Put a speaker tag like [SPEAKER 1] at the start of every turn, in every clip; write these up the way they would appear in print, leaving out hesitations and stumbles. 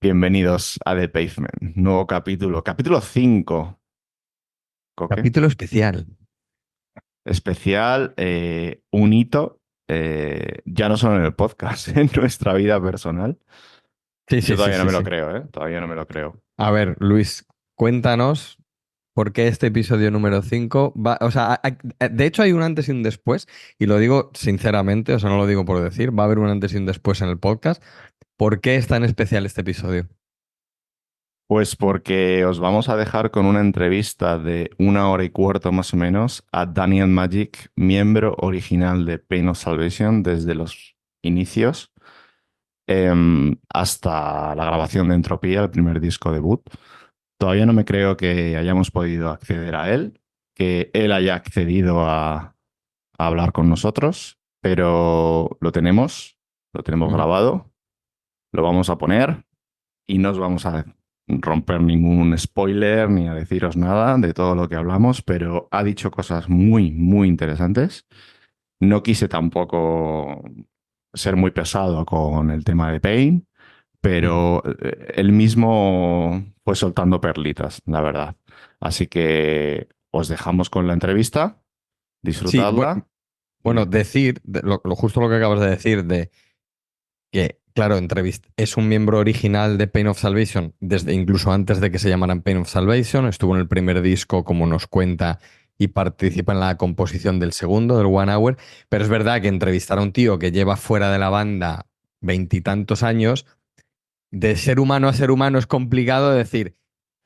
[SPEAKER 1] Bienvenidos a The Pavement, nuevo capítulo, capítulo 5, Coque.
[SPEAKER 2] Capítulo especial.
[SPEAKER 1] Especial, un hito, ya no solo en el podcast, en nuestra vida personal.
[SPEAKER 2] Sí,
[SPEAKER 1] Yo
[SPEAKER 2] sí, sí,
[SPEAKER 1] todavía no
[SPEAKER 2] sí,
[SPEAKER 1] me lo
[SPEAKER 2] sí.
[SPEAKER 1] creo, ¿eh? Todavía no me lo creo.
[SPEAKER 2] A ver, Luis, cuéntanos por qué este episodio número 5 va. O sea, de hecho hay un antes y un después, y lo digo sinceramente, o sea, no lo digo por decir, va a haber un antes y un después en el podcast. ¿Por qué es tan especial este episodio?
[SPEAKER 1] Pues porque os vamos a dejar con una entrevista de 1 hora y cuarto más o menos a Daniel Magic, miembro original de Pain of Salvation desde los inicios, hasta la grabación de Entropía, el primer disco debut. Todavía no me creo que hayamos podido acceder a él, que él haya accedido a hablar con nosotros, pero lo tenemos
[SPEAKER 2] Ujú.
[SPEAKER 1] grabado, lo vamos a poner y no os vamos a romper ningún spoiler ni a deciros nada de todo lo que hablamos, pero ha dicho cosas muy, muy interesantes. No quise tampoco ser muy pesado con el tema de Pain,
[SPEAKER 2] Ujú.
[SPEAKER 1] pero él mismo fue soltando perlitas, la verdad. Así que os dejamos con la entrevista,
[SPEAKER 2] Sí,
[SPEAKER 1] disfrutadla.
[SPEAKER 2] bueno,
[SPEAKER 1] Dime.
[SPEAKER 2] decir lo justo lo que acabas de decir de que, claro, es un miembro original de Pain of Salvation desde incluso antes de que se llamaran Pain of Salvation. Estuvo en el primer disco, como nos cuenta, y participa en la composición del segundo, del One Hour. Pero es verdad que entrevistar a un tío que lleva fuera de la banda veintitantos años, de ser humano a ser humano es complicado decir,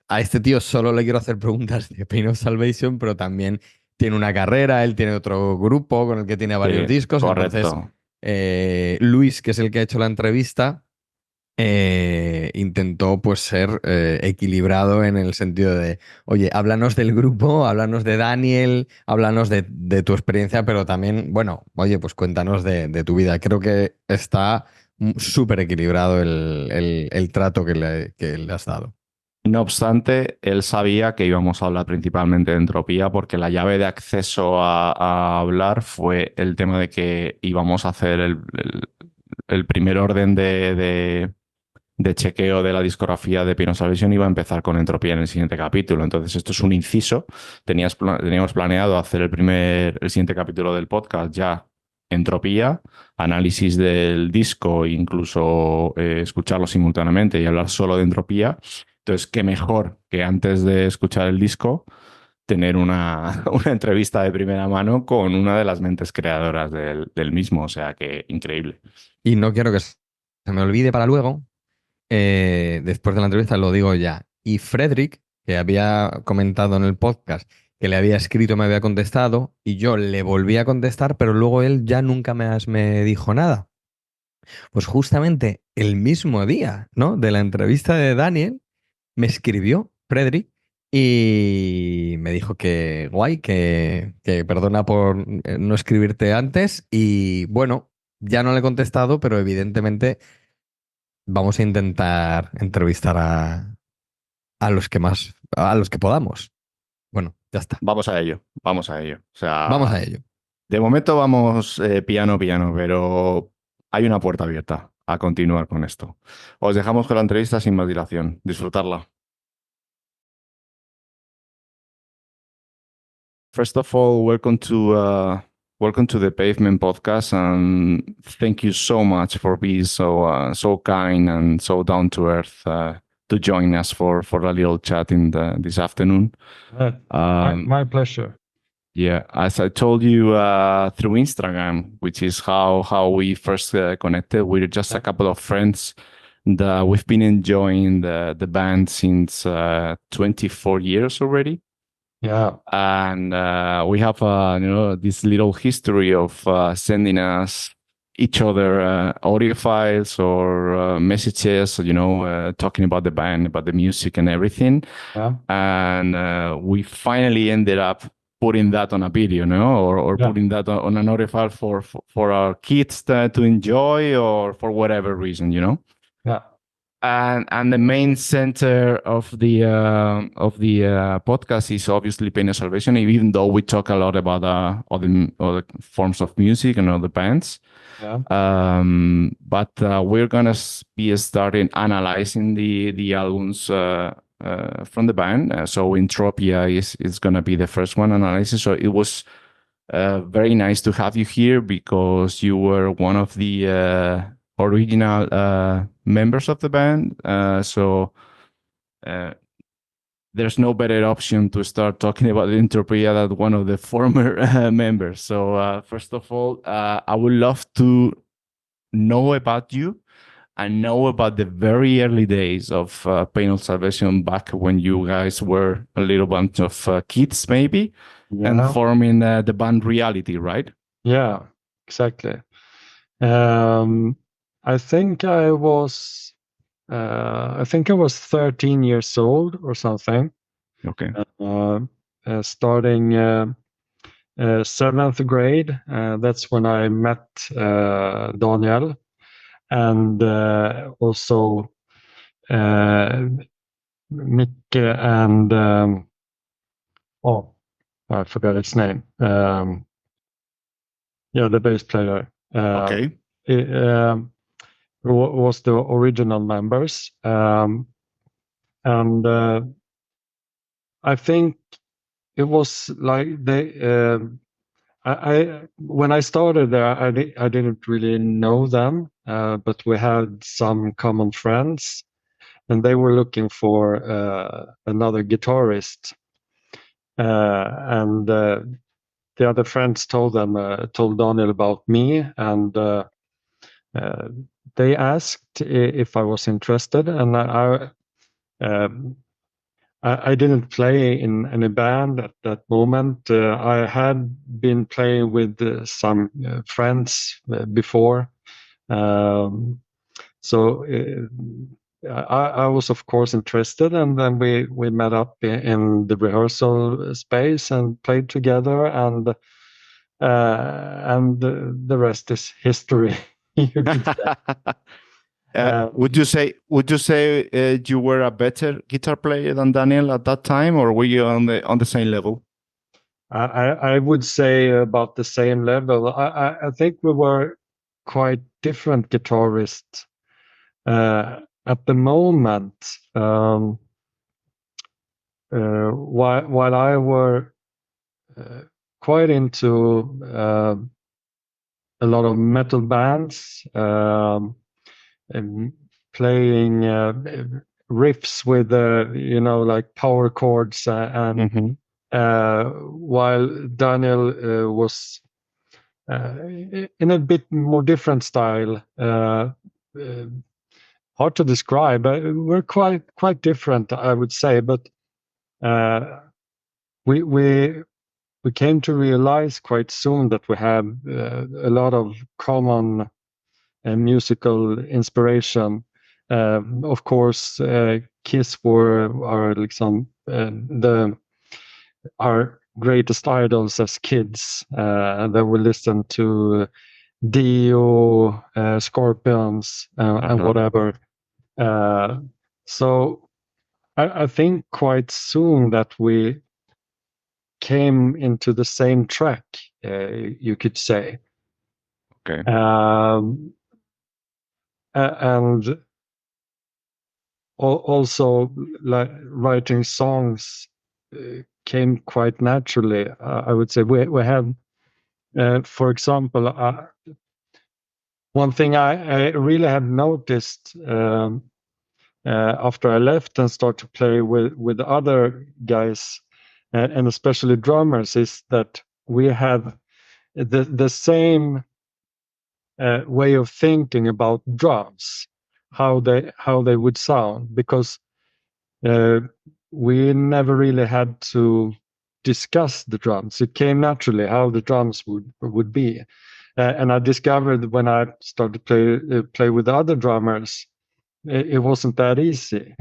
[SPEAKER 2] a este tío solo le quiero hacer preguntas de Pain of Salvation, pero también tiene una carrera, él tiene otro grupo con el que tiene varios
[SPEAKER 1] Sí,
[SPEAKER 2] discos. Entonces,
[SPEAKER 1] correcto.
[SPEAKER 2] Luis, que es el que ha hecho la entrevista, intentó pues ser equilibrado en el sentido de, oye, háblanos del grupo, háblanos de Daniel, háblanos de tu experiencia, pero también, bueno, oye, pues cuéntanos de tu vida. Creo que está súper equilibrado el trato que le has dado.
[SPEAKER 1] No obstante, él sabía que íbamos a hablar principalmente de entropía porque la llave de acceso a hablar fue el tema de que íbamos a hacer el primer orden de chequeo de la discografía de Pino Salvation iba a empezar con entropía en el siguiente capítulo. Entonces, esto es un inciso. Teníamos planeado hacer el siguiente capítulo del podcast ya entropía, análisis del disco, incluso escucharlo simultáneamente y hablar solo de entropía. Entonces, qué mejor que antes de escuchar el disco tener una entrevista de primera mano con una de las mentes creadoras del mismo. O sea que increíble.
[SPEAKER 2] Y no quiero que se me olvide para luego, después de la entrevista lo digo ya. Y Frederick, que había comentado en el podcast que le había escrito, me había contestado, y yo le volví a contestar, pero luego él ya nunca me dijo nada. Pues justamente el mismo día, ¿no? De la entrevista de Daniel, me escribió Frederick y me dijo que guay, que perdona por no escribirte antes. Y bueno, ya no le he contestado, pero evidentemente vamos a intentar entrevistar a los que más, a los que podamos. Bueno, ya está.
[SPEAKER 1] Vamos a ello, vamos a ello. O
[SPEAKER 2] Vamos
[SPEAKER 1] sea,
[SPEAKER 2] a ello.
[SPEAKER 1] de momento vamos piano, piano, pero hay una puerta abierta a continuar con esto. Os dejamos con la entrevista sin más dilación. Disfrutarla. First of all, welcome to the Pavement Podcast, and thank you so much for being so kind and so down to earth to join us for a little chat this afternoon.
[SPEAKER 3] Uh, my,
[SPEAKER 1] Um,
[SPEAKER 3] my pleasure.
[SPEAKER 1] Yeah, as I told you through Instagram, which is how we first connected. We're just a couple of friends that we've been enjoying the band since 24 years already,
[SPEAKER 3] Yeah,
[SPEAKER 1] and we have this little history of sending us each other audio files or messages, talking about the band, about the music and everything.
[SPEAKER 3] yeah,
[SPEAKER 1] And we finally ended up putting that on a video, no, or
[SPEAKER 3] yeah,
[SPEAKER 1] putting that on an audio file for our kids to enjoy or for whatever reason.
[SPEAKER 3] yeah.
[SPEAKER 1] And the main center of the podcast is obviously Pain and Salvation, even though we talk a lot about other forms of music and other bands.
[SPEAKER 3] Yeah.
[SPEAKER 1] But we're gonna be starting analyzing the albums from the band. So Entropia is gonna be the first one analyzing. So it was very nice to have you here because you were one of the original members of the band. So there's no better option to start talking about Entropia than one of the former members. So first of all, I would love to know about you and know about the very early days of Pain of Salvation back when you guys were a little bunch of kids, maybe, and forming the band Reality, right?
[SPEAKER 3] Yeah, exactly. I think I was 13 years old or something.
[SPEAKER 1] Okay.
[SPEAKER 3] Starting 7th grade. That's when I met Daniel, and also Mick and I forgot its name. The bass player.
[SPEAKER 1] Okay.
[SPEAKER 3] Was the original members, and I think it was like they. I when I started there, I didn't really know them, but we had some common friends, and they were looking for another guitarist, and the other friends told Daniel about me, and they asked if I was interested, and I didn't play in any band at that moment. I had been playing with some friends before, so I was of course interested, and then we met up in the rehearsal space and played together, and the rest is history. You could say.
[SPEAKER 1] Would you say you were a better guitar player than Daniel at that time, or were you on the same level?
[SPEAKER 3] I would say about the same level. I think we were quite different guitarists at the moment. While I were quite into a lot of metal bands, and playing riffs with like power chords, and while Daniel was in a bit more different style, hard to describe. We're quite different, I would say, but we came to realize quite soon that we have a lot of common musical inspiration. Of course, Kiss are like our greatest idols as kids. That we listened to Dio, Scorpions, and whatever. So I think quite soon that we came into the same track, you could say.
[SPEAKER 1] Okay.
[SPEAKER 3] And also, like, writing songs came quite naturally. I would say we have, for example, one thing I really have noticed after I left and started to play with other guys, and especially drummers, is that we have the same way of thinking about drums, how they would sound, because we never really had to discuss the drums. It came naturally how the drums would be, and I discovered when I started to play with other drummers, it wasn't that easy.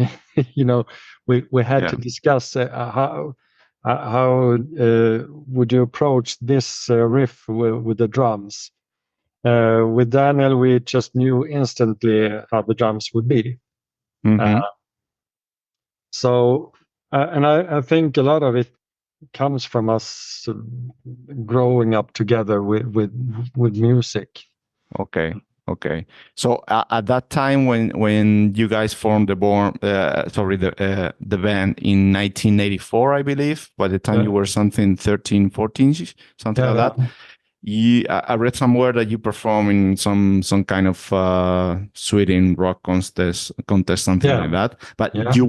[SPEAKER 3] We had to discuss how would you approach this riff with the drums. With Daniel, we just knew instantly how the drums would be.
[SPEAKER 1] Mhm.
[SPEAKER 3] So, and I think a lot of it comes from us growing up together with music.
[SPEAKER 1] Okay. Okay. So at that time when you guys formed the band in 1984, I believe, by the time
[SPEAKER 3] Yeah.
[SPEAKER 1] you were something 13, 14, something
[SPEAKER 3] Yeah,
[SPEAKER 1] like that. I read somewhere that you perform in some kind of Sweden rock contest, something
[SPEAKER 3] Yeah.
[SPEAKER 1] like that. But
[SPEAKER 3] Yeah.
[SPEAKER 1] you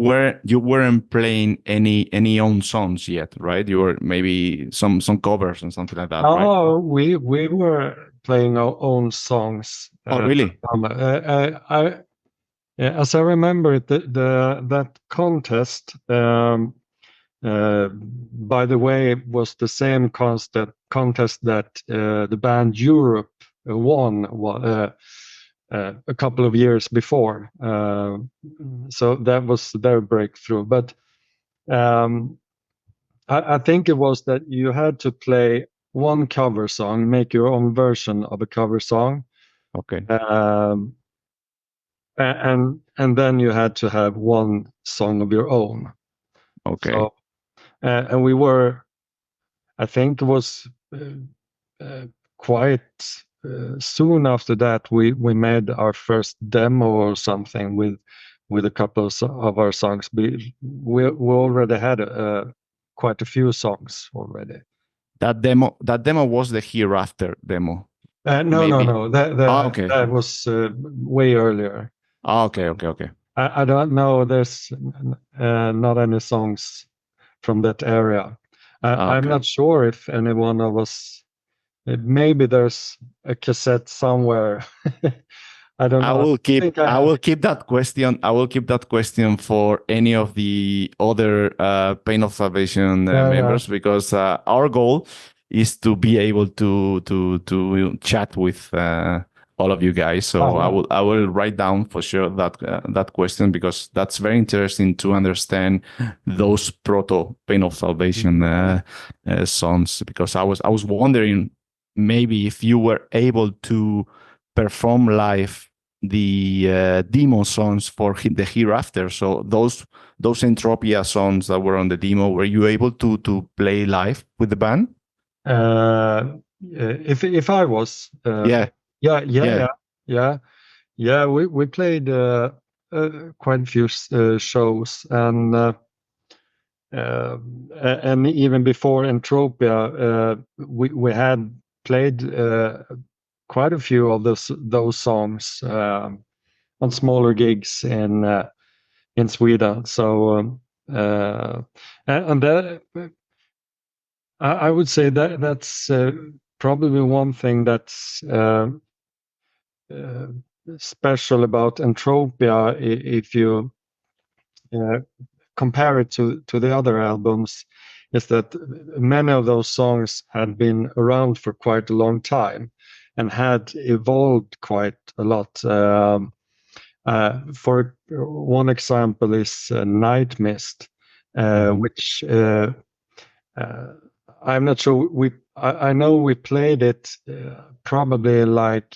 [SPEAKER 1] weren't playing any own songs yet, right? You were maybe some covers and something like that, right?
[SPEAKER 3] No, we were playing our own songs.
[SPEAKER 1] Oh, really?
[SPEAKER 3] As I remember it, that contest. By the way, it was the same contest that the band Europe won a couple of years before. So that was their breakthrough. But I think it was that you had to play one cover song, make your own version of a cover song,
[SPEAKER 1] Okay.
[SPEAKER 3] and then you had to have one song of your own.
[SPEAKER 1] Okay.
[SPEAKER 3] So, and we were, I think it was quite soon after that we made our first demo or something with a couple of our songs. We already had quite a few songs already.
[SPEAKER 1] That demo was the Hereafter demo.
[SPEAKER 3] No.
[SPEAKER 1] Okay.
[SPEAKER 3] That was way earlier.
[SPEAKER 1] Okay.
[SPEAKER 3] I don't know. There's not any songs from that area. I'm
[SPEAKER 1] Okay.
[SPEAKER 3] not sure if any one of us. Maybe there's a cassette somewhere. I don't know.
[SPEAKER 1] I will keep that question. I will keep that question for any of the other Pain of Salvation members, because our goal is to be able to chat with all of you guys. So I will write down for sure that question, because that's very interesting to understand those proto Pain of Salvation songs. Because I was wondering maybe if you were able to perform live the demo songs for the Hereafter. So those Entropia songs that were on the demo, were you able to play live with the band?
[SPEAKER 3] If I was,
[SPEAKER 1] Yeah.
[SPEAKER 3] We played quite a few shows, and even before Entropia, we had played quite a few of those songs on smaller gigs in Sweden. So and that I would say that's probably one thing that's special about Entropia. If you compare it to the other albums, is that many of those songs had been around for quite a long time and had evolved quite a lot. For one example is Night Mist, which I'm not sure. I know we played it probably like.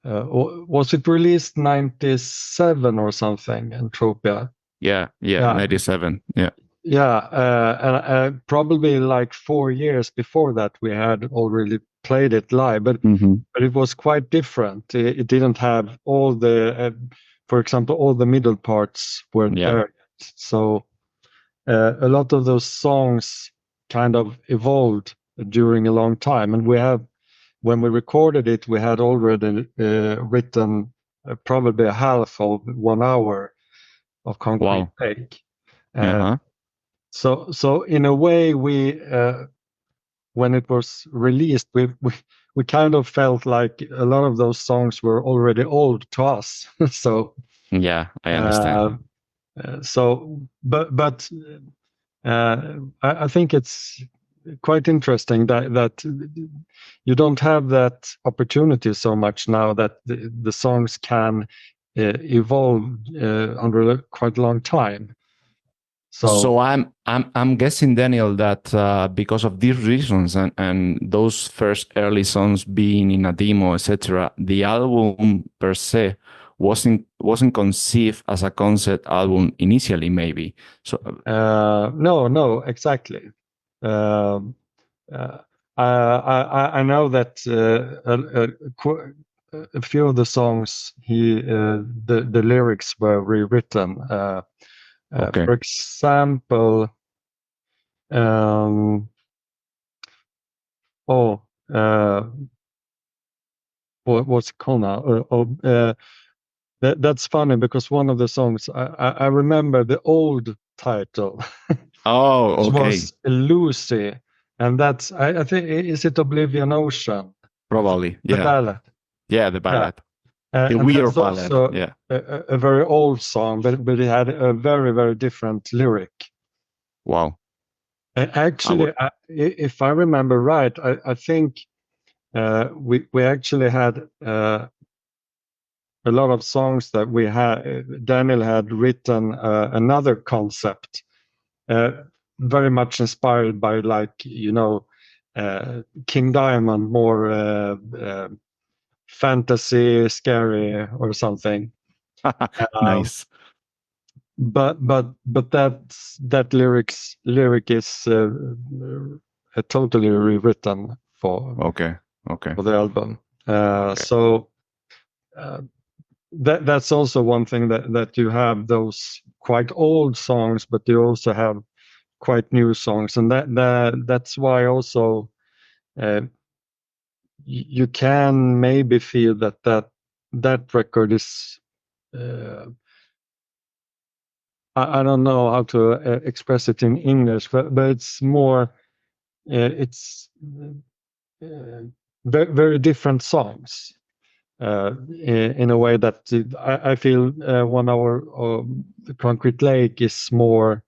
[SPEAKER 3] Was it released 97 or something? Entropia.
[SPEAKER 1] Yeah. 97. Yeah.
[SPEAKER 3] And probably like 4 years before that we had already played it live, but it was quite different. It didn't have all the, for example, all the middle parts weren't there yet. So a lot of those songs kind of evolved during a long time, and when we recorded it, we had already written probably a half of 1 hour of Concrete Take. So in a way, we when it was released, we kind of felt like a lot of those songs were already old to us. So
[SPEAKER 1] yeah, I understand.
[SPEAKER 3] But I think it's quite interesting that you don't have that opportunity so much now, that the songs can evolve under quite a long time.
[SPEAKER 1] So I'm guessing, Daniel, that because of these reasons and those first early songs being in a demo, etc., the album per se wasn't conceived as a concept album initially, maybe. So
[SPEAKER 3] no, exactly. I know that a few of the songs the lyrics were rewritten.
[SPEAKER 1] Okay.
[SPEAKER 3] For example, what's it called now? That's funny because one of the songs I remember the old title.
[SPEAKER 1] Oh,
[SPEAKER 3] It
[SPEAKER 1] okay.
[SPEAKER 3] was Lucy, and that's I think is it Oblivion Ocean?
[SPEAKER 1] Probably.
[SPEAKER 3] The
[SPEAKER 1] Yeah.
[SPEAKER 3] ballad.
[SPEAKER 1] Yeah, the ballad. The
[SPEAKER 3] And
[SPEAKER 1] weird
[SPEAKER 3] that's
[SPEAKER 1] ballad.
[SPEAKER 3] also
[SPEAKER 1] Yeah.
[SPEAKER 3] a very old song, but it had a very, very different lyric.
[SPEAKER 1] Wow.
[SPEAKER 3] Actually, if I remember right, I think we actually had a lot of songs that we had. Daniel had written another concept, very much inspired by, like, King Diamond, more fantasy, scary, or something.
[SPEAKER 1] Nice.
[SPEAKER 3] But that lyric is totally rewritten for
[SPEAKER 1] Okay.
[SPEAKER 3] the album. So that's also one thing that you have those quite old songs, but you also have quite new songs, and that's why also you can maybe feel that record is. I don't know how to express it in English, but it's more. It's very, very different songs in a way that I feel 1 Hour the Concrete Lake is more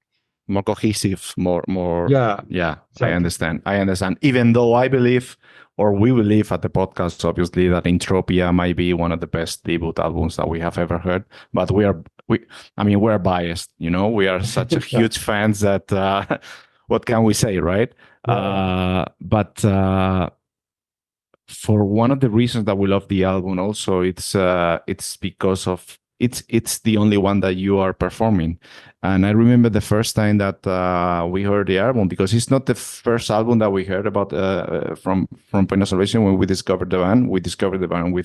[SPEAKER 1] cohesive, more.
[SPEAKER 3] Yeah,
[SPEAKER 1] Yeah,
[SPEAKER 3] exactly.
[SPEAKER 1] I understand. Even though I believe, or we believe at the podcast, obviously, that Entropia might be one of the best debut albums that we have ever heard. But we're biased, we are such a huge fans that what can we say, right? But for one of the reasons that we love the album also, it's because of it's the only one that you are performing. And I remember the first time that we heard the album, because it's not the first album that we heard about from Pain of Salvation. When we discovered the band with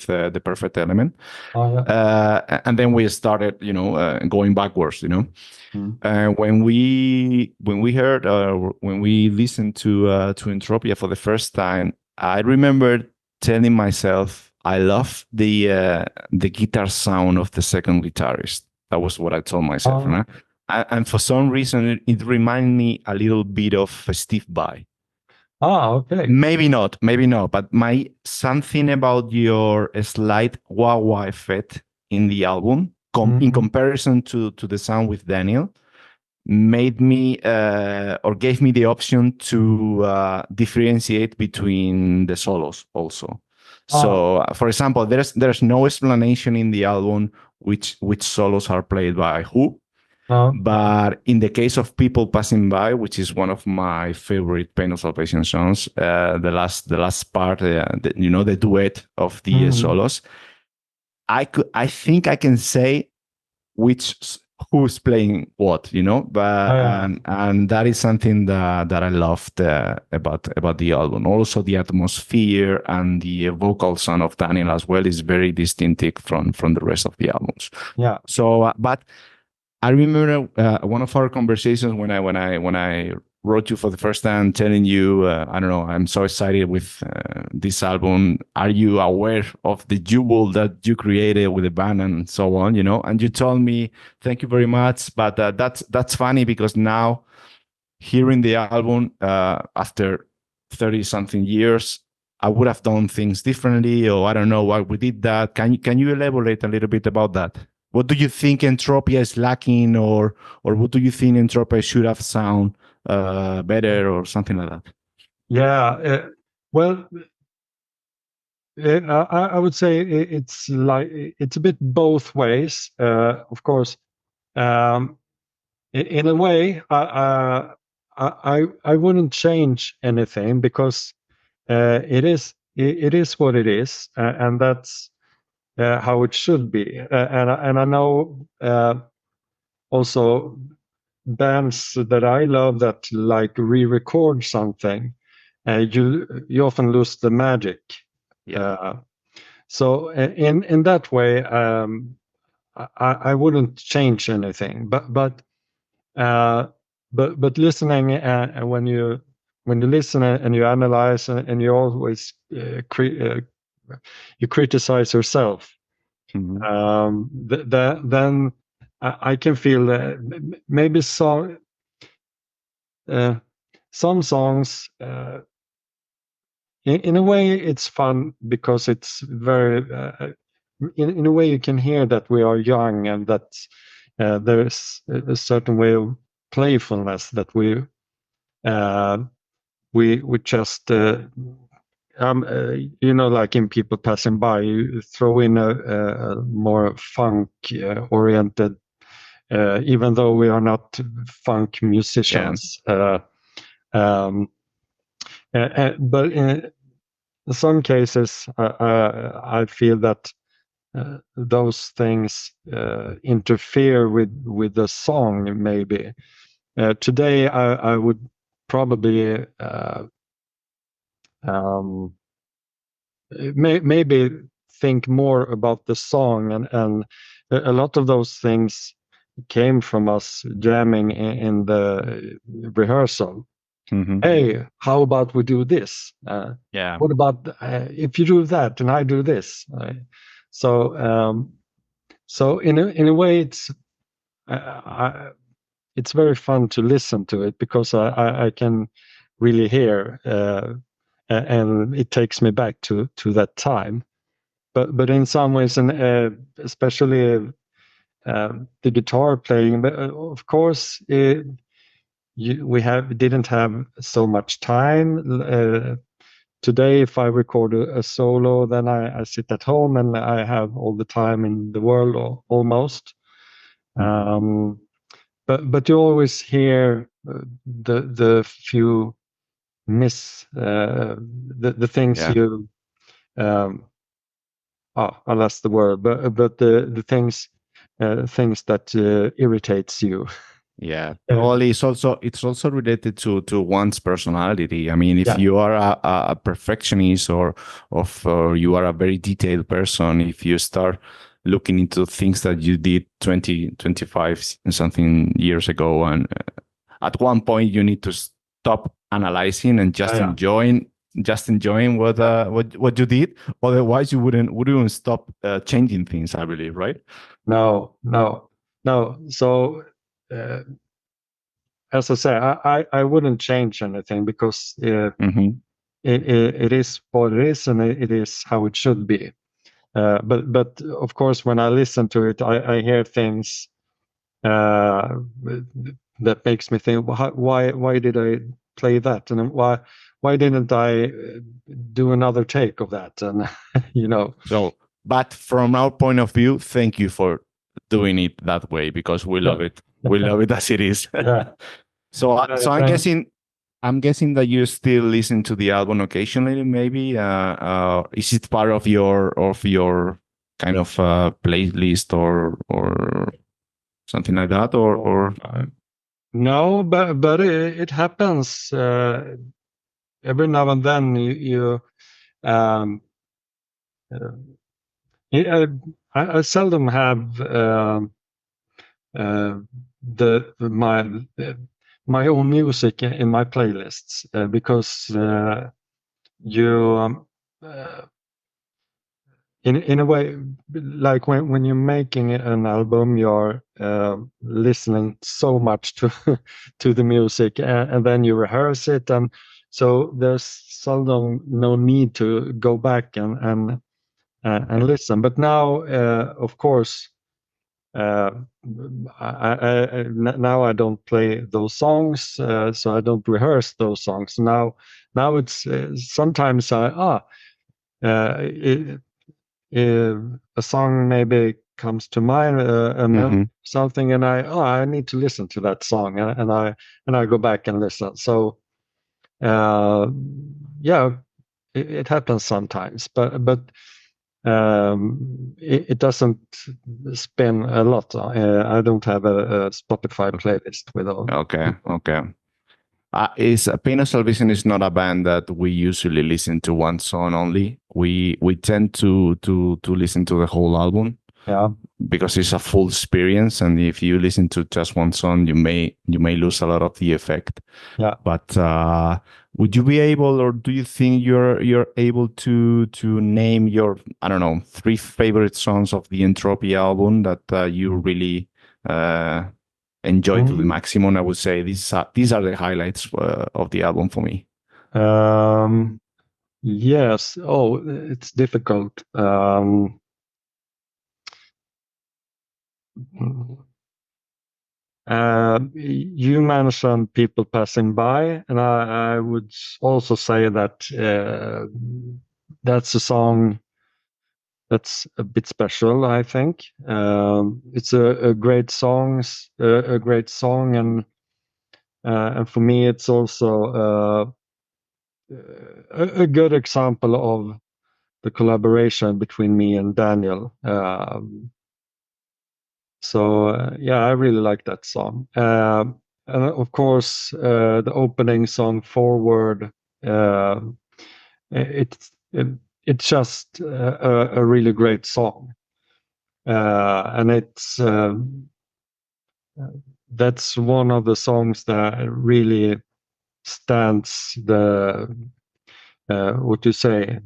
[SPEAKER 1] The Perfect Element. And then we started going backwards. When we listened to Entropia for the first time, I remember telling myself, I love the guitar sound of the second guitarist. That was what I told myself. And for some reason, it reminded me a little bit of Steve Vai.
[SPEAKER 3] Okay.
[SPEAKER 1] Maybe not, but something about your slight wah-wah effect in the album, in comparison to the sound with Daniel, made me or gave me the option to differentiate between the solos also. So, for example, there's no explanation in the album which solos are played by who. But in the case of People Passing By, which is one of my favorite Pain of Salvation songs, the last part, the duet of the solos, I think I can say who's playing what, but and that is something that I loved about the album. Also, the atmosphere and the vocal sound of Daniel as well is very distinctive from the rest of the albums.
[SPEAKER 3] Yeah.
[SPEAKER 1] So, but I remember one of our conversations when I wrote you for the first time, telling you, I don't know, I'm so excited with this album. Are you aware of the jubel that you created with the band and so on? And you told me, thank you very much. But that's funny, because now hearing the album after 30 something years, I would have done things differently, or I don't know why we did that. Can you elaborate a little bit about that? What do you think Entropia is lacking, or what do you think Entropia should have sound better, or something like that?
[SPEAKER 3] Yeah. Well, I would say it's a bit both ways. Of course, in a way, I wouldn't change anything, because it is what it is, and that's how it should be. And I know also bands that I love that like re-record something. You often lose the magic.
[SPEAKER 1] Yeah.
[SPEAKER 3] So in that way, I wouldn't change anything. But listening, and when you listen and you analyze and you always you criticize yourself, then I can feel that maybe some songs, in a way, it's fun because it's very. In a way, you can hear that we are young and that there's a certain way of playfulness that we just like in People Passing By, you throw in a more funk oriented, even though we are not funk musicians. But in some cases, I feel that those things interfere with the song. Maybe today I would probably maybe think more about the song, and a lot of those things came from us jamming in the rehearsal. Hey, how about we do this? What about if you do that and I do this? So in a way, it's very fun to listen to it because I can really hear, and it takes me back to that time. But in some ways, and especially the guitar playing, but of course, we didn't have so much time. Today, if I record a solo, then I sit at home and I have all the time in the world, almost. But you always hear the few the things you I lost the word, but the things that irritates you.
[SPEAKER 1] Yeah, probably it's also related to one's personality. I mean, if you are a perfectionist or you are a very detailed person, if you start looking into things that you did 20, 25 something years ago, and at one point you need to stop analyzing and just enjoying what you did. Otherwise, you wouldn't stop changing things, I believe, right?
[SPEAKER 3] No. So as I say, I wouldn't change anything because it is what it is, and it is how it should be. But of course, when I listen to it, I hear things that makes me think, why did I play that, and why didn't I do another take of that? And
[SPEAKER 1] So, but from our point of view, thank you for doing it that way because we love it. We love it as it is. So I'm guessing that you still listen to the album occasionally. Maybe is it part of your kind of playlist or something like that, or
[SPEAKER 3] no? But it happens every now and then. I seldom have my own music in my playlists because in a way, like when you're making an album, you're listening so much to the music, and then you rehearse it, and so there's seldom no need to go back and listen. But now, of course, now I don't play those songs, so I don't rehearse those songs. Now it's sometimes a song maybe comes to mind, something, and I need to listen to that song, and I go back and listen. So it happens sometimes, but it doesn't spin a lot. I don't have a Spotify playlist with all.
[SPEAKER 1] Okay. Is Pain of Salvation is not a band that we usually listen to one song only. We tend to listen to the whole album.
[SPEAKER 3] Yeah.
[SPEAKER 1] Because it's a full experience, and if you listen to just one song, you may lose a lot of the effect.
[SPEAKER 3] Yeah.
[SPEAKER 1] But would you be able, or do you think you're able to name your, I don't know, 3 favorite songs of the Entropy album that you really enjoy to the maximum? I would say these are the highlights of the album for me.
[SPEAKER 3] Yes. Oh, it's difficult. You mentioned People Passing By, and I would also say that that's a song that's a bit special, I think. It's a great song, and for me, it's also a good example of the collaboration between me and Daniel. Yeah, I really like that song. And of course, the opening song, Forward, it's just a really great song. And that's one of the songs that really stands what you say,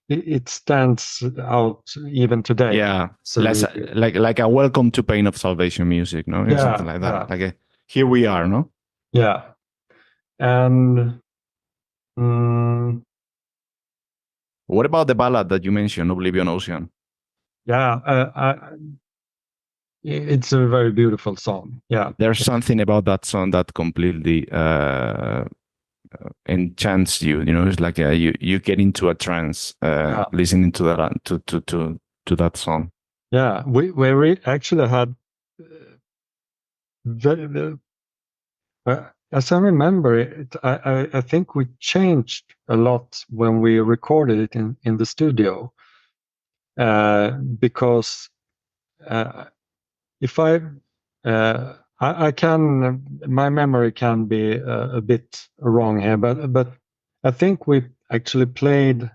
[SPEAKER 3] it stands out even today.
[SPEAKER 1] Yeah, like a welcome to Pain of Salvation music, no?
[SPEAKER 3] Yeah,
[SPEAKER 1] something like that. Like here we are, no?
[SPEAKER 3] Yeah, and
[SPEAKER 1] what about the ballad that you mentioned, Oblivion Ocean?
[SPEAKER 3] Yeah, it's a very beautiful song. Yeah,
[SPEAKER 1] there's something about that song that completely enchants you. You know, it's like you get into a trance listening to that song.
[SPEAKER 3] Yeah, we actually had as I remember it, I think we changed a lot when we recorded it in the studio, because if I can, my memory can be a bit wrong here, but I think we actually played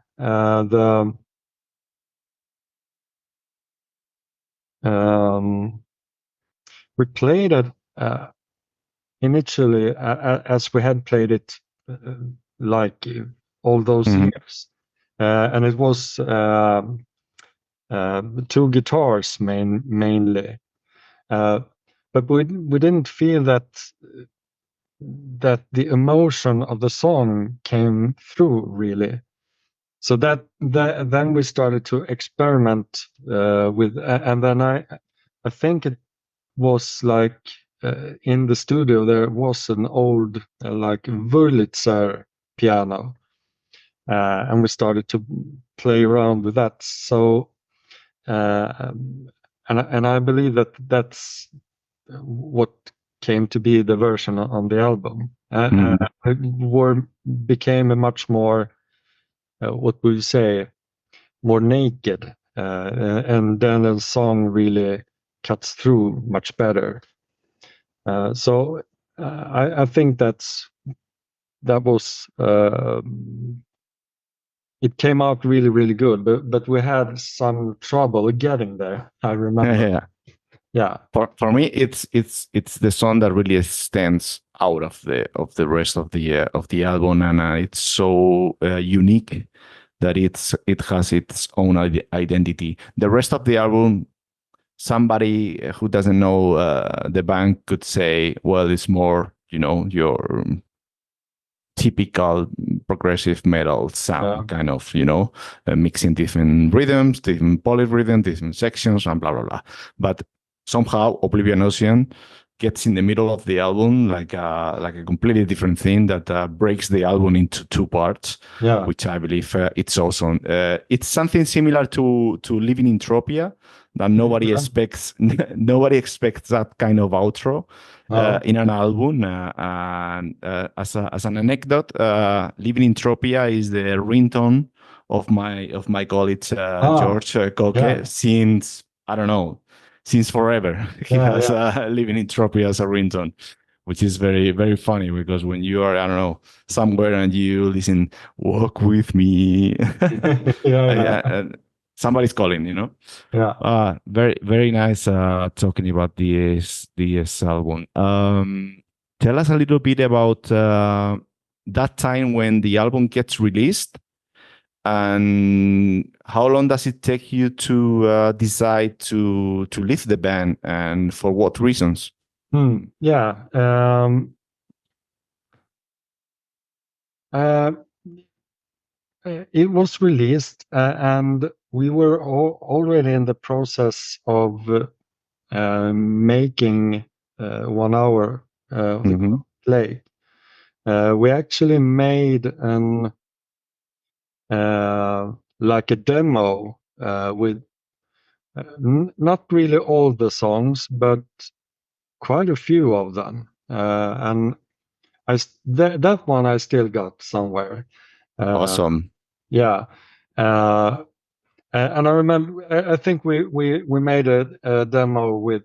[SPEAKER 3] we played it initially as we had played it like all those years, and it was 2 guitars mainly, but we didn't feel that the emotion of the song came through really. So then we started to experiment with, and then I think it was like in the studio there was an old like Wurlitzer piano, and we started to play around with that. So and I believe that's what came to be the version on the album. It became a much more what would you say, more naked, and Daniel's song really cuts through much better. So I think that was it came out really, really good, but we had some trouble getting there. I remember. Yeah.
[SPEAKER 1] For me, it's the song that really stands out of the rest of the album, and it's so unique that it has its own identity. The rest of the album, somebody who doesn't know the band could say, well, it's more, you know, your typical progressive metal sound, kind of, you know, mixing different rhythms, different polyrhythms, different sections, and blah blah blah. But somehow Oblivion Ocean gets in the middle of the album like a completely different thing that breaks the album into 2 parts, which I believe it's awesome. It's something similar to Living in Tropia, that nobody expects that kind of outro in an album. As an anecdote, Living in Tropia is the ringtone of my college,
[SPEAKER 3] Ah,
[SPEAKER 1] George Koke,
[SPEAKER 3] yeah.
[SPEAKER 1] since I don't know, since forever. He
[SPEAKER 3] Yeah,
[SPEAKER 1] has Living in Tropia as a ringtone, which is very, very funny because when you are, I don't know, somewhere and you listen, "Walk with me,"
[SPEAKER 3] yeah.
[SPEAKER 1] somebody's calling, you know.
[SPEAKER 3] Yeah.
[SPEAKER 1] Very, very nice talking about this album. Tell us a little bit about that time when the album gets released, and how long does it take you to decide to leave the band, and for what reasons?
[SPEAKER 3] Yeah. It was released, and we were already in the process of making 1 hour
[SPEAKER 1] Mhm.
[SPEAKER 3] play. We actually made an like a demo with not really all the songs, but quite a few of them, and that one I still got somewhere.
[SPEAKER 1] Awesome.
[SPEAKER 3] Yeah. And I remember, I think we made a demo with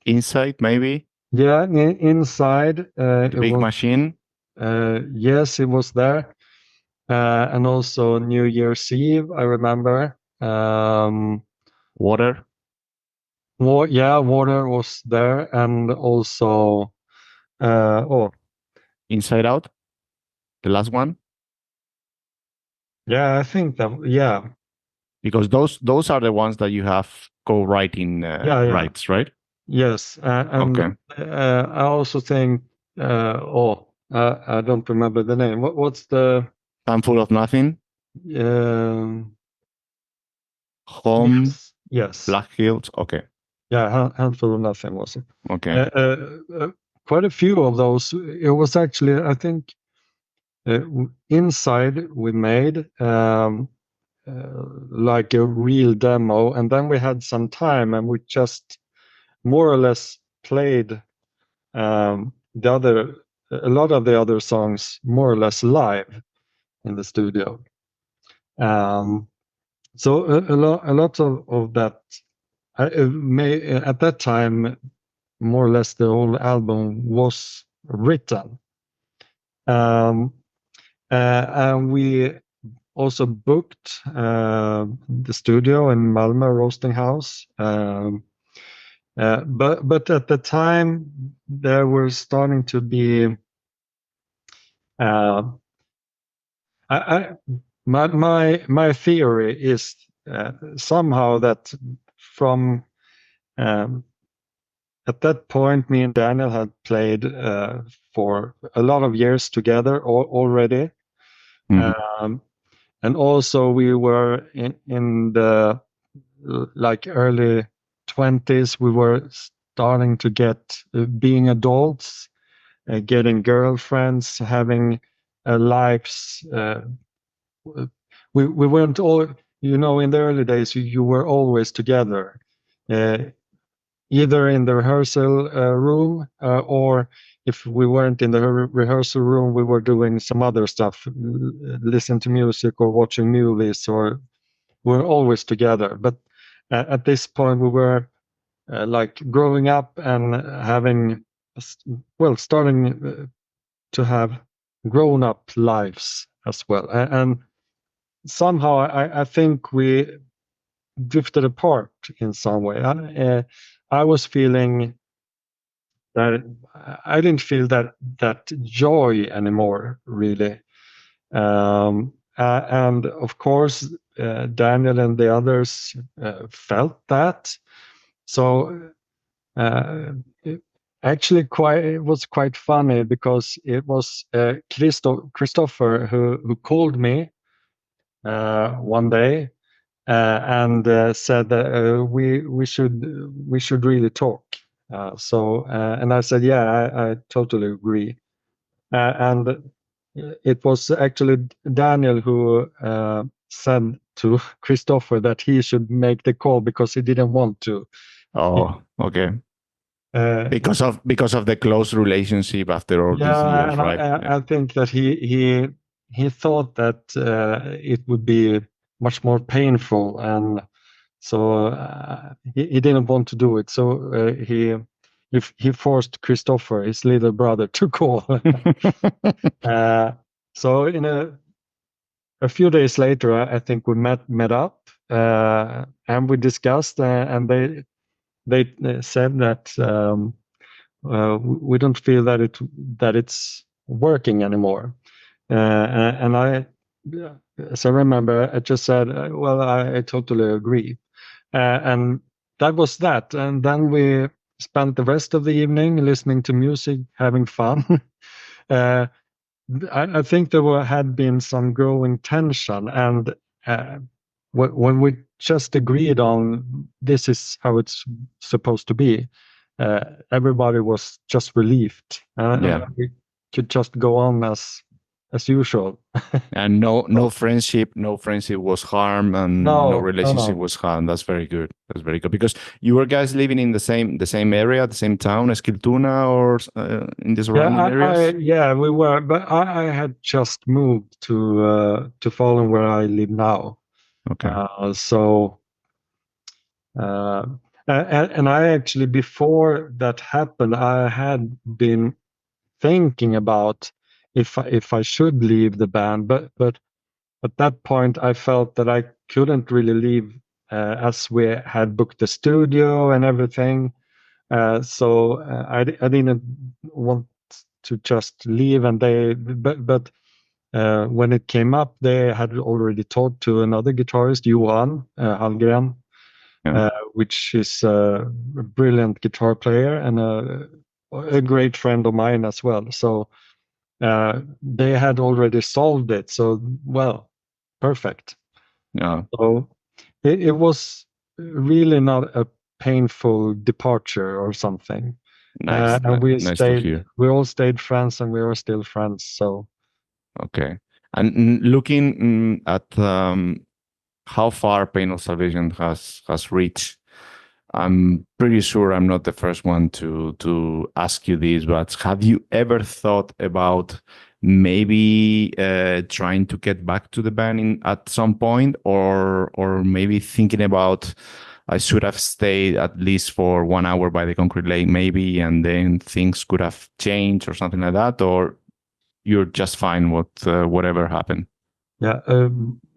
[SPEAKER 1] Inside, maybe
[SPEAKER 3] yeah, inside
[SPEAKER 1] the
[SPEAKER 3] it
[SPEAKER 1] big
[SPEAKER 3] was
[SPEAKER 1] machine.
[SPEAKER 3] yes, it was there, and also New Year's Eve. I remember.
[SPEAKER 1] Water.
[SPEAKER 3] Water was there, and also oh
[SPEAKER 1] Inside Out, the last one,
[SPEAKER 3] yeah, I think that yeah
[SPEAKER 1] because those are the ones that you have co-writing
[SPEAKER 3] yeah
[SPEAKER 1] rights, right?
[SPEAKER 3] yes, and
[SPEAKER 1] Okay.
[SPEAKER 3] I also think I don't remember the name. What's the
[SPEAKER 1] Time Full of Nothing,
[SPEAKER 3] um
[SPEAKER 1] Home,
[SPEAKER 3] yes.
[SPEAKER 1] Black Hills. Okay.
[SPEAKER 3] Yeah, Handful of Nothing was it.
[SPEAKER 1] Okay.
[SPEAKER 3] Quite a few of those. It was actually, I think, inside we made like a real demo, and then we had some time, and we just more or less played a lot of the other songs more or less live in the studio. So a lot of that. At that time, more or less the whole album was written. And we also booked the studio in Malmö Roasting House. But at the time, there were starting to be my theory is somehow that from at that point, me and Daniel had played for a lot of years together already.
[SPEAKER 1] Mhm.
[SPEAKER 3] And also we were in the like early 20s. We were starting to get being adults, getting girlfriends, having lives. We weren't all, you know, in the early days, you were always together. Either in the rehearsal room, or if we weren't in the rehearsal room, we were doing some other stuff, listening to music or watching movies, or we were always together. But at this point, we were like growing up and having, starting to have grown up lives as well. And somehow I think we drifted apart in some way. I was feeling that I didn't feel that joy anymore, really. And of course, Daniel and the others felt that. So actually, it was quite funny because it was Christopher who called me one day and said that we should really talk. And I said, yeah, I totally agree. And it was actually Daniel who said to Christopher that he should make the call because he didn't want to.
[SPEAKER 1] Oh, okay. Because of the close relationship after all these
[SPEAKER 3] Yeah,
[SPEAKER 1] years,
[SPEAKER 3] and
[SPEAKER 1] right?
[SPEAKER 3] I think that he he thought that it would be much more painful, and so he didn't want to do it. So he forced Christopher, his little brother, to call. So in a few days later, I think we met up and we discussed, and they said that we don't feel that it's working anymore. And I, as I remember, I just said, well, I totally agree. And that was that. And then we spent the rest of the evening listening to music, having fun. I think there had been some growing tension, and when we just agreed on this is how it's supposed to be, everybody was just relieved.
[SPEAKER 1] Yeah.
[SPEAKER 3] We could just go on as usual.
[SPEAKER 1] And no friendship was harmed, and no relationship
[SPEAKER 3] no.
[SPEAKER 1] was harmed. That's very good. That's very good, because you were guys living in the same area, the same town, Eskilstuna, or in the surrounding areas.
[SPEAKER 3] Yeah, we were, but I had just moved to Falun, where I live now.
[SPEAKER 1] Okay.
[SPEAKER 3] And I actually, before that happened, I had been thinking about if I should leave the band, but at that point I felt that I couldn't really leave, as we had booked the studio and everything. So I didn't want to just leave, and but when it came up, they had already talked to another guitarist, Johan Hallgren, which is a brilliant guitar player and a great friend of mine as well. So they had already solved it. So, well, perfect.
[SPEAKER 1] Yeah.
[SPEAKER 3] So it was really not a painful departure or something.
[SPEAKER 1] Nice.
[SPEAKER 3] And we
[SPEAKER 1] nice to hear.
[SPEAKER 3] We all stayed friends, and we are still friends. So.
[SPEAKER 1] Okay. And looking at how far Pain of Salvation has reached, I'm pretty sure I'm not the first one to ask you this, but have you ever thought about maybe trying to get back to the band at some point, or maybe thinking about, I should have stayed at least for 1 hour by the Concrete Lake maybe, and then things could have changed or something like that, or you're just fine with whatever happened?
[SPEAKER 3] Yeah,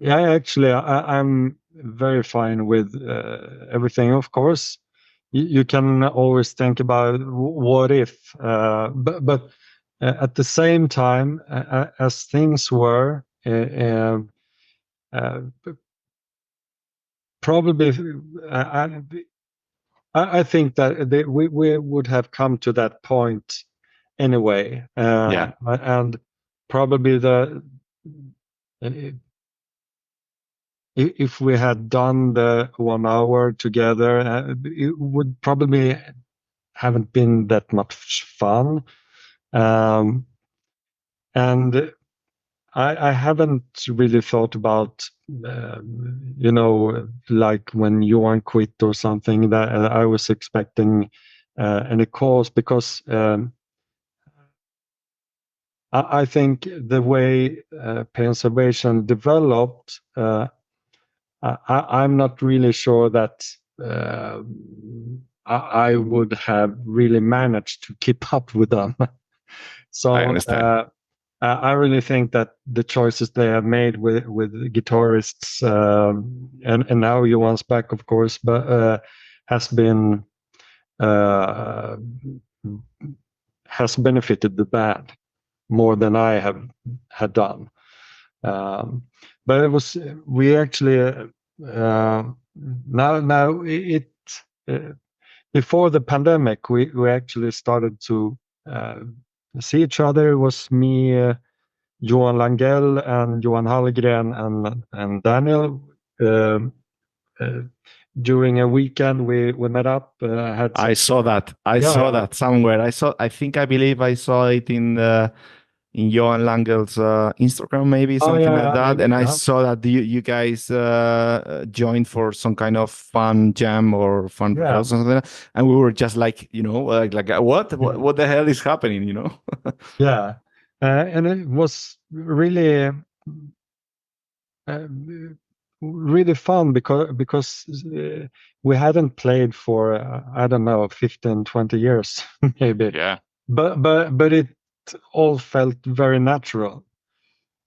[SPEAKER 3] actually, I'm very fine with everything. Of course, you can always think about what if, but at the same time, as things were, probably, I think that we would have come to that point anyway. And probably if we had done the 1 hour together, it would probably haven't been that much fun. And I haven't really thought about, like when Johan quit or something, that I was expecting any calls, because I think the way Pain Salvation developed, I'm not really sure that I would have really managed to keep up with them. So
[SPEAKER 1] I understand.
[SPEAKER 3] I really think that the choices they have made with guitarists, and now Johan's back, of course, but has benefited the band more than I had done. But it was, we actually now it before the pandemic, we actually started to see each other. It was me, Johan Langell, and Johan Hallgren, and Daniel. During a weekend, we met up.
[SPEAKER 1] I saw that. I saw that somewhere. I believe I saw it in Johan Langell's Instagram, maybe something like that. And I saw that you guys joined for some kind of fun jam or fun rehearsal, something like that. And we were just like, like what the hell is happening,
[SPEAKER 3] Yeah. And it was really really fun because we hadn't played for I don't know 15, 20 years maybe.
[SPEAKER 1] Yeah.
[SPEAKER 3] But it all felt very natural,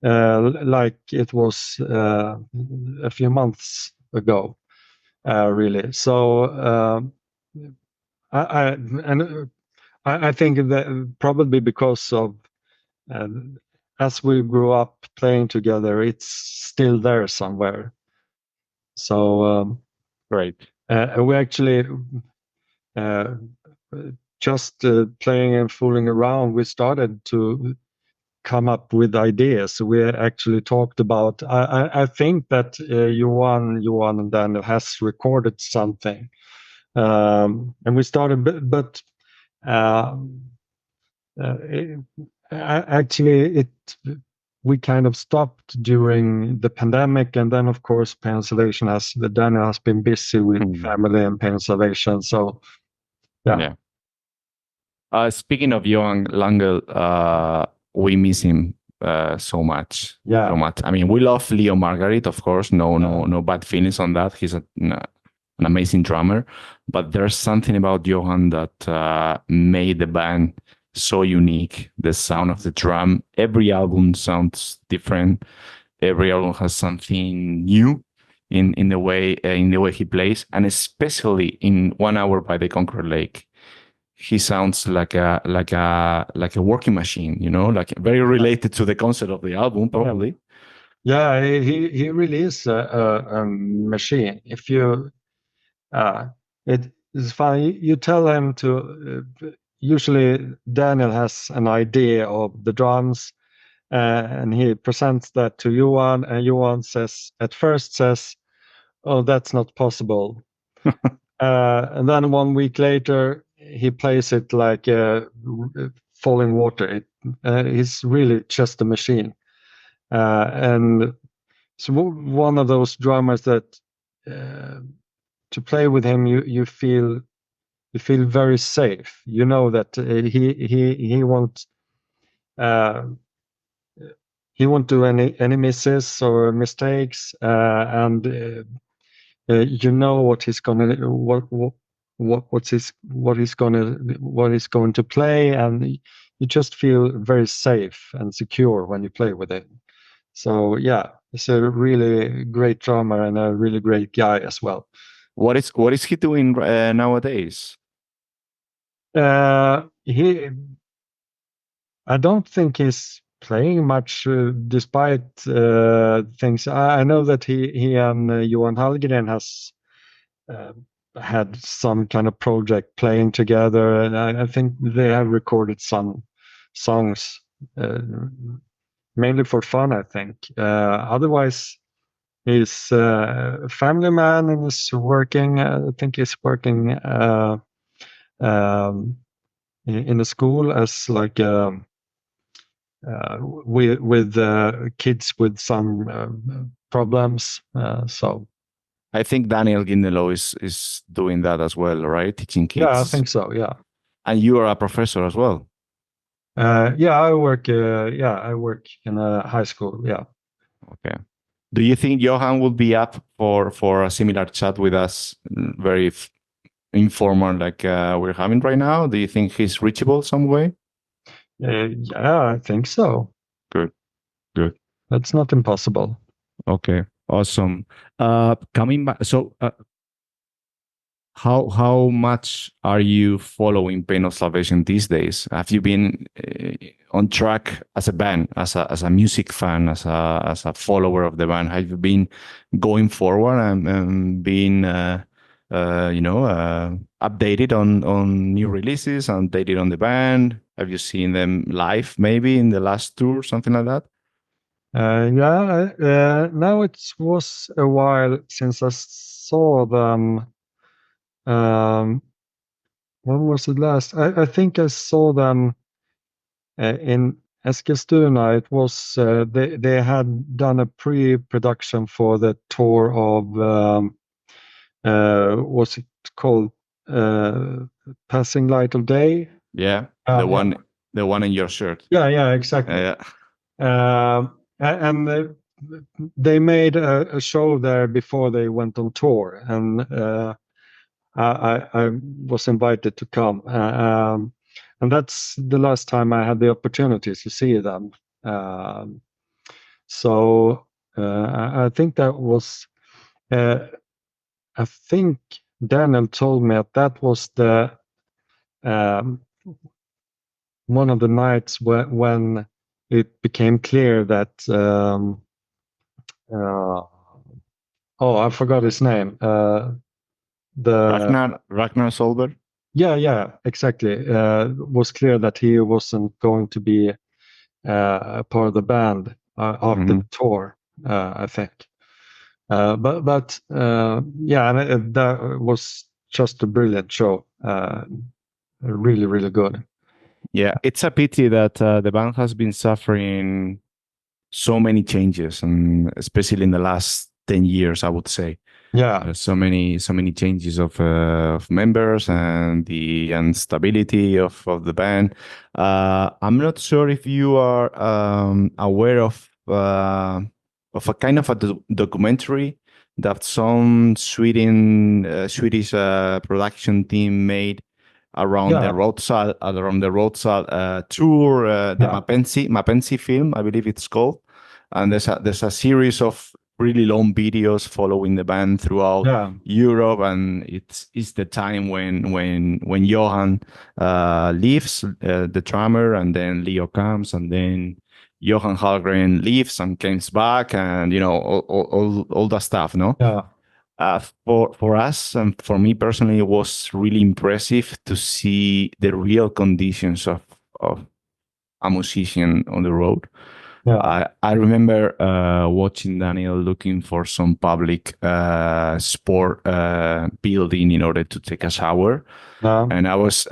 [SPEAKER 3] like it was a few months ago, really. So I think that probably because of as we grew up playing together, it's still there somewhere. So
[SPEAKER 1] Great.
[SPEAKER 3] we actually just playing and fooling around, we started to come up with ideas. We actually talked about. I think that Johan and Daniel has recorded something, and we started. But actually, we kind of stopped during the pandemic, and then of course, Pennsylvania Daniel has been busy with family in Pennsylvania. So, yeah.
[SPEAKER 1] Speaking of Johan Langel, we miss him so much.
[SPEAKER 3] Yeah.
[SPEAKER 1] So much. I mean, we love Leo Margaret, of course. No bad feelings on that. He's an amazing drummer. But there's something about Johan that made the band so unique. The sound of the drum. Every album sounds different. Every album has something new in the way he plays, and especially in 1 Hour by the Conqueror Lake. He sounds like a working machine, like very related to the concept of the album, probably.
[SPEAKER 3] Yeah, he really is a machine. If you, it is fine. You tell him to. Usually, Daniel has an idea of the drums, and he presents that to Johan, and Johan at first says, "Oh, that's not possible." And then 1 week later, he plays it like falling water. He's really just a machine, and so one of those drummers that to play with him, you feel very safe. You know that he won't do any misses or mistakes, and you know what he's gonna what he's going to play, and you just feel very safe and secure when you play with it. So yeah, he's a really great drummer and a really great guy as well.
[SPEAKER 1] What is he doing nowadays?
[SPEAKER 3] I don't think he's playing much, despite things. I know that he and Johan Hallgren has had some kind of project playing together, and I think they have recorded some songs, mainly for fun, I think. Otherwise, he's a family man and is working. I think he's working in a school as like with kids with some problems. So
[SPEAKER 1] I think Daniel Gindelo is doing that as well, right? Teaching kids.
[SPEAKER 3] yeah, I think so. Yeah.
[SPEAKER 1] And you are a professor as well.
[SPEAKER 3] Yeah, I work. I work in a high school. Yeah.
[SPEAKER 1] Okay. Do you think Johan would be up for a similar chat with us, very informal, like we're having right now? Do you think he's reachable some way?
[SPEAKER 3] Yeah, I think so.
[SPEAKER 1] Good.
[SPEAKER 3] That's not impossible.
[SPEAKER 1] Okay. Awesome. Coming back, so how much are you following Pain of Salvation these days? Have you been on track as a band, as a music fan, as a follower of the band? Have you been going forward and being updated on new releases, updated on the band? Have you seen them live, maybe in the last tour, something like that?
[SPEAKER 3] Now it was a while since I saw them. When was it last? I think I saw them in Eskilstuna. It was they had done a pre-production for the tour of what's it called? Passing Light of Day.
[SPEAKER 1] Yeah, the one in your shirt.
[SPEAKER 3] Yeah, exactly.
[SPEAKER 1] Yeah.
[SPEAKER 3] and they made a show there before they went on tour, and I was invited to come, and that's the last time I had the opportunity to see them. So I think that was. I think Daniel told me that was the one of the nights when it became clear that I forgot his name.
[SPEAKER 1] Ragnar Solberg.
[SPEAKER 3] Yeah, exactly. Was clear that he wasn't going to be a part of the band after the tour. I think. But yeah, and that was just a brilliant show. Really, really good.
[SPEAKER 1] Yeah, it's a pity that the band has been suffering so many changes, and especially in the last 10 years, I would say.
[SPEAKER 3] Yeah,
[SPEAKER 1] So many changes of members and the instability of the band. I'm not sure if you are aware of a kind of a documentary that some Swedish production team made around the roadside tour, the Mapensi film, I believe it's called. And there's a series of really long videos following the band throughout Europe, and it's the time when Johan leaves, the drummer, and then Leo comes, and then Johan Hallgren leaves and comes back, and all that stuff, no?
[SPEAKER 3] Yeah.
[SPEAKER 1] For us and for me personally, it was really impressive to see the real conditions of a musician on the road.
[SPEAKER 3] Yeah.
[SPEAKER 1] I remember watching Daniel looking for some public sport building in order to take a shower. And I was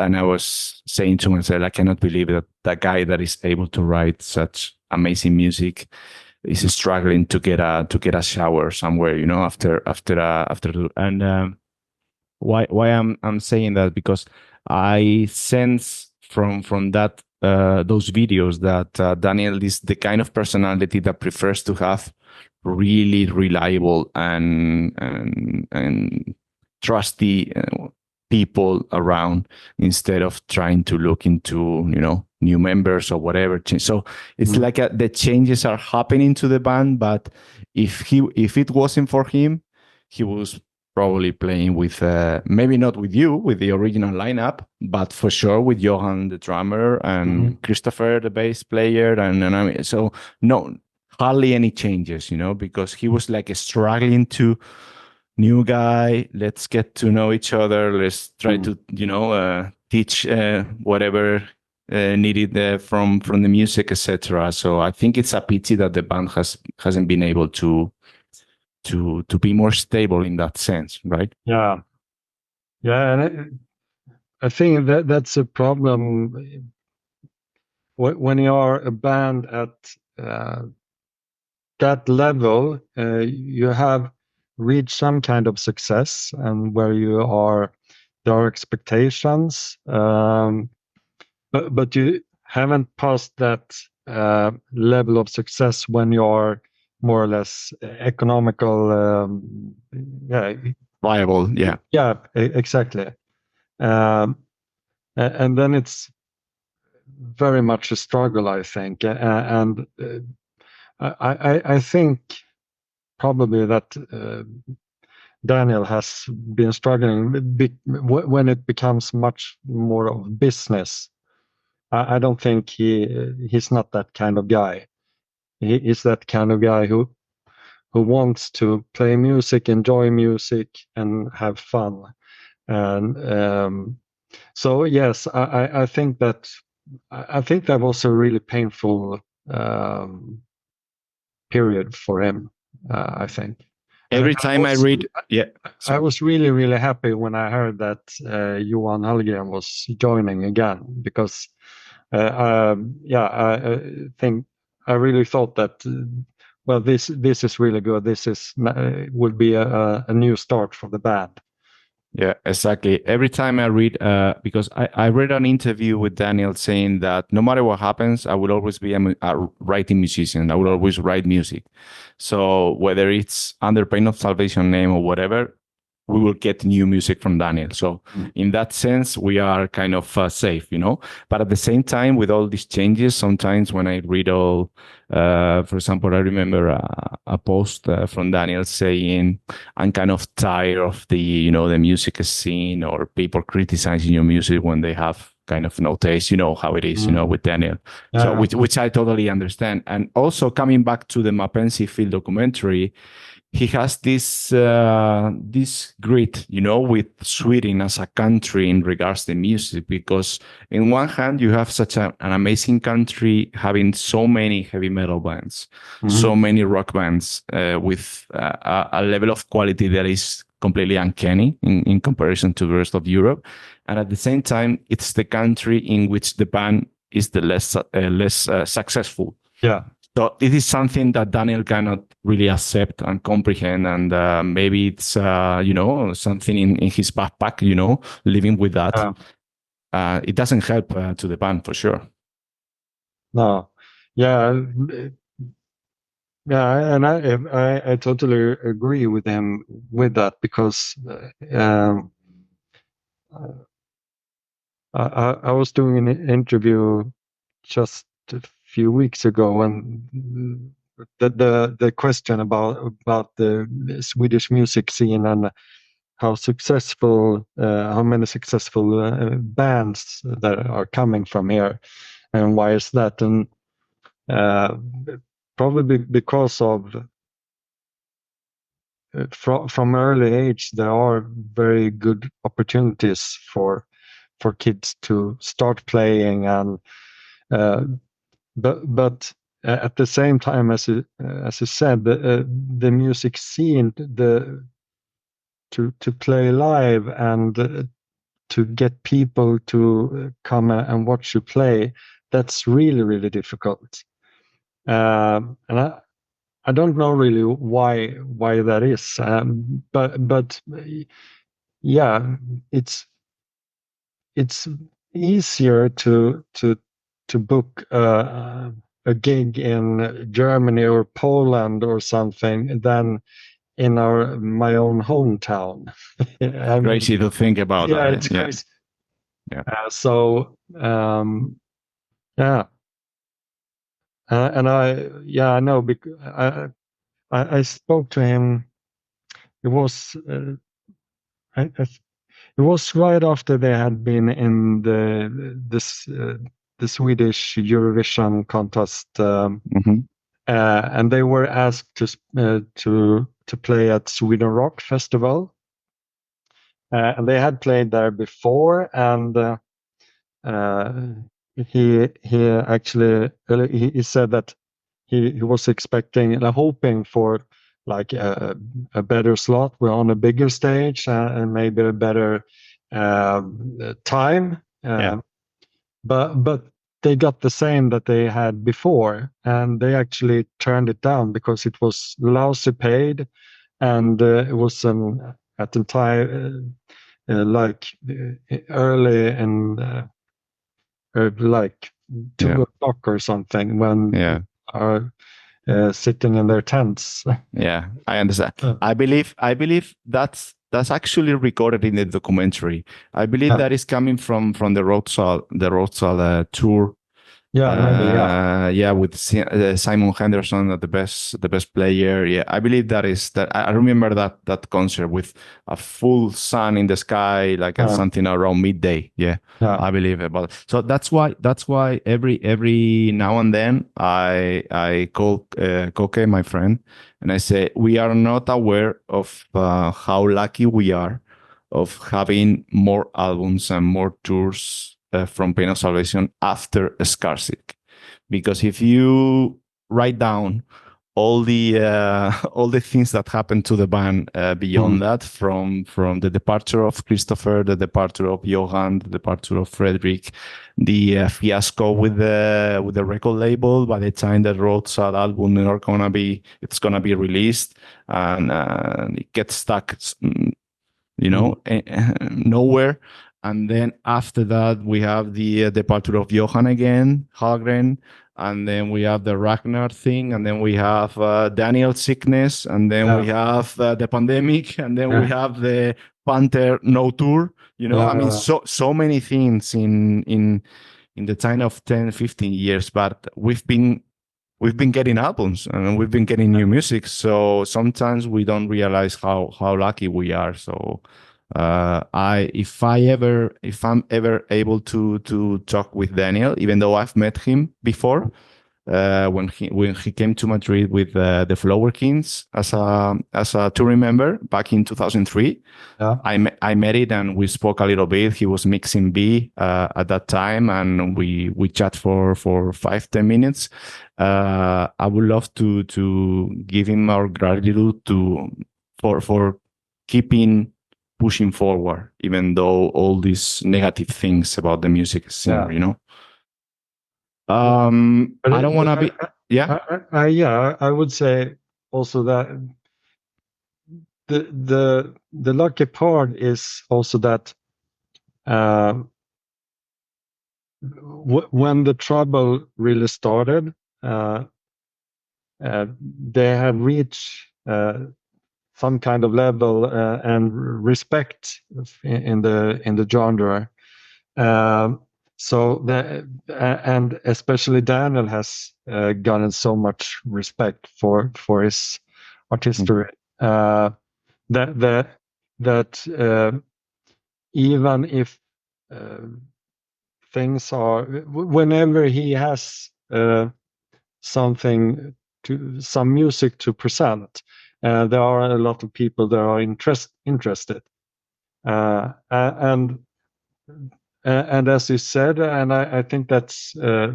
[SPEAKER 1] saying to myself, I cannot believe that guy that is able to write such amazing music is struggling to get a shower somewhere, after. And why I'm saying that, because I sense from that those videos that Daniel is the kind of personality that prefers to have really reliable and trusty people around, instead of trying to look into new members or whatever. So it's like the changes are happening to the band, but if it wasn't for him, he was probably playing with maybe not with you, with the original lineup, but for sure with Johan the drummer and Christopher the bass player, and I mean, so no, hardly any changes, because he was like struggling to new guy, let's get to know each other, let's try to teach whatever needed from the music, etc. So I think it's a pity that the band hasn't been able to be more stable in that sense, right?
[SPEAKER 3] Yeah, and I think that's a problem when you are a band at that level. You have reached some kind of success, and where there are expectations, but you haven't passed that level of success when you are more or less economical.
[SPEAKER 1] Viable.
[SPEAKER 3] Yeah, exactly. And then it's very much a struggle, I think. And I think probably that Daniel has been struggling when it becomes much more of business. I don't think he's not that kind of guy. He is that kind of guy who wants to play music, enjoy music, and have fun. And so yes, I think that was a really painful period for him. I think.
[SPEAKER 1] Every time I read,
[SPEAKER 3] I was really, really happy when I heard that Johan Hallgren was joining again, because I think I really thought that well, this is really good. This is would be a new start for the band.
[SPEAKER 1] Yeah, exactly. Every time I read, because I read an interview with Daniel saying that no matter what happens, I will always be a writing musician. I will always write music. So whether it's under Pain of Salvation name or whatever, we will get new music from Daniel. So in that sense, we are kind of safe, you know. But at the same time, with all these changes, sometimes when I read all, for example, I remember a post from Daniel saying, I'm kind of tired of the, you know, the music scene or people criticizing your music when they have kind of no taste. You know how it is, you know, with Daniel. So which I totally understand. And also coming back to the Mapensi Field documentary, he has this grit, you know, with Sweden as a country in regards to music, because in one hand you have such an amazing country having so many heavy metal bands, so many rock bands with a level of quality that is completely uncanny in comparison to the rest of Europe, and at the same time it's the country in which the band is the less successful.
[SPEAKER 3] Yeah.
[SPEAKER 1] So it is something that Daniel cannot really accept and comprehend, and maybe it's you know, something in his backpack, you know, living with that. It doesn't help to the band for sure.
[SPEAKER 3] No, yeah, yeah, and I totally agree with him with that, because I was doing an interview just a few weeks ago, and the question about the Swedish music scene and how many successful bands that are coming from here, and why is that? And probably because of from early age there are very good opportunities for kids to start playing, and but at the same time, as you said, the music scene, to play live and to get people to come and watch you play, that's really, really difficult. And I don't know really why that is, but yeah, it's easier to book a gig in Germany or Poland or something than in my own hometown.
[SPEAKER 1] Crazy to think about
[SPEAKER 3] yeah,
[SPEAKER 1] that.
[SPEAKER 3] it's crazy.
[SPEAKER 1] Yeah.
[SPEAKER 3] So yeah, and I know, because I spoke to him. It was it was right after they had been in the Swedish Eurovision contest, and they were asked to play at Sweden Rock Festival, and they had played there before, and he actually he said that he was expecting, hoping for like a better slot. We're on a bigger stage and maybe a better time. But they got the same that they had before, and they actually turned it down because it was lousy paid, and it was at the time early and like 2 o'clock or something, when are sitting in their tents.
[SPEAKER 1] Yeah, I understand. I believe that's actually recorded in the documentary. I believe that is coming from the Rotsal tour. With Simon Henderson, the best player. Yeah, I believe that is that. I remember that concert with a full sun in the sky, like at something around midday. Yeah, I believe about it. So that's why every now and then I call Koke, my friend, and I say we are not aware of how lucky we are of having more albums and more tours from Pain of Salvation after Skarsik, because if you write down all the things that happened to the band beyond that, from the departure of Christopher, the departure of Johan, the departure of Fredrik, the fiasco with the record label. By the time that Rotsal album it's gonna be released, and it gets stuck nowhere. And then after that, we have the departure of Johan again, Hallgren, and then we have the Ragnar thing, and then we have Daniel's sickness, and then we have the pandemic, and then we have the Panther no tour. I mean, so many things in the time of 10, 15 years, but we've been getting albums and we've been getting new music. So sometimes we don't realize how lucky we are. So if I'm ever able to talk with Daniel, even though I've met him before, when he came to Madrid with the Flower Kings as a touring member back in 2003. I met it and we spoke a little bit. He was mixing B at that time, and we chat for 5-10 minutes. I would love to give him our gratitude for keeping pushing forward, even though all these negative things about the music scene, I don't want to be.
[SPEAKER 3] I would say also that the lucky part is also that when the trouble really started, they had reached some kind of level and respect in the genre. So and especially Daniel has gotten so much respect for his artistry that even if things are, whenever he has some music to present, there are a lot of people that are interested, and as you said, and I think that's I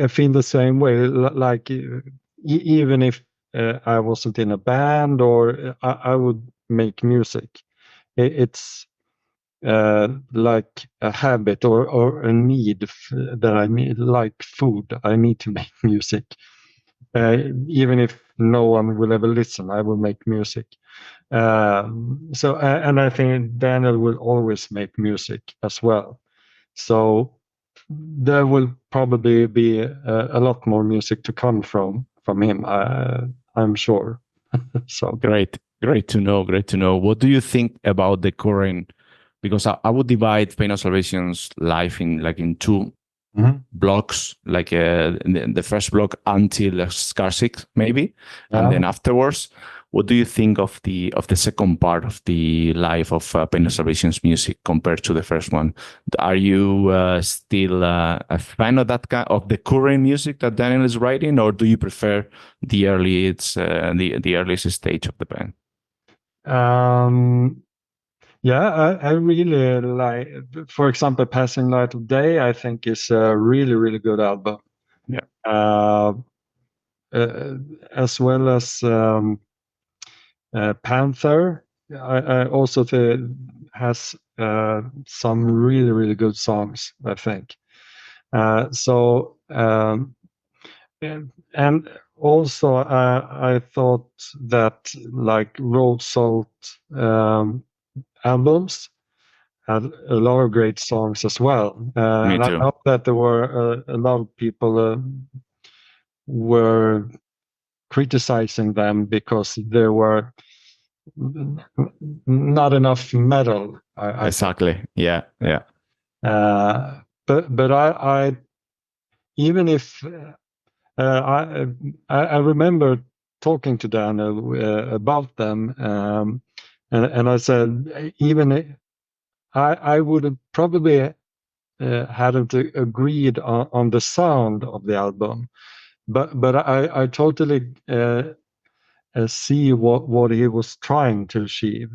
[SPEAKER 3] feel the same way. Like even if I wasn't in a band or I would make music, it's like a habit or a need that I need, like food. I need to make music. Even if no one will ever listen, I will make music. So and I think Daniel will always make music as well. So there will probably be a lot more music to come from him. I'm sure. So
[SPEAKER 1] great to know. What do you think about the current? Because I would divide Pain of Salvation's life in two blocks, like the first block until Skarsik maybe, and then afterwards. What do you think of the second part of the life of Pain of Salvation's music compared to the first one? Are you still a fan of that of the current music that Daniel is writing, or do you prefer the earliest stage of the band?
[SPEAKER 3] I really like, for example, Passing Light of Day. I think is a really, really good album. As well as Panther. I also think has some really, really good songs, I think. And also I thought that like Road Salt albums had a lot of great songs as well. And I hope that there were a lot of people were criticizing them because there were not enough metal.
[SPEAKER 1] Exactly. Yeah.
[SPEAKER 3] But I even if I remember talking to Daniel about them, and I said even I would have probably hadn't agreed on the sound of the album, but I totally see what he was trying to achieve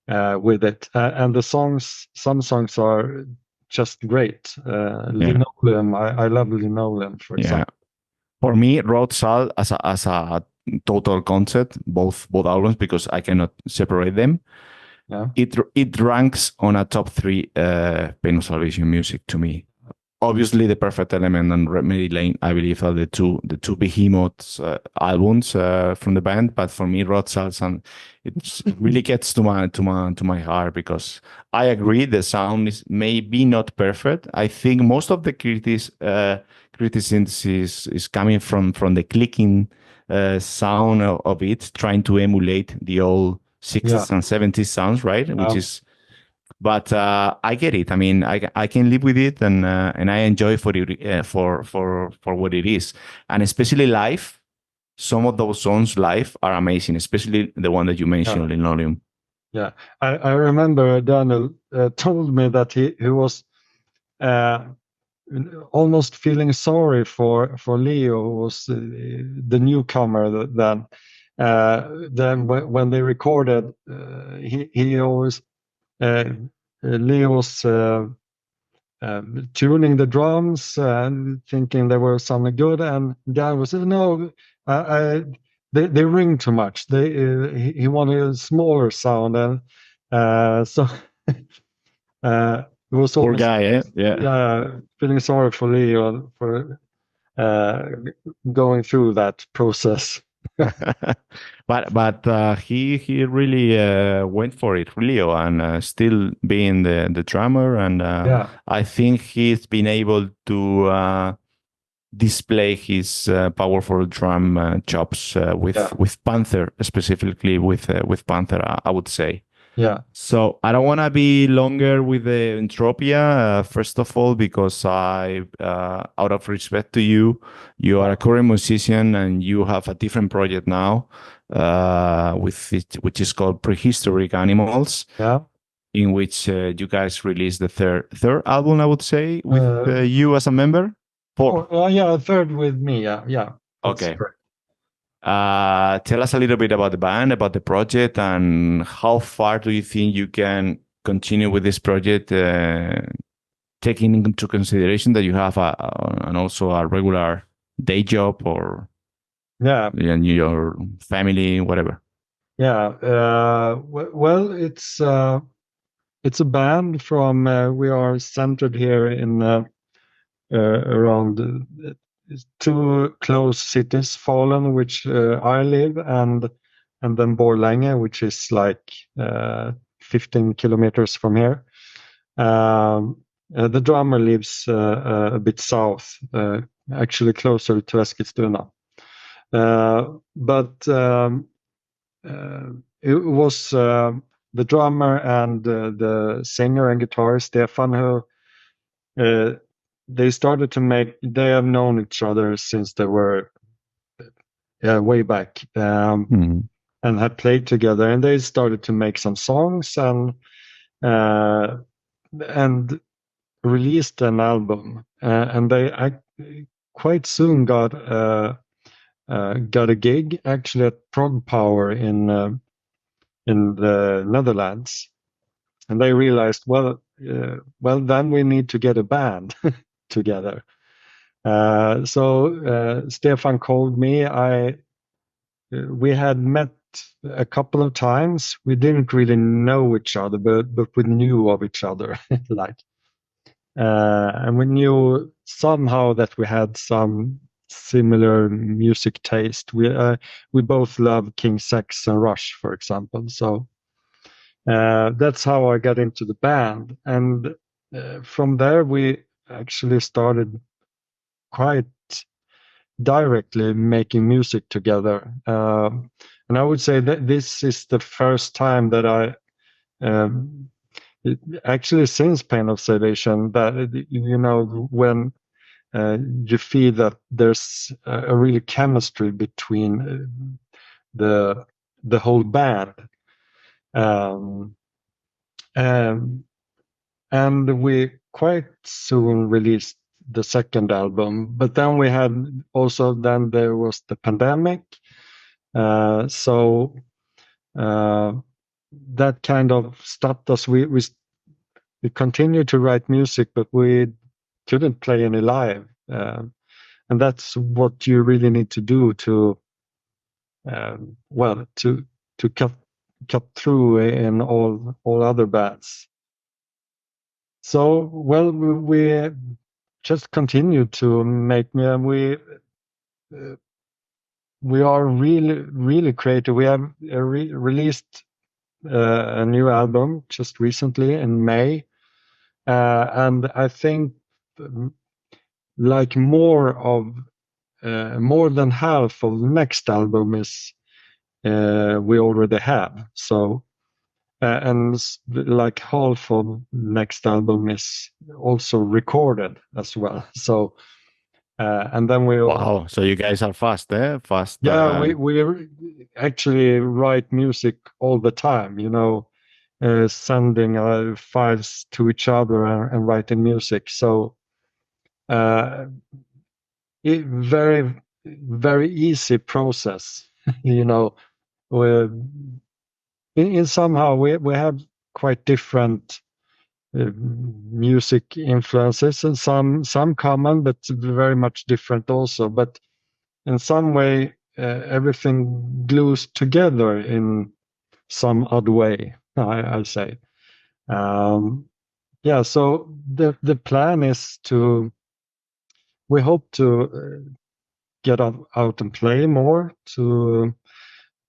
[SPEAKER 3] with it, and the songs. Some songs are just great. Linoleum, I love Linoleum, for example.
[SPEAKER 1] For me, Road Salt as a total concept, both albums, because I cannot separate them. It ranks on a top 3 Pain of Salvation music to me. obviously the Perfect Element and Remedy Lane, I believe, are the two behemoths albums from the band. But for me, Rod Salsan, it really gets to my heart, because I agree the sound is maybe not perfect. I think most of the criticism is coming from the clicking sound of it, trying to emulate the old 60s and 70s sounds, right? Which is, but I get it. I mean, I can live with it, and I enjoy for it for what it is, and especially live. Some of those songs live are amazing, especially the one that you mentioned, Linoleum.
[SPEAKER 3] Yeah, I remember Daniel told me that he was almost feeling sorry for Leo, who was the newcomer then. Then when they recorded, he always Leo was tuning the drums and thinking they were sounding good, and Dan was no, they ring too much. He wanted a smaller sound, and so it was
[SPEAKER 1] Poor
[SPEAKER 3] always,
[SPEAKER 1] guy, eh? Yeah.
[SPEAKER 3] feeling sorry for Leo for going through that process.
[SPEAKER 1] But he really went for it, Leo, and still being the drummer, and I think he's been able to display his powerful drum chops with Panther, specifically with Panther, I would say.
[SPEAKER 3] Yeah.
[SPEAKER 1] So I don't want to be longer with the Entropia. First of all, because out of respect to you, you are a current musician and you have a different project now, which is called Prehistoric Animals.
[SPEAKER 3] Yeah.
[SPEAKER 1] In which you guys released the third album, I would say, with you as a member. Four.
[SPEAKER 3] Yeah, a third with me. Yeah.
[SPEAKER 1] Okay. Tell us a little bit about the band, about the project, and how far do you think you can continue with this project, taking into consideration that you have and also a regular day job or your family, whatever.
[SPEAKER 3] Yeah. Well, it's a band from we are centered here in around two close cities, Falun, which I live, and then Borlänge, which is like 15 kilometers from here. The drummer lives a bit south, actually closer to Eskilstuna. But it was the drummer and the singer and guitarist Stefan who they started to make. They have known each other since they were way back, and had played together. And they started to make some songs and released an album. And I quite soon got a gig actually at Prog Power in the Netherlands. And they realized, well, then we need to get a band together. So Stefan called me. We had met a couple of times. We didn't really know each other, but we knew of each other, and we knew somehow that we had some similar music taste. We both love King Sex and Rush, for example. So that's how I got into the band, and from there we actually started quite directly making music together. And I would say that this is the first time that I actually since Pain of Salvation that when you feel that there's a real chemistry between the whole band. And we quite soon released the second album, but then there was the pandemic, so that kind of stopped us. We continued to write music, but we couldn't play any live, and that's what you really need to do to cut through in all other bands. So we just continue to make me. We are really creative. We have released a new album just recently in May, and I think like more than half of the next album is we already have. So and like half of next album is also recorded as well. So and then we
[SPEAKER 1] Wow. So you guys are fast, eh? Fast.
[SPEAKER 3] yeah, we actually write music all the time, sending files to each other and writing music. So very, very easy process, we in somehow we have quite different music influences, and some common, but very much different also. But in some way, everything glues together in some odd way. I'll say, yeah. So the plan is we hope to get out and play more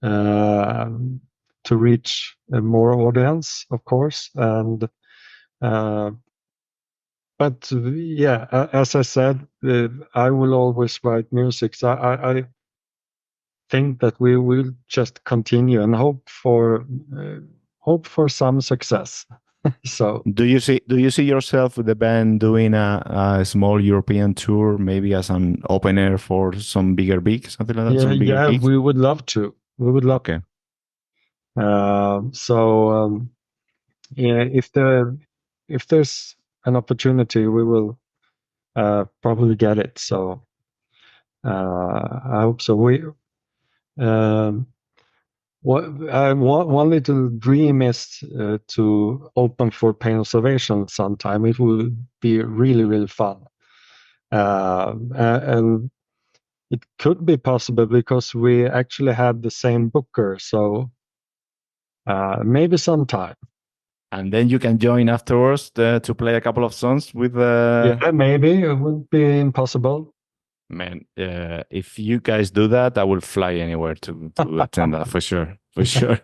[SPEAKER 3] uh, to reach a more audience, of course, and. But yeah, as I said, I will always write music. So I think that we will just continue and hope for some success. So
[SPEAKER 1] Do you see yourself with the band doing a small European tour, maybe as an open air for some bigger gigs, something like that? Some bigger
[SPEAKER 3] yeah,
[SPEAKER 1] gigs?
[SPEAKER 3] we would love to. We would love.
[SPEAKER 1] Okay.
[SPEAKER 3] So yeah, if there's an opportunity, we will probably get it. So I hope so. Um, one little dream is to open for Pain of Salvation sometime. It will be really, really fun. And it could be possible because we actually had the same booker. So maybe sometime.
[SPEAKER 1] And then you can join afterwards to play a couple of songs with
[SPEAKER 3] Yeah, maybe it wouldn't be impossible.
[SPEAKER 1] Man, if you guys do that, I will fly anywhere to attend that for sure. For sure.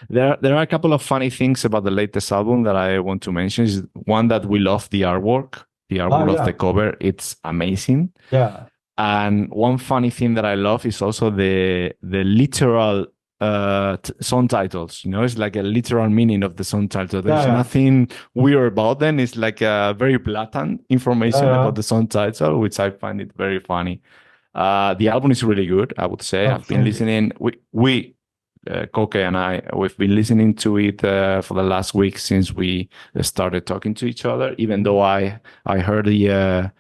[SPEAKER 1] There are a couple of funny things about the latest album that I want to mention. Is one that we love the artwork. The artwork of
[SPEAKER 3] Yeah.
[SPEAKER 1] the cover, it's amazing.
[SPEAKER 3] Yeah.
[SPEAKER 1] And one funny thing that I love is also the literal song titles. It's like a literal meaning of the song title. There's
[SPEAKER 3] Yeah.
[SPEAKER 1] nothing weird about them. It's like a very blatant information
[SPEAKER 3] Yeah.
[SPEAKER 1] about the song title, which I find it very funny. The album is really good, I would say.
[SPEAKER 3] Oh,
[SPEAKER 1] I've been listening. We Koke and I, we've been listening to it for the last week since we started talking to each other. Even though I heard the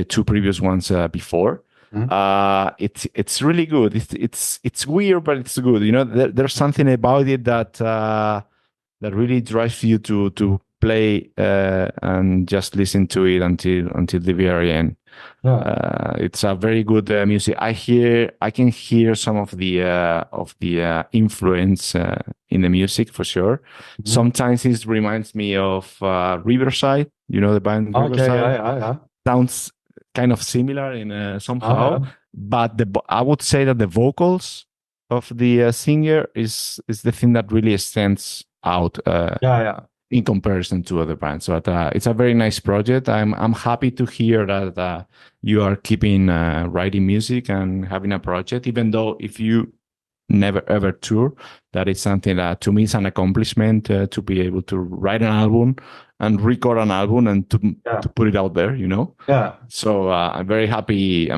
[SPEAKER 1] two previous ones before. It's really good. It's weird, but it's good. There's something about it that really drives you to play and just listen to it until the very end.
[SPEAKER 3] Yeah.
[SPEAKER 1] It's a very good music. I can hear some of the influence in the music for sure. Sometimes it reminds me of Riverside. The band Riverside.
[SPEAKER 3] Yeah.
[SPEAKER 1] Sounds kind of similar in somehow, but I would say that the vocals of the singer is the thing that really stands out in comparison to other bands. So it's a very nice project. I'm happy to hear that you are keeping writing music and having a project, even though if you never ever tour, that is something that to me is an accomplishment to be able to write an album and record an album and to put it out there,
[SPEAKER 3] Yeah.
[SPEAKER 1] So I'm very happy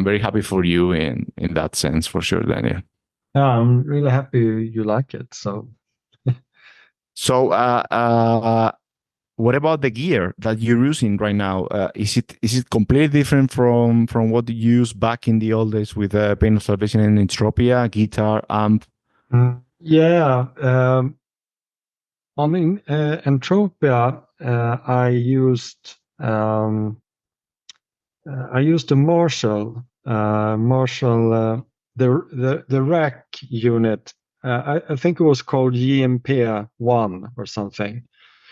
[SPEAKER 1] for you in that sense, for sure, Daniel.
[SPEAKER 3] Yeah, I'm really happy you like it. So
[SPEAKER 1] what about the gear that you're using right now? Is it completely different from what you used back in the old days with Pain of Salvation and Entropia, guitar, amp?
[SPEAKER 3] Yeah. On Entropia, I used a Marshall, the rack unit. I think it was called GMP1 or something.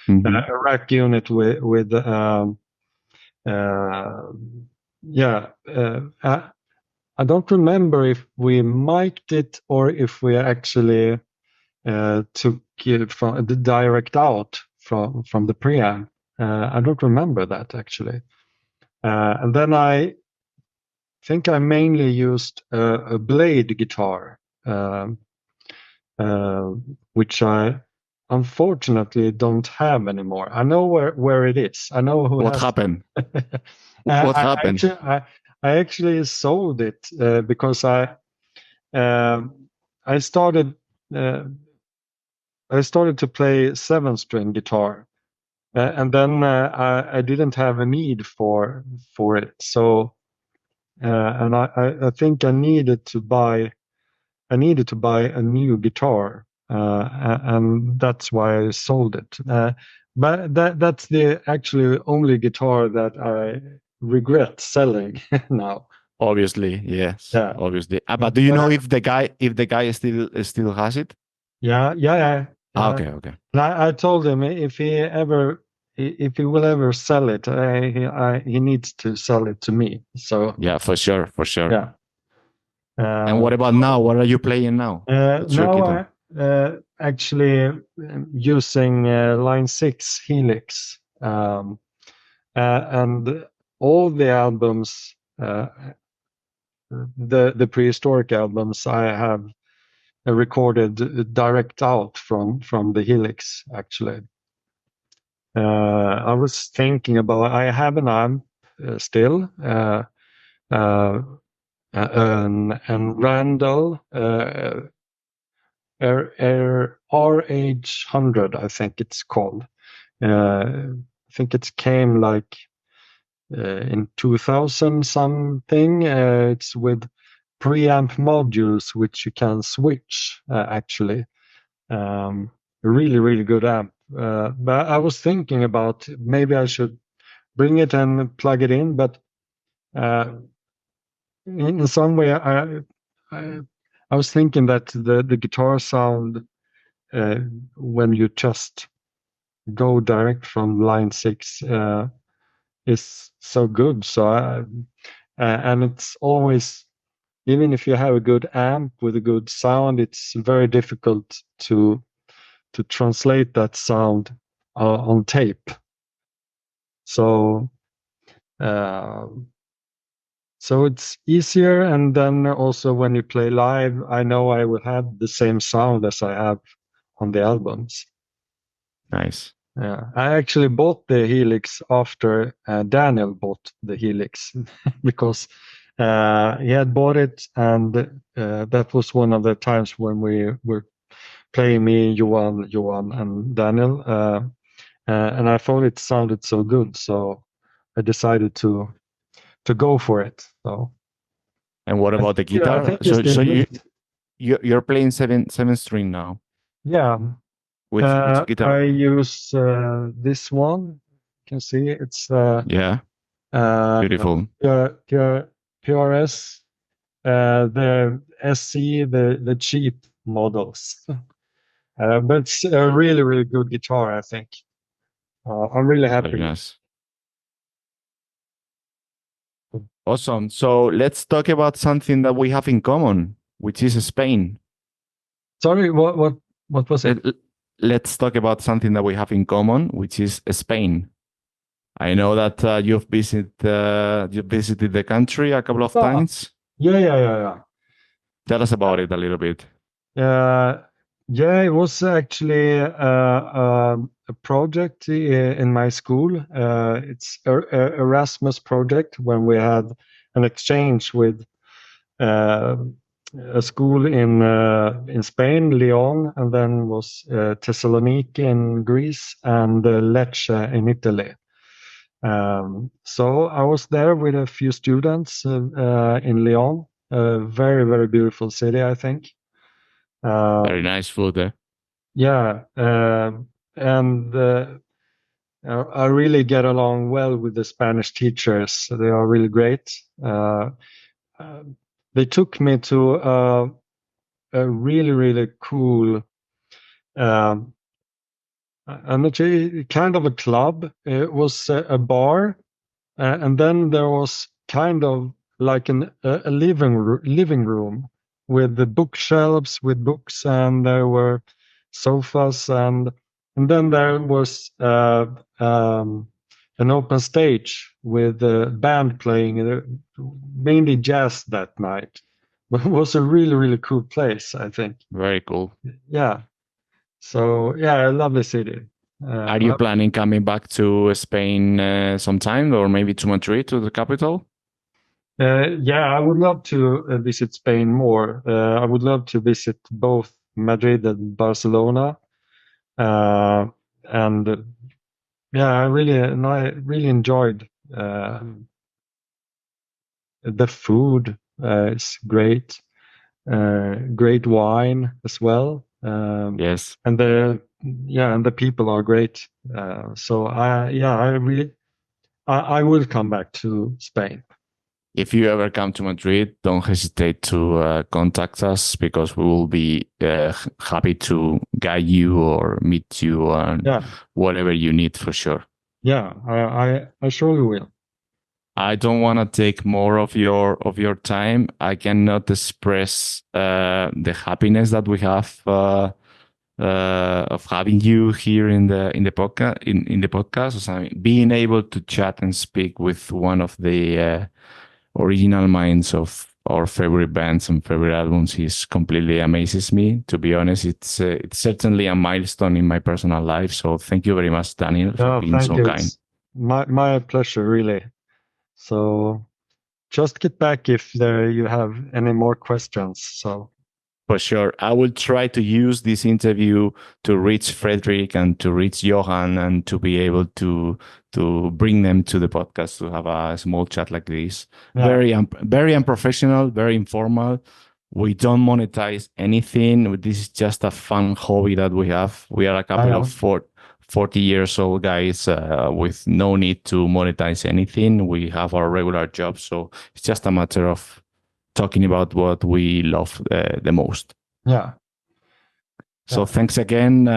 [SPEAKER 3] A rack unit with I don't remember if we mic'd it or if we actually took it from the direct out from the preamp. I don't remember that actually. And then I think I mainly used a Blade guitar, which I unfortunately don't have anymore. I know where it is. I know who
[SPEAKER 1] What
[SPEAKER 3] has
[SPEAKER 1] happened?
[SPEAKER 3] it.
[SPEAKER 1] What happened?
[SPEAKER 3] I actually sold it because I started to play 7-string guitar, and then I didn't have a need for it. So and I think I needed to buy a new guitar, and that's why I sold it. But that's the actually only guitar that I regret selling now.
[SPEAKER 1] Obviously, yes,
[SPEAKER 3] Yeah.
[SPEAKER 1] obviously. But do you know if the guy still has it?
[SPEAKER 3] Yeah.
[SPEAKER 1] Okay, okay.
[SPEAKER 3] And I told him if he will ever sell it, he needs to sell it to me. So
[SPEAKER 1] Yeah, for sure, for sure.
[SPEAKER 3] yeah.
[SPEAKER 1] And what about now? What are you playing now? What's your
[SPEAKER 3] Now
[SPEAKER 1] guitar?
[SPEAKER 3] actually using Line 6 Helix, and all the albums, the prehistoric albums, I have recorded direct out from the Helix. Actually, I was thinking about. I have an amp still, and Randall. RH100, I think it's called. I think it came like in 2000 something. It's with preamp modules which you can switch actually. Really good amp. But I was thinking about maybe I should bring it and plug it in, but in some way I was thinking that the guitar sound when you just go direct from line 6 is so good. So and it's always, even if you have a good amp with a good sound, it's very difficult to translate that sound on tape. So so it's easier, and then also when you play live, I know I will have the same sound as I have on the albums.
[SPEAKER 1] Nice.
[SPEAKER 3] Yeah, I actually bought the Helix after Daniel bought the Helix because he had bought it, and that was one of the times when we were playing, me, Johan, and Daniel, and I thought it sounded so good, so I decided to go for it. So.
[SPEAKER 1] And what about the
[SPEAKER 3] I
[SPEAKER 1] guitar?
[SPEAKER 3] think it's
[SPEAKER 1] So
[SPEAKER 3] the
[SPEAKER 1] you're playing seven string now.
[SPEAKER 3] yeah.
[SPEAKER 1] Which guitar?
[SPEAKER 3] I use this one. You can see it's
[SPEAKER 1] Yeah, beautiful.
[SPEAKER 3] PRS, the SC, the cheap models. But it's a really good guitar, I think. I'm really happy.
[SPEAKER 1] Very nice. Awesome. So let's talk about something that we have in common, which is Spain.
[SPEAKER 3] Sorry, what was it?
[SPEAKER 1] Let's talk about something that we have in common, which is Spain. I know that you've visited the country a couple of times.
[SPEAKER 3] Yeah.
[SPEAKER 1] Tell us about it a little bit.
[SPEAKER 3] Yeah, it was actually a project in my school. It's a Erasmus project when we had an exchange with a school in Spain, Lyon, and then was Thessaloniki in Greece and Lecce in Italy. So I was there with a few students in Lyon, a very beautiful city, I think.
[SPEAKER 1] Very nice food there.
[SPEAKER 3] Yeah, and I really get along well with the Spanish teachers. They are really great. They took me to a really cool, I'm not sure, kind of a club. It was a bar and then there was kind of like a living room with the bookshelves with books, and there were sofas, and then there was an open stage with a band playing, mainly jazz that night. But it was a really, really cool place, I think.
[SPEAKER 1] Very cool.
[SPEAKER 3] Yeah. So yeah, I love the city.
[SPEAKER 1] Are you planning coming back to Spain sometime, or maybe to Madrid, to the capital?
[SPEAKER 3] Yeah, I would love to visit Spain more. I would love to visit both Madrid and Barcelona. And yeah, I really enjoyed the food. It's great. Great wine as well.
[SPEAKER 1] Yes.
[SPEAKER 3] And the people are great. So I will come back to Spain.
[SPEAKER 1] If you ever come to Madrid, don't hesitate to contact us, because we will be happy to guide you or meet you on whatever you need, for sure.
[SPEAKER 3] Yeah, I surely will.
[SPEAKER 1] I don't want to take more of your time. I cannot express the happiness that we have of having you here in the podcast in the podcast. I mean, being able to chat and speak with one of the original minds of our favorite bands and favorite albums is completely amazes me. To be honest, it's certainly a milestone in my personal life. So thank you very much, Daniel, for being so kind.
[SPEAKER 3] It's my pleasure, really. So just get back if you have any more questions. So
[SPEAKER 1] for sure, I will try to use this interview to reach Fredrik and to reach Johan, and to be able to bring them to the podcast to have a small chat like this. Yeah. Very unprofessional, very informal. We don't monetize anything. This is just a fun hobby that we have. We are a couple of 40 years old guys with no need to monetize anything. We have our regular jobs, so it's just a matter of talking about what we love the most.
[SPEAKER 3] Yeah.
[SPEAKER 1] So thanks again.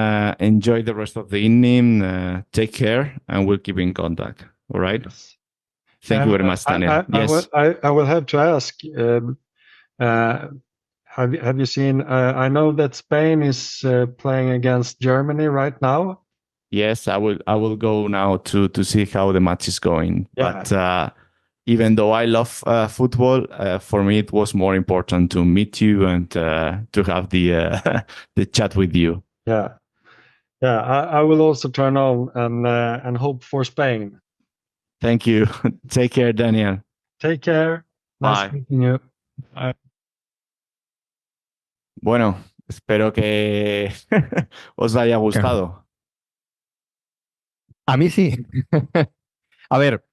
[SPEAKER 1] Enjoy the rest of the evening. Take care, and we'll keep in contact. All right. Yes. Thank you very much, Daniel.
[SPEAKER 3] Yes. I will have to ask. Have you seen? I know that Spain is playing against Germany right now.
[SPEAKER 1] Yes, I will go now to see how the match is going. Yeah. But even though I love football, for me it was more important to meet you and to have the chat with you.
[SPEAKER 3] Yeah, I will also turn on and hope for Spain.
[SPEAKER 1] Thank you. Take care, Daniel.
[SPEAKER 3] Take care. Nice meeting you. Bye.
[SPEAKER 1] Bueno, espero que os haya gustado.
[SPEAKER 2] A mí sí. A ver,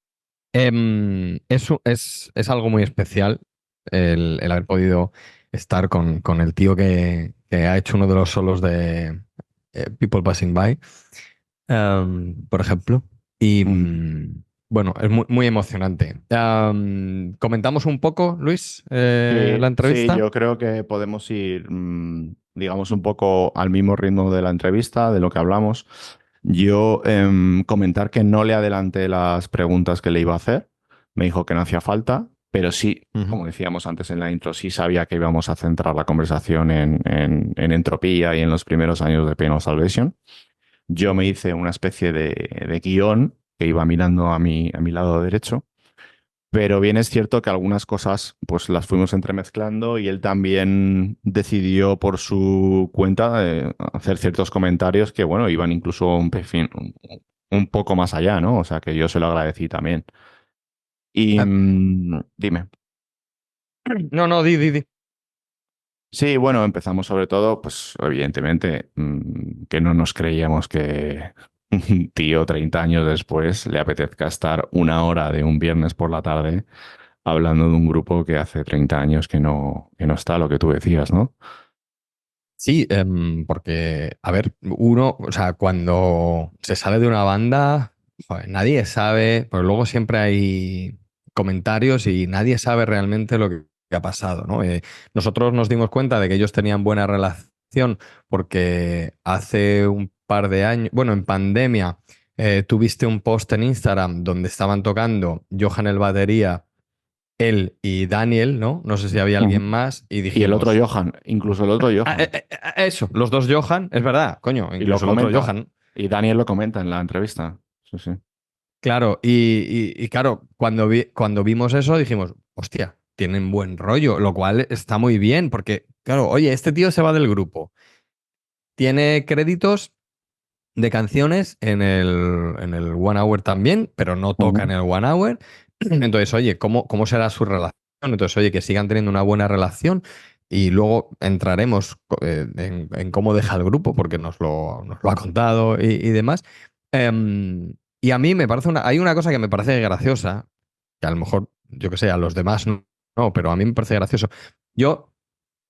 [SPEAKER 2] es algo muy especial el haber podido estar con el tío que ha hecho uno de los solos de People Passing By, por ejemplo. Y bueno, es muy emocionante. ¿Comentamos un poco, Luis, la entrevista?
[SPEAKER 1] Sí, yo creo que podemos ir, digamos, un poco al mismo ritmo de la entrevista, de lo que hablamos. Yo comentar que no le adelanté las preguntas que le iba a hacer. Me dijo que no hacía falta, pero sí, como decíamos antes en la intro, sí sabía que íbamos a centrar la conversación en entropía y en los primeros años de Pain of Salvation. Yo me hice una especie de guión que iba mirando a mi lado derecho, pero bien es cierto que algunas cosas pues las fuimos entremezclando, y él también decidió por su cuenta hacer ciertos comentarios que, bueno, iban incluso un poco más allá, ¿no? O sea, que yo se lo agradecí también. Y dime.
[SPEAKER 2] No, di.
[SPEAKER 1] Sí, bueno, empezamos sobre todo, pues evidentemente, que no nos creíamos que un tío 30 años después le apetezca estar una hora de un viernes por la tarde hablando de un grupo que hace 30 años que no está, lo que tú decías, ¿no?
[SPEAKER 2] Sí, porque, a ver, uno, o sea, cuando se sale de una banda, joder, nadie sabe, pero luego siempre hay comentarios y nadie sabe realmente lo que ha pasado, ¿no? Nosotros nos dimos cuenta de que ellos tenían buena relación porque hace un par de años, bueno, en pandemia, tuviste un post en Instagram donde estaban tocando Johan el batería, él y Daniel, ¿no? No sé si había alguien
[SPEAKER 1] Ujú.
[SPEAKER 2] más, y
[SPEAKER 1] Y el otro
[SPEAKER 2] dijimos,
[SPEAKER 1] Johan, incluso el otro Johan.
[SPEAKER 2] eso, los dos Johan, es verdad, coño,
[SPEAKER 1] Y lo
[SPEAKER 2] incluso el otro
[SPEAKER 1] comenta.
[SPEAKER 2] Johan.
[SPEAKER 1] Y Daniel lo comenta en la entrevista. Sí, sí.
[SPEAKER 2] Claro, y claro, cuando vimos eso dijimos, hostia, tienen buen rollo, lo cual está muy bien, porque, claro, oye, este tío se va del grupo, tiene créditos de canciones en el One Hour también, pero no toca en
[SPEAKER 1] Ujú.
[SPEAKER 2] el One Hour. Entonces, oye, ¿cómo será su relación? Entonces, oye, que sigan teniendo una buena relación y luego entraremos en cómo deja el grupo, porque nos lo ha contado y demás. Y a mí me parece hay una cosa que me parece graciosa, que a lo mejor, yo que sé, a los demás no, pero a mí me parece gracioso. Yo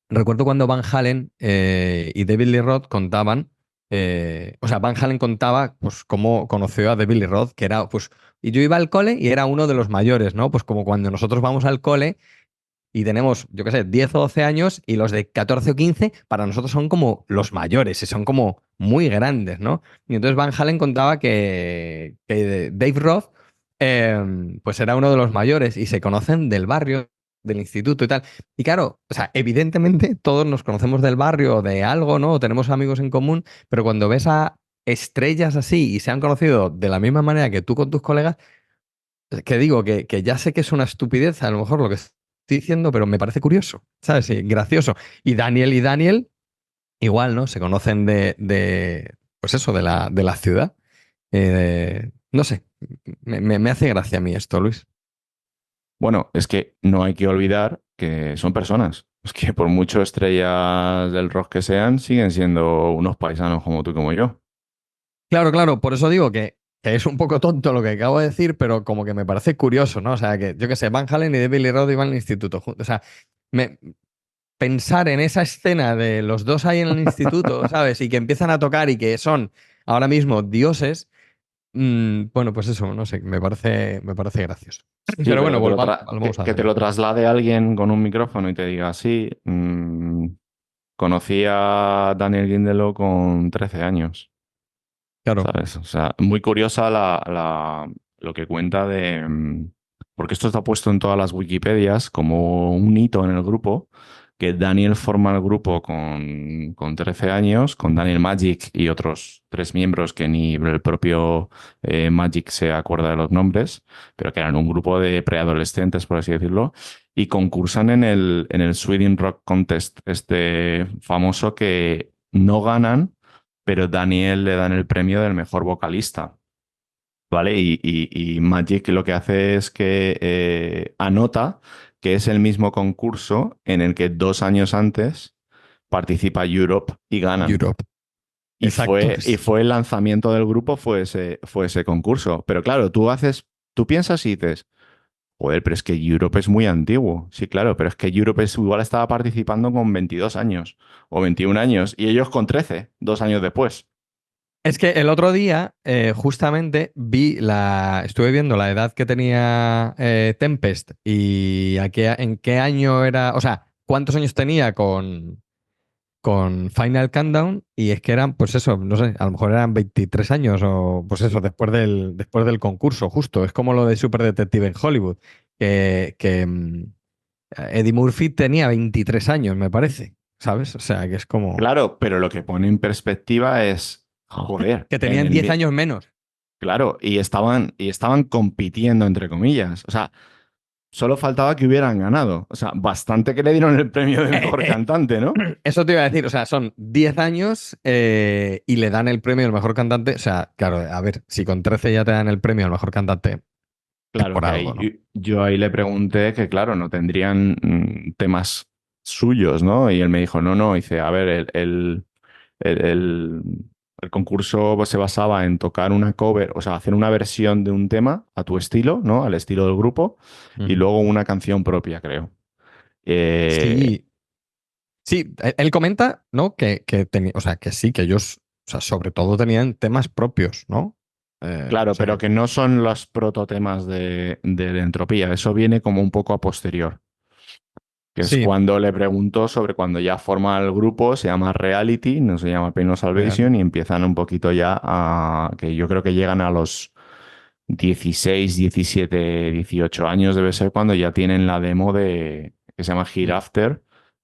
[SPEAKER 2] recuerdo cuando Van Halen y David Lee Roth contaban, o sea, Van Halen contaba pues cómo conoció a David Lee Roth, que era, pues, y yo iba al cole y era uno de los mayores, ¿no? Pues como cuando nosotros vamos al cole y tenemos, yo qué sé, 10 o 12 años y los de 14 o 15 para nosotros son como los mayores y son como muy grandes, ¿no? Y entonces Van Halen contaba que Dave Roth pues era uno de los mayores y se conocen del barrio, del instituto y tal. Y claro, o sea, evidentemente todos nos conocemos del barrio o de algo, ¿no? O tenemos amigos en común, pero cuando ves a estrellas así y se han conocido de la misma manera que tú con tus colegas, que digo que ya sé que es una estupidez, a lo mejor lo que estoy diciendo, pero me parece curioso, ¿sabes? Sí, gracioso. Y Daniel, igual, ¿no? Se conocen pues eso, de la ciudad. No sé, me hace gracia a mí esto, Luis.
[SPEAKER 1] Bueno, es que no hay que olvidar que son personas. Es que por mucho estrellas del rock que sean, siguen siendo unos paisanos como tú y como yo.
[SPEAKER 2] Claro, claro, por eso digo que es un poco tonto lo que acabo de decir, pero como que me parece curioso, ¿no? O sea, que yo qué sé, Van Halen y David Lee Roth iban al instituto juntos. O sea, me, pensar en esa escena de los dos ahí en el instituto, ¿sabes? Y que empiezan a tocar y que son ahora mismo dioses, bueno, pues eso, no sé, me parece gracioso.
[SPEAKER 1] Sí,
[SPEAKER 2] Pero bueno,
[SPEAKER 1] pero
[SPEAKER 2] volvamos
[SPEAKER 1] que
[SPEAKER 2] al
[SPEAKER 1] te lo
[SPEAKER 2] tema.
[SPEAKER 1] traslade alguien con un micrófono y te diga, sí, conocí a Daniel Guindelo con 13 años,
[SPEAKER 2] Claro,
[SPEAKER 1] ¿sabes? O sea, muy curiosa lo que cuenta porque esto está puesto en todas las Wikipedias como un hito en el grupo, que Daniel forma el grupo con 13 años, con Daniel Magic y otros tres miembros que ni el propio Magic se acuerda de los nombres, pero que eran un grupo de preadolescentes, por así decirlo, y concursan en el Sweden Rock Contest, este famoso que no ganan, pero Daniel le dan el premio del mejor vocalista, ¿vale? Y Magic lo que hace es que anota que es el mismo concurso en el que 2 años antes participa Europe y ganan.
[SPEAKER 2] Europe.
[SPEAKER 1] Y
[SPEAKER 2] Exacto.
[SPEAKER 1] fue el lanzamiento del grupo, fue ese concurso. Pero claro, tú piensas y dices, joder, pero es que Europe es muy antiguo. Sí, claro, pero es que Europe igual estaba participando con 22 años o 21 años y ellos con 13, 2 años después.
[SPEAKER 2] Es que el otro día, justamente, estuve viendo la edad que tenía Tempest y en qué año era, o sea, cuántos años tenía con Final Countdown y es que eran, pues eso, no sé, a lo mejor eran 23 años o pues eso, después del concurso, justo. Es como lo de Super Detective en Hollywood, que Eddie Murphy tenía 23 años, me parece, ¿sabes? O sea, que es como
[SPEAKER 1] Claro, pero lo que pone en perspectiva es, joder,
[SPEAKER 2] que tenían 10 años menos.
[SPEAKER 1] claro, y estaban compitiendo, entre comillas. O sea, solo faltaba que hubieran ganado. O sea, bastante que le dieron el premio de
[SPEAKER 2] Eh,
[SPEAKER 1] mejor
[SPEAKER 2] eh,
[SPEAKER 1] cantante, ¿no?
[SPEAKER 2] Eso te iba a decir, o sea, son 10 años y le dan el premio al mejor cantante. O sea, claro, a ver, si con 13 ya te dan el premio al mejor cantante, es
[SPEAKER 1] Claro
[SPEAKER 2] por
[SPEAKER 1] que
[SPEAKER 2] algo,
[SPEAKER 1] ahí
[SPEAKER 2] ¿no?
[SPEAKER 1] yo ahí le pregunté que, claro, no tendrían temas suyos, ¿no? Y él me dijo, no, no, dice, a ver, el, el- el concurso pues, se basaba en tocar una cover, o sea, hacer una versión de un tema a tu estilo, ¿no? Al estilo del grupo, y
[SPEAKER 2] Ujú.
[SPEAKER 1] luego una canción propia, creo. Eh,
[SPEAKER 2] Sí, sí, él comenta, ¿no? O sea, que sí, que ellos, o sea, sobre todo tenían temas propios, ¿no? O
[SPEAKER 1] claro,
[SPEAKER 2] sea,
[SPEAKER 1] pero que no son los prototemas de la entropía, eso viene como un poco a posterior. que es
[SPEAKER 2] Sí,
[SPEAKER 1] cuando le preguntó sobre cuando ya forma el grupo, se llama Reality, no se llama Pain of
[SPEAKER 2] real.
[SPEAKER 1] Salvation, y empiezan un poquito ya a, que yo creo que llegan a los 16, 17, 18 años, debe ser cuando ya tienen la demo de, que se llama Hereafter,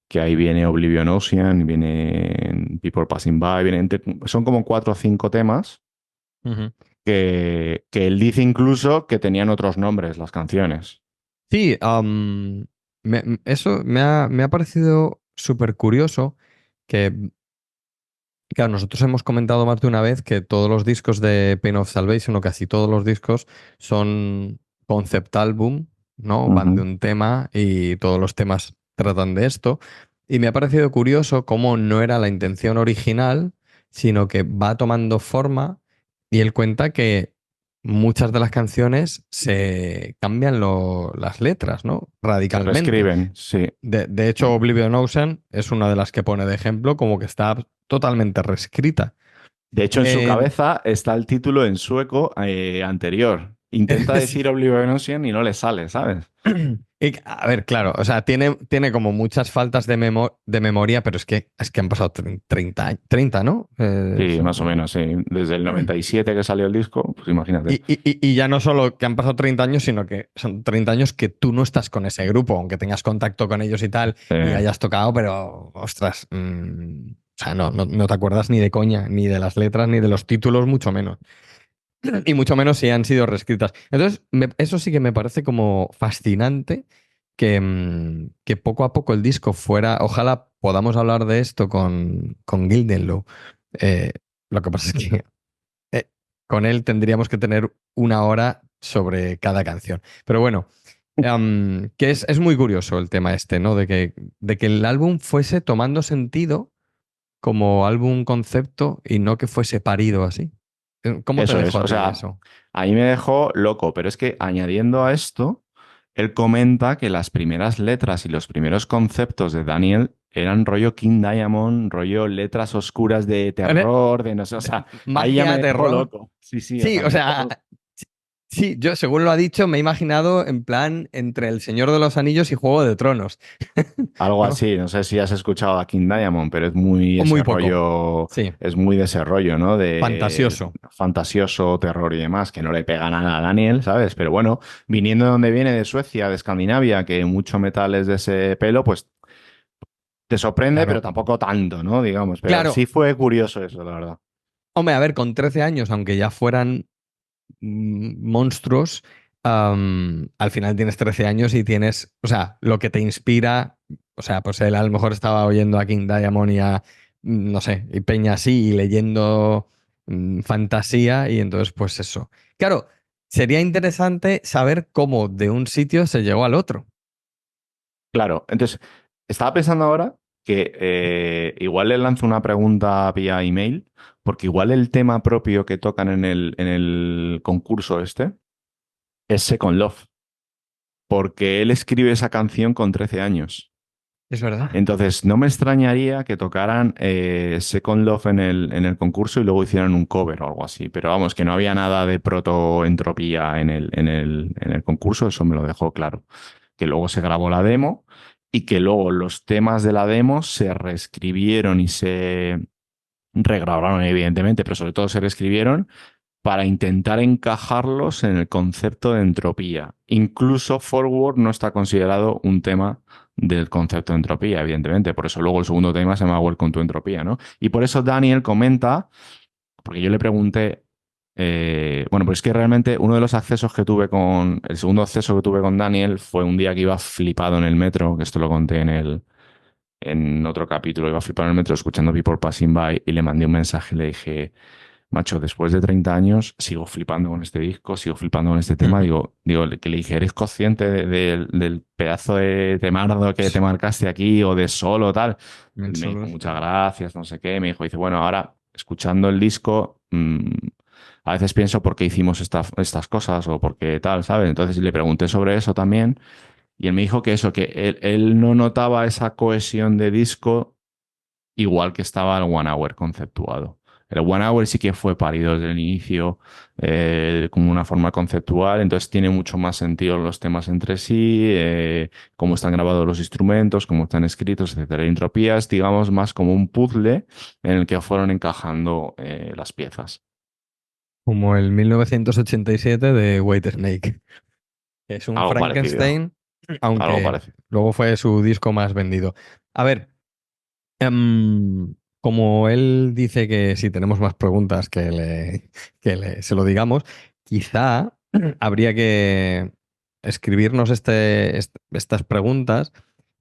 [SPEAKER 1] que ahí viene Oblivion Ocean, viene People Passing By, son como 4 o 5 temas
[SPEAKER 2] Ujú.
[SPEAKER 1] que él dice incluso que tenían otros nombres las canciones.
[SPEAKER 2] Sí, eso me ha parecido súper curioso que, claro, nosotros hemos comentado más de una vez que todos los discos de Pain of Salvation, o casi todos los discos, son concept album, ¿no? Van de
[SPEAKER 1] Ujú.
[SPEAKER 2] un tema y todos los temas tratan de esto. Y me ha parecido curioso cómo no era la intención original, sino que va tomando forma y él cuenta que muchas de las canciones se cambian las letras, ¿no?
[SPEAKER 1] Se
[SPEAKER 2] Radicalmente.
[SPEAKER 1] reescriben, sí.
[SPEAKER 2] De hecho, Oblivion Ocean es una de las que pone de ejemplo como que está totalmente reescrita.
[SPEAKER 1] De hecho, en su
[SPEAKER 2] Eh,
[SPEAKER 1] cabeza está el título en sueco anterior. Intenta
[SPEAKER 2] sí.
[SPEAKER 1] decir Oblivion Ocean y no le sale, ¿sabes?
[SPEAKER 2] A ver, claro, o sea, tiene como muchas faltas de memoria, pero es que han pasado 30 años, 30, ¿no?
[SPEAKER 1] Sí, más o menos, sí. Desde el 97 que salió el disco, pues imagínate.
[SPEAKER 2] Y ya no solo que han pasado 30 años, sino que son 30 años que tú no estás con ese grupo, aunque tengas contacto con ellos y tal, y
[SPEAKER 1] Eh,
[SPEAKER 2] hayas tocado, pero, ostras, o sea, no te acuerdas ni de coña, ni de las letras, ni de los títulos, mucho menos. Y mucho menos si han sido reescritas. Entonces, eso sí que me parece como fascinante que poco a poco el disco fuera. Ojalá podamos hablar de esto con Gildenlow. Eh, lo que pasa es que eh, con él tendríamos que tener una hora sobre cada canción. Pero bueno, que es muy curioso el tema este, ¿no? De que el álbum fuese tomando sentido como álbum concepto y no que fuese parido así. ¿Cómo te
[SPEAKER 1] Eso es,
[SPEAKER 2] dejó a
[SPEAKER 1] o
[SPEAKER 2] ti
[SPEAKER 1] sea,
[SPEAKER 2] eso?
[SPEAKER 1] ahí me dejó loco, pero es que añadiendo a esto, él comenta que las primeras letras y los primeros conceptos de Daniel eran rollo King Diamond, rollo letras oscuras de
[SPEAKER 2] ¿Vale?
[SPEAKER 1] terror, de no sé, o sea, ahí ya
[SPEAKER 2] Magia,
[SPEAKER 1] me dejó
[SPEAKER 2] terror.
[SPEAKER 1] loco. Sí, sí, o
[SPEAKER 2] Sí,
[SPEAKER 1] sea,
[SPEAKER 2] o
[SPEAKER 1] me
[SPEAKER 2] sea,
[SPEAKER 1] dejó
[SPEAKER 2] sí, yo según lo ha dicho me he imaginado en plan entre El Señor de los Anillos y Juego de Tronos,
[SPEAKER 1] algo
[SPEAKER 2] ¿no?
[SPEAKER 1] así. No sé si has escuchado a King Diamond, pero es muy
[SPEAKER 2] O
[SPEAKER 1] ese
[SPEAKER 2] muy poco.
[SPEAKER 1] rollo,
[SPEAKER 2] Sí,
[SPEAKER 1] es muy de ese rollo, ¿no? De
[SPEAKER 2] fantasioso.
[SPEAKER 1] fantasioso, terror y demás, que no le pega nada a Daniel, ¿sabes? Pero bueno, viniendo de donde viene, de Suecia, de Escandinavia, que mucho metal es de ese pelo, pues te sorprende, pero
[SPEAKER 2] Claro,
[SPEAKER 1] tampoco tanto, ¿no? Digamos, pero sí
[SPEAKER 2] claro.
[SPEAKER 1] fue curioso eso, la verdad.
[SPEAKER 2] Hombre, a ver, con 13 años, aunque ya fueran monstruos, al final tienes 13 años y tienes, o sea, lo que te inspira, o sea, pues él a lo mejor estaba oyendo a King Diamond y a, no sé, y Peña así, y leyendo fantasía, y entonces, pues eso. Claro, sería interesante saber cómo de un sitio se llegó al otro.
[SPEAKER 1] Claro, entonces, estaba pensando ahora que igual le lanzo una pregunta vía email, porque igual el tema propio que tocan en el concurso este es Second Love, porque él escribe esa canción con 13 años.
[SPEAKER 2] Es verdad.
[SPEAKER 1] Entonces, no me extrañaría que tocaran Second Love en el concurso y luego hicieran un cover o algo así. Pero vamos, que no había nada de protoentropía en el concurso, eso me lo dejó claro. Que luego se grabó la demo y que luego los temas de la demo se reescribieron y se regrabaron, evidentemente, pero sobre todo se reescribieron para intentar encajarlos en el concepto de entropía. Incluso Forward no está considerado un tema del concepto de entropía, evidentemente. Por eso luego el segundo tema se llama Welcome to Entropía, ¿no? Y por eso Daniel comenta, porque yo le pregunté, bueno, pues es que realmente uno de los accesos que tuve con, el segundo acceso que tuve con Daniel fue un día que iba flipado en el metro, que esto lo conté en otro capítulo, iba flipado en el metro escuchando People Passing By y le mandé un mensaje, le dije, macho, después de 30 años sigo flipando con este disco, sigo flipando con este tema. Que le dije, ¿eres consciente del pedazo de temardo que te marcaste aquí o de solo tal?
[SPEAKER 2] El
[SPEAKER 1] Él me
[SPEAKER 2] solo
[SPEAKER 1] dijo,
[SPEAKER 2] es-
[SPEAKER 1] muchas gracias, no sé qué. Me dijo, dice, bueno, ahora escuchando el disco, a veces pienso por qué hicimos estas cosas o por qué tal, ¿sabes? Entonces le pregunté sobre eso también y él me dijo que eso, que él no notaba esa cohesión de disco igual que estaba el One Hour conceptuado. El One Hour sí que fue parido desde el inicio como una forma conceptual, entonces tiene mucho más sentido los temas entre sí, cómo están grabados los instrumentos, cómo están escritos, etcétera. La entropía es, digamos, más como un puzzle en el que fueron encajando las piezas.
[SPEAKER 2] Como el 1987 de Whitesnake. Es un
[SPEAKER 1] Algo parecido,
[SPEAKER 2] Frankenstein,
[SPEAKER 1] algo
[SPEAKER 2] aunque
[SPEAKER 1] parecido.
[SPEAKER 2] luego fue su disco más vendido. A ver, como él dice que si tenemos más preguntas se lo digamos, quizá habría que escribirnos estas preguntas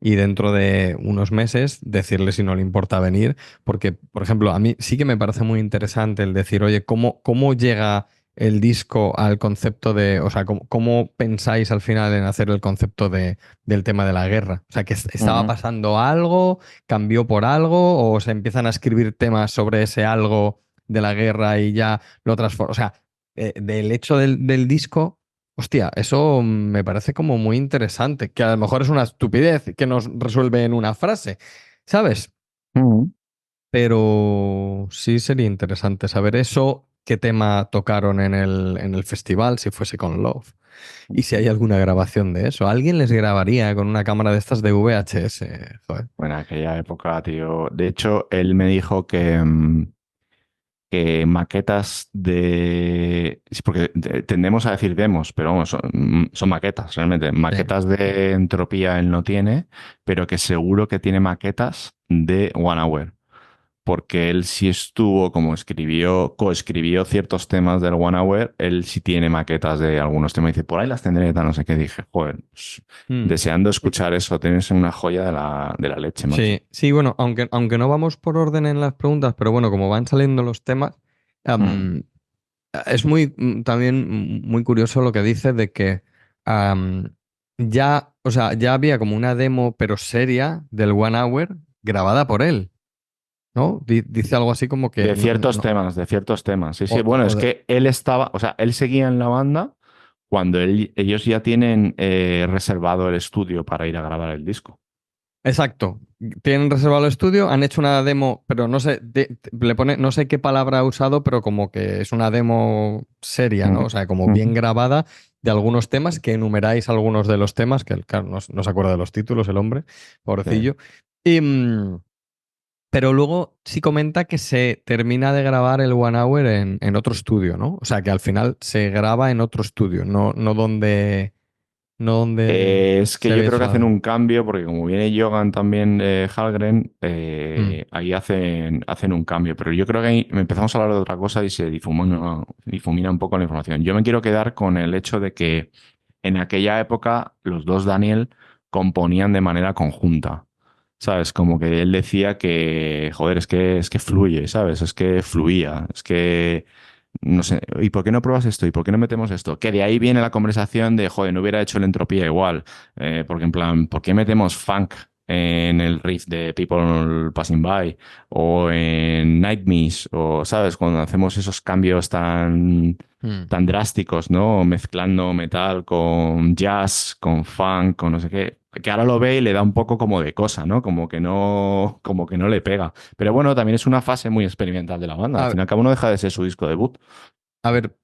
[SPEAKER 2] y dentro de unos meses decirle si no le importa venir, porque, por ejemplo, a mí sí que me parece muy interesante el decir, oye, ¿cómo llega el disco al concepto de, o sea, cómo pensáis al final en hacer el concepto del tema de la guerra? O sea, que estaba
[SPEAKER 1] Ujú.
[SPEAKER 2] pasando algo, cambió por algo, o se empiezan a escribir temas sobre ese algo de la guerra y ya lo transforma. O sea, del hecho del disco, hostia, eso me parece como muy interesante, que a lo mejor es una estupidez que nos resuelve en una frase, ¿sabes?
[SPEAKER 1] Ujú.
[SPEAKER 2] Pero sí sería interesante saber eso, qué tema tocaron en el festival, si fuese con Love. Y si hay alguna grabación de eso. ¿Alguien les grabaría con una cámara de estas de VHS? Joder.
[SPEAKER 1] Bueno, en aquella época, tío. De hecho, él me dijo que maquetas de... sí, porque tendemos a decir demos, pero vamos, son maquetas, realmente.
[SPEAKER 2] Sí.
[SPEAKER 1] Maquetas de Entropía él no tiene, pero que seguro que tiene maquetas de One Hour. Porque él sí estuvo, como coescribió ciertos temas del One Hour, él sí tiene maquetas de algunos temas. Dice, por ahí las tendré, tal, no sé qué. Dije, joder, pues,
[SPEAKER 2] Mm.
[SPEAKER 1] deseando escuchar eso, tienes una joya de la leche, macho.
[SPEAKER 2] Sí, sí, bueno, aunque no vamos por orden en las preguntas, pero bueno, como van saliendo los temas,
[SPEAKER 1] Mm.
[SPEAKER 2] am, es también muy curioso lo que dice de que am, ya, o sea, ya había como una demo, pero seria, del One Hour grabada por él, ¿no? Dice algo así como que
[SPEAKER 1] De
[SPEAKER 2] no,
[SPEAKER 1] ciertos
[SPEAKER 2] no,
[SPEAKER 1] temas, de ciertos temas. Sí,
[SPEAKER 2] o,
[SPEAKER 1] sí. Bueno,
[SPEAKER 2] o
[SPEAKER 1] es
[SPEAKER 2] de-
[SPEAKER 1] que él estaba, o sea, él seguía en la banda cuando ellos ya tienen reservado el estudio para ir a grabar el disco.
[SPEAKER 2] Exacto. Tienen reservado el estudio, han hecho una demo, pero no sé, le pone, no sé qué palabra ha usado, pero como que es una demo seria, ¿no?
[SPEAKER 1] Ujú,
[SPEAKER 2] O sea, como
[SPEAKER 1] ujú.
[SPEAKER 2] bien grabada de algunos temas, que enumeráis algunos de los temas, que claro, no se acuerda de los títulos el hombre,
[SPEAKER 1] Sí.
[SPEAKER 2] pobrecillo. Y, pero luego sí comenta que se termina de grabar el One Hour en otro estudio, ¿no? O sea, que al final se graba en otro estudio, no donde
[SPEAKER 1] Es que
[SPEAKER 2] se
[SPEAKER 1] yo
[SPEAKER 2] había
[SPEAKER 1] creo que
[SPEAKER 2] hecho la
[SPEAKER 1] hacen
[SPEAKER 2] demo.
[SPEAKER 1] un cambio, porque como viene Jogan también Hallgren,
[SPEAKER 2] Mm,
[SPEAKER 1] ahí hacen un cambio. Pero yo creo que ahí empezamos a hablar de otra cosa y se difumina un poco la información. Yo me quiero quedar con el hecho de que en aquella época los dos Daniel componían de manera conjunta. ¿Sabes? Como que él decía que, joder, es que fluye, ¿sabes? Es que fluía, es que no sé, ¿y por qué no pruebas esto? ¿Y por qué no metemos esto? Que de ahí viene la conversación de, joder, no hubiera hecho la entropía igual. Porque en plan, ¿por qué metemos funk en el riff de People Passing By? O en Night Miss, o, ¿sabes? Cuando hacemos esos cambios
[SPEAKER 2] mm.
[SPEAKER 1] tan drásticos, ¿no? Mezclando metal con jazz, con funk, con no sé qué. Que ahora lo ve y le da un poco como de cosa, ¿no? Como que no le pega. Pero bueno, también es una fase muy experimental de la banda. Al
[SPEAKER 2] A,
[SPEAKER 1] fin y al cabo no deja de ser su disco debut.
[SPEAKER 2] a ver,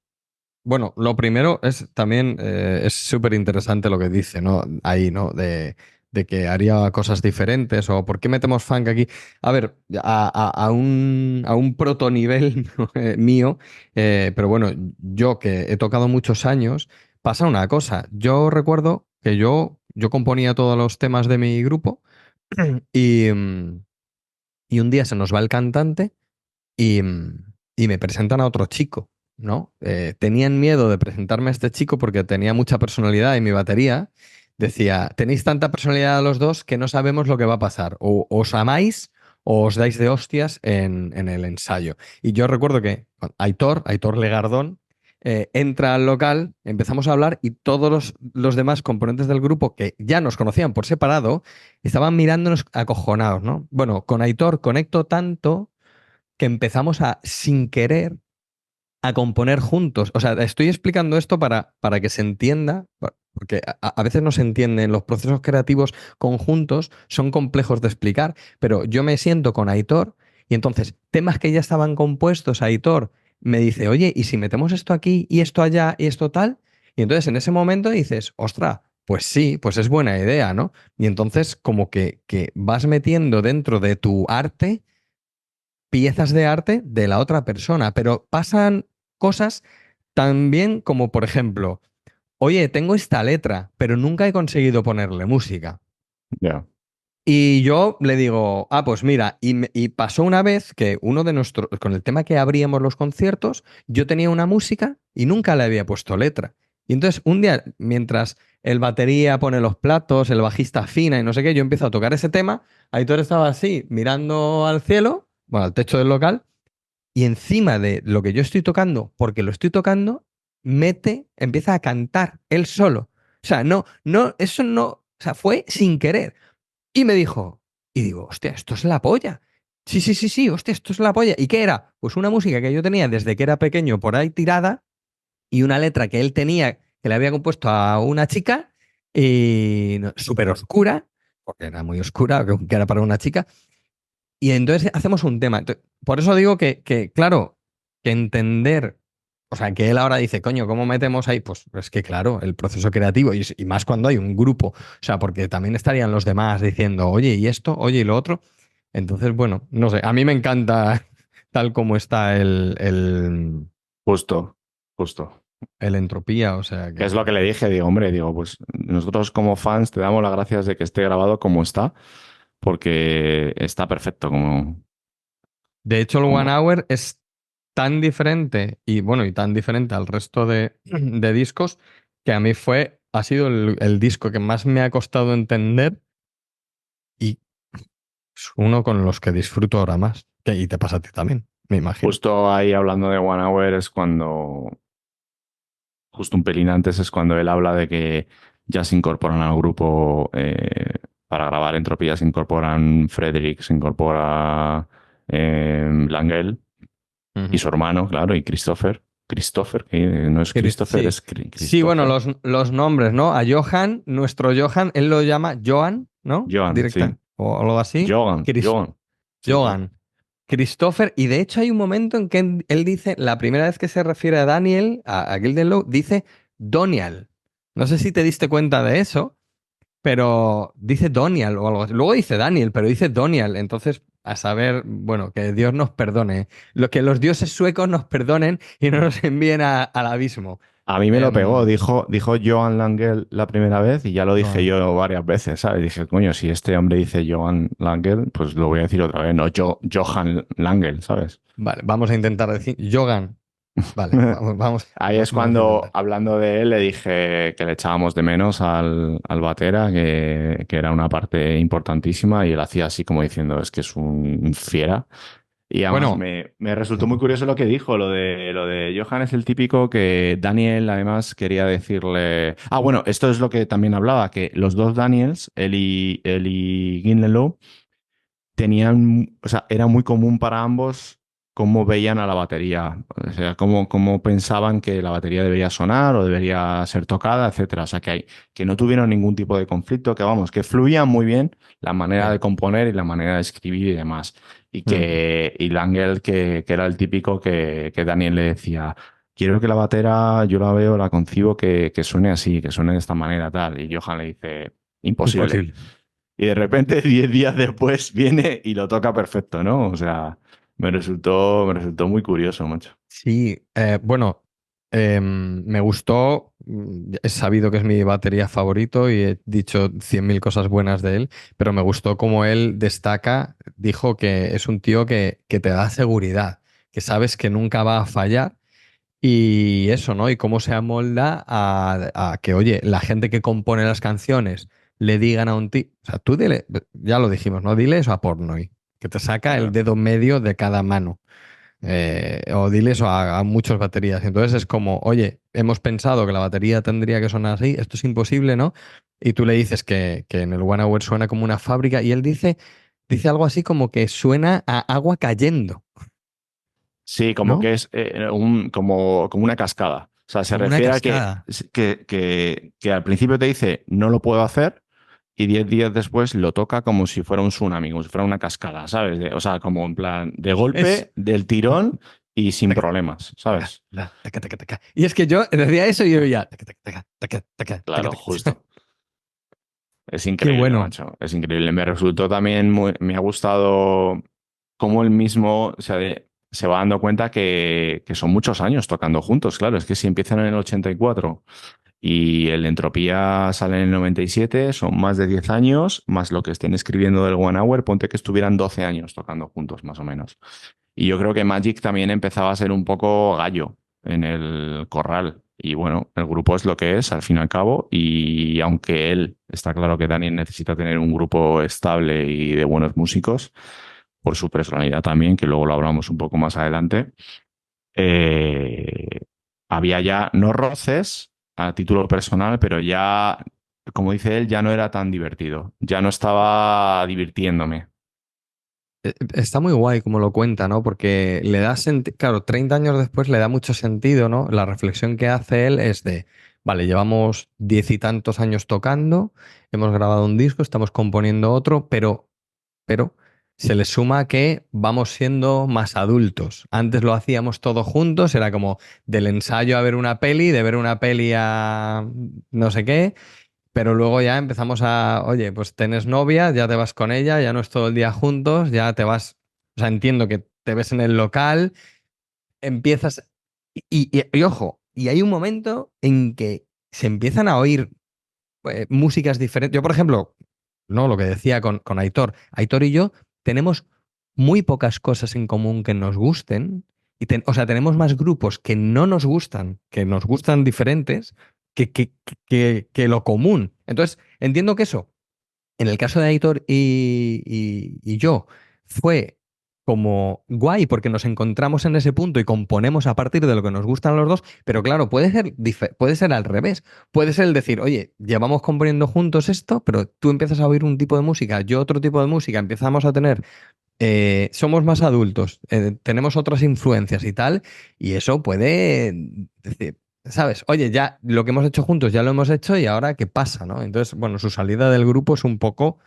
[SPEAKER 2] bueno, lo primero es también es súper interesante lo que dice, ¿no? Ahí, ¿no? De que haría cosas diferentes o por qué metemos funk aquí. A ver, a un protonivel mío, pero bueno, yo que he tocado muchos años, pasa una cosa. Yo recuerdo que yo componía todos los temas de mi grupo y un día se nos va el cantante y me presentan a otro chico, ¿no? Tenían miedo de presentarme a este chico porque tenía mucha personalidad y mi batería decía, tenéis tanta personalidad los dos que no sabemos lo que va a pasar. O os amáis o os dais de hostias en el ensayo. Y yo recuerdo que Aitor Legardón, entra al local, empezamos a hablar y todos los demás componentes del grupo que ya nos conocían por separado estaban mirándonos acojonados, ¿no? Bueno, con Aitor conecto tanto que empezamos sin querer, a componer juntos. O sea, estoy explicando esto para que se entienda, porque a veces no se entienden, los procesos creativos conjuntos son complejos de explicar, pero yo me siento con Aitor Y entonces, temas que ya estaban compuestos, Aitor me dice, oye, ¿y si metemos esto aquí y esto allá y esto tal? Y entonces en ese momento dices, ostra, pues sí, pues es buena idea, ¿no? Y entonces como que vas metiendo dentro de tu arte piezas de arte de la otra persona, pero pasan cosas también como, por ejemplo, oye, tengo esta letra, pero nunca he conseguido ponerle música.
[SPEAKER 1] Ya.
[SPEAKER 2] Y yo le digo, ah, pues mira, y pasó una vez que uno de nuestros, con el tema que abríamos los conciertos, yo tenía una música y nunca le había puesto letra. Y entonces un día, mientras el batería pone los platos, el bajista afina y no sé qué, yo empiezo a tocar ese tema, Aitor estaba así, mirando al cielo, bueno, al techo del local, y encima de lo que yo estoy tocando, porque lo estoy tocando, empieza a cantar él solo. O sea, eso no, o sea, fue sin querer. Y me dijo, y digo, hostia, esto es la polla. Sí, sí, sí, sí, hostia, esto es la polla. ¿Y qué era? Pues una música que yo tenía desde que era pequeño por ahí tirada y una letra que él tenía, que le había compuesto a una chica, y súper oscura, porque era muy oscura, que era para una chica. Y entonces hacemos un tema. Por eso digo claro, que entender, o sea, que él ahora dice, coño, ¿cómo metemos ahí? Pues es que, claro, el proceso creativo, y más cuando hay un grupo, o sea, porque también estarían los demás diciendo, oye, ¿y esto? Oye, ¿y lo otro? Entonces, bueno, no sé, a mí me encanta tal como está
[SPEAKER 1] Justo, justo.
[SPEAKER 2] el entropía, o sea,
[SPEAKER 1] Que es lo que le dije, digo, hombre, digo, pues nosotros como fans te damos las gracias de que esté grabado como está, porque está perfecto
[SPEAKER 2] de hecho, el One
[SPEAKER 1] como...
[SPEAKER 2] Hour es tan diferente y bueno, y tan diferente al resto de discos que a mí ha sido el disco que más me ha costado entender y es uno con los que disfruto ahora más. Y te pasa a ti también, me imagino.
[SPEAKER 1] Justo ahí hablando de One Hour es cuando, justo un pelín antes es cuando él habla de que ya se incorporan al grupo para grabar Entropía, se incorporan Frederick, se incorpora Langell y
[SPEAKER 2] Ujú.
[SPEAKER 1] su hermano, claro, y Christopher. Christopher, que no es Christopher,
[SPEAKER 2] Sí.
[SPEAKER 1] es
[SPEAKER 2] Sí, bueno,
[SPEAKER 1] Christopher.
[SPEAKER 2] los nombres, ¿no? A Johan, nuestro Johan, él lo llama Joan, ¿no?
[SPEAKER 1] Joan, sí.
[SPEAKER 2] Directa, o algo así.
[SPEAKER 1] Joan, Joan. Sí, sí.
[SPEAKER 2] Johan. Christopher, y de hecho hay un momento en que él dice, la primera vez que se refiere a Daniel, a Gildenlow, dice Donial. No sé si te diste cuenta de eso, pero dice Donial o algo así. Luego dice Daniel, pero dice Donial. Entonces, a saber, bueno, que Dios nos perdone. Lo que los dioses suecos nos perdonen y no nos envíen al abismo.
[SPEAKER 1] A mí me lo pegó,
[SPEAKER 2] Em,
[SPEAKER 1] dijo Joan Langell la primera vez y ya lo dije
[SPEAKER 2] Johan.
[SPEAKER 1] yo varias veces, ¿sabes? Dije, coño, si este hombre dice Joan Langell, pues lo voy a decir otra vez, no Johan Langell, ¿sabes?
[SPEAKER 2] Vale, vamos a intentar decir Jogan. Vale,
[SPEAKER 1] Ahí es
[SPEAKER 2] vamos a
[SPEAKER 1] cuando,
[SPEAKER 2] intentar.
[SPEAKER 1] hablando de él, le dije que le echábamos de menos al batera, que era una parte importantísima, y él hacía así como diciendo, es que es un fiera. Y además
[SPEAKER 2] Bueno,
[SPEAKER 1] me resultó muy curioso lo que dijo, lo de Johan es el típico que Daniel además quería decirle... Ah, bueno, esto es lo que también hablaba, que los dos Daniels, él y Gildenlow, tenían, o sea, era muy común para ambos cómo veían a la batería, o sea, cómo pensaban que la batería debería sonar o debería ser tocada, etcétera. O sea, que no tuvieron ningún tipo de conflicto, que vamos, que fluían muy bien la manera
[SPEAKER 2] sí.
[SPEAKER 1] de componer y la manera de escribir y demás.
[SPEAKER 2] Mm.
[SPEAKER 1] Y Langell, que era el típico que Daniel le decía, quiero que la batera, yo la veo, la concibo que suene así, que suene de esta manera, tal. Y Johan le dice, imposible.
[SPEAKER 2] Imposible.
[SPEAKER 1] Y de repente, 10 días después, viene y lo toca perfecto, ¿no? O sea, me resultó muy curioso, macho.
[SPEAKER 2] Sí, bueno, me gustó, he sabido que es mi batería favorito y he dicho 100.000 cosas buenas de él, pero me gustó como él destaca, dijo que es un tío que te da seguridad, que sabes que nunca va a fallar y eso, ¿no? Y cómo se amolda a que, oye, la gente que compone las canciones le digan a un tío, o sea, tú dile, ya lo dijimos, ¿no? Dile eso a Portnoy, que te saca el
[SPEAKER 1] Claro.
[SPEAKER 2] dedo medio de cada mano. O dile eso a muchas baterías. Entonces es como, oye, hemos pensado que la batería tendría que sonar así, esto es imposible, ¿no? Y tú le dices que en el One Hour suena como una fábrica y él dice algo así como que suena a agua cayendo,
[SPEAKER 1] Sí, como
[SPEAKER 2] ¿no?
[SPEAKER 1] que es como una cascada. O sea, se
[SPEAKER 2] Como una
[SPEAKER 1] refiere a
[SPEAKER 2] cascada.
[SPEAKER 1] que al principio te dice, no lo puedo hacer, y 10 días después lo toca como si fuera un tsunami, como si fuera una cascada, ¿sabes? O sea, como en plan de
[SPEAKER 2] Es...
[SPEAKER 1] golpe, del tirón y sin
[SPEAKER 2] taca,
[SPEAKER 1] problemas,
[SPEAKER 2] taca,
[SPEAKER 1] ¿sabes?
[SPEAKER 2] taca, taca, taca. Y es que yo decía eso y yo ya... taca, taca, taca, taca, taca, taca,
[SPEAKER 1] Claro,
[SPEAKER 2] taca.
[SPEAKER 1] justo. Es
[SPEAKER 2] Qué
[SPEAKER 1] increíble,
[SPEAKER 2] bueno.
[SPEAKER 1] macho. Es increíble. Me resultó también me ha gustado cómo él mismo se va dando cuenta que son muchos años tocando juntos. Claro, es que si empiezan en el 84 y el Entropía sale en el 97, son más de 10 años, más lo que estén escribiendo del One Hour, ponte que estuvieran 12 años tocando juntos, más o menos. Y yo creo que Magic también empezaba a ser un poco gallo en el corral. Y bueno, el grupo es lo que es, al fin y al cabo. Y aunque él, está claro que Daniel necesita tener un grupo estable y de buenos músicos, por su personalidad también, que luego lo hablamos un poco más adelante, eh, había ya, no roces a título personal, pero ya, como dice él, ya no era tan divertido. Ya no estaba divirtiéndome.
[SPEAKER 2] Está muy guay como lo cuenta, ¿no? Porque le da sentido, claro, 30 años después le da mucho sentido, ¿no? La reflexión que hace él es de, vale, llevamos 10 y tantos años tocando, hemos grabado un disco, estamos componiendo otro, pero se le suma que vamos siendo más adultos. Antes lo hacíamos todos juntos, era como del ensayo a ver una peli, de ver una peli a no sé qué. Pero luego ya empezamos a, oye, pues tienes novia, ya te vas con ella, ya no es todo el día juntos, ya te vas, o sea, entiendo que te ves en el local, empiezas, y ojo, y hay un momento en que se empiezan a oír músicas diferentes. Yo, por ejemplo, no, lo que decía con Aitor, Aitor y yo tenemos muy pocas cosas en común que nos gusten, o sea, tenemos más grupos que no nos gustan, que nos gustan diferentes, que lo común. Entonces, entiendo que eso, en el caso de Aitor y yo, fue como guay porque nos encontramos en ese punto y componemos a partir de lo que nos gustan los dos, pero claro, puede ser al revés. Puede ser el decir, oye, llevamos componiendo juntos esto, pero tú empiezas a oír un tipo de música, yo otro tipo de música, empezamos a tener, somos más adultos, tenemos otras influencias y tal, y eso puede decir, ¿sabes? Oye, ya lo que hemos hecho juntos ya lo hemos hecho y ahora ¿qué pasa, no? Entonces, bueno, su salida del grupo es un poco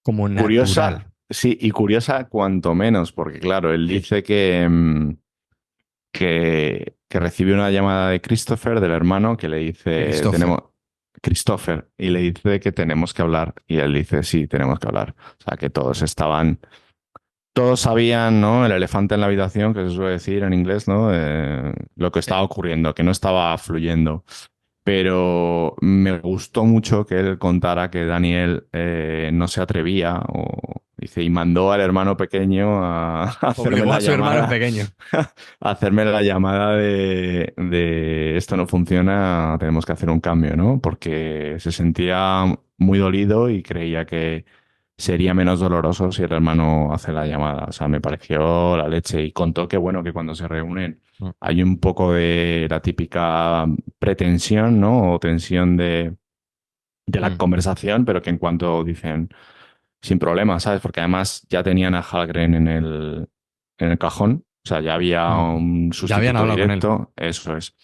[SPEAKER 2] como natural.
[SPEAKER 1] Curiosa, sí, y curiosa cuanto menos, porque claro, él dice que recibe una llamada de Christopher, del hermano, que le dice,
[SPEAKER 2] Christopher.
[SPEAKER 1] tenemos, Christopher, y le dice que tenemos que hablar. Y él dice, sí, tenemos que hablar. O sea, que todos sabían, ¿no? El elefante en la habitación, que se suele decir en inglés, ¿no? Lo que estaba ocurriendo, que no estaba fluyendo. Pero me gustó mucho que él contara que Daniel no se atrevía, o dice, y mandó al hermano pequeño a hacerme
[SPEAKER 2] Obligó
[SPEAKER 1] la
[SPEAKER 2] a su hermano
[SPEAKER 1] llamada,
[SPEAKER 2] pequeño.
[SPEAKER 1] a hacerme la llamada de esto no funciona, tenemos que hacer un cambio, ¿no? Porque se sentía muy dolido y creía que sería menos doloroso si el hermano hace la llamada. O sea, me pareció la leche y contó que bueno, que cuando se reúnen
[SPEAKER 2] Mm,
[SPEAKER 1] hay un poco de la típica pretensión, ¿no? O tensión de la
[SPEAKER 2] mm,
[SPEAKER 1] conversación, pero que en cuanto dicen sin problema, ¿sabes? Porque además ya tenían a Hallgren en el cajón, o sea, ya había
[SPEAKER 2] mm.
[SPEAKER 1] un
[SPEAKER 2] Ya habían
[SPEAKER 1] sustituto
[SPEAKER 2] hablado con él.
[SPEAKER 1] directo, eso es.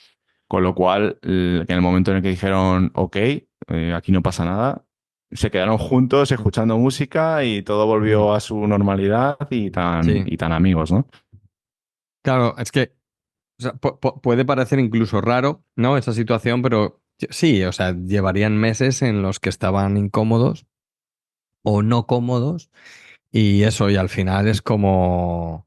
[SPEAKER 1] Con lo cual, en el momento en el que dijeron, ok, aquí no pasa nada, se quedaron juntos
[SPEAKER 2] Mm,
[SPEAKER 1] escuchando música y todo
[SPEAKER 2] mm.
[SPEAKER 1] volvió a su normalidad
[SPEAKER 2] Sí.
[SPEAKER 1] y tan amigos, ¿no?
[SPEAKER 2] Claro, es que o sea, puede parecer incluso raro, ¿no? Esa situación, pero sí, o sea, llevarían meses en los que estaban incómodos o no cómodos y eso, y al final es como,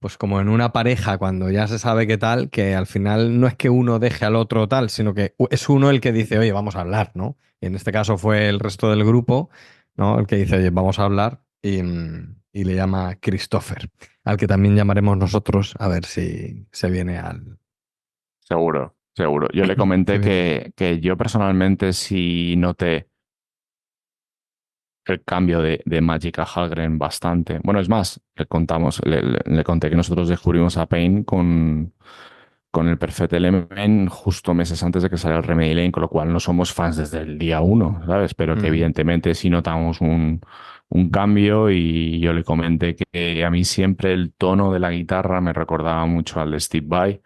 [SPEAKER 2] pues como en una pareja, cuando ya se sabe qué tal, que al final no es que uno deje al otro tal, sino que es uno el que dice, oye, vamos a hablar, ¿no? Y en este caso fue el resto del grupo, ¿no? El que dice, oye, vamos a hablar y le llama Christopher, al que también llamaremos nosotros a ver si se viene al...
[SPEAKER 1] Seguro, seguro. Yo le
[SPEAKER 2] Se
[SPEAKER 1] comenté
[SPEAKER 2] viene.
[SPEAKER 1] que yo personalmente sí noté el cambio de Magic a Hallgren bastante. Bueno, es más, le conté que nosotros descubrimos a Pain con el Perfect Element justo meses antes de que saliera el Remedy Lane, con lo cual no somos fans desde el día uno, ¿sabes? Pero que
[SPEAKER 2] Mm,
[SPEAKER 1] evidentemente sí notamos un cambio y yo le comenté que a mí siempre el tono de la guitarra me recordaba mucho al de Steve Vai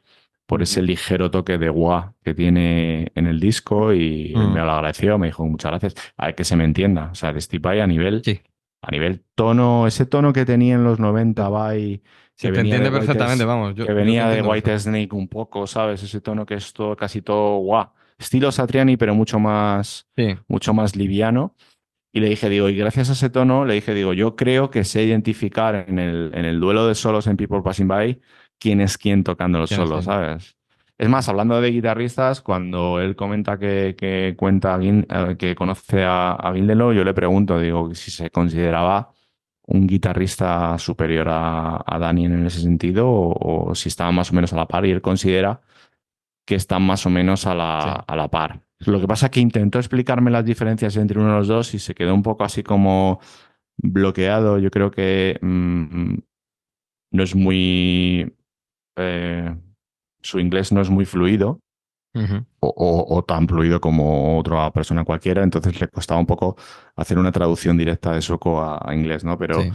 [SPEAKER 1] por ese ligero toque de wah que tiene en el disco y él me
[SPEAKER 2] Mm.
[SPEAKER 1] lo agradeció, me dijo muchas gracias. A ver, que se me entienda, o sea, de Steve Vai
[SPEAKER 2] Sí,
[SPEAKER 1] a nivel tono, ese tono que tenía en los 90 Vai,
[SPEAKER 2] se te entiende perfectamente, vamos,
[SPEAKER 1] Que
[SPEAKER 2] yo te
[SPEAKER 1] venía de
[SPEAKER 2] entiendo
[SPEAKER 1] White
[SPEAKER 2] perfectamente.
[SPEAKER 1] Snake un poco, ¿sabes? Ese tono que es todo, casi todo guau. Estilo Satriani, pero
[SPEAKER 2] Sí,
[SPEAKER 1] mucho más liviano. Y le dije, digo, y gracias a ese tono, le dije, digo, yo creo que sé identificar en el duelo de solos en People Passing By quién es quién tocando los
[SPEAKER 2] ¿quién es
[SPEAKER 1] solos,
[SPEAKER 2] quién?
[SPEAKER 1] ¿sabes? Es más, hablando de guitarristas, cuando él comenta que cuenta que conoce a Gildenlow, yo le pregunto, digo, si se consideraba un guitarrista superior a Daniel en ese sentido o si estaba más o menos a la par y él considera que están más o menos
[SPEAKER 2] Sí.
[SPEAKER 1] a la par. Lo que pasa es que intentó explicarme las diferencias entre uno de los dos y se quedó un poco así como bloqueado. Yo creo que no es muy... eh, su inglés no es muy fluido
[SPEAKER 2] Ujú.
[SPEAKER 1] o tan fluido como otra persona cualquiera, entonces le costaba un poco hacer una traducción directa de sueco a inglés, ¿no? Pero
[SPEAKER 2] Sí.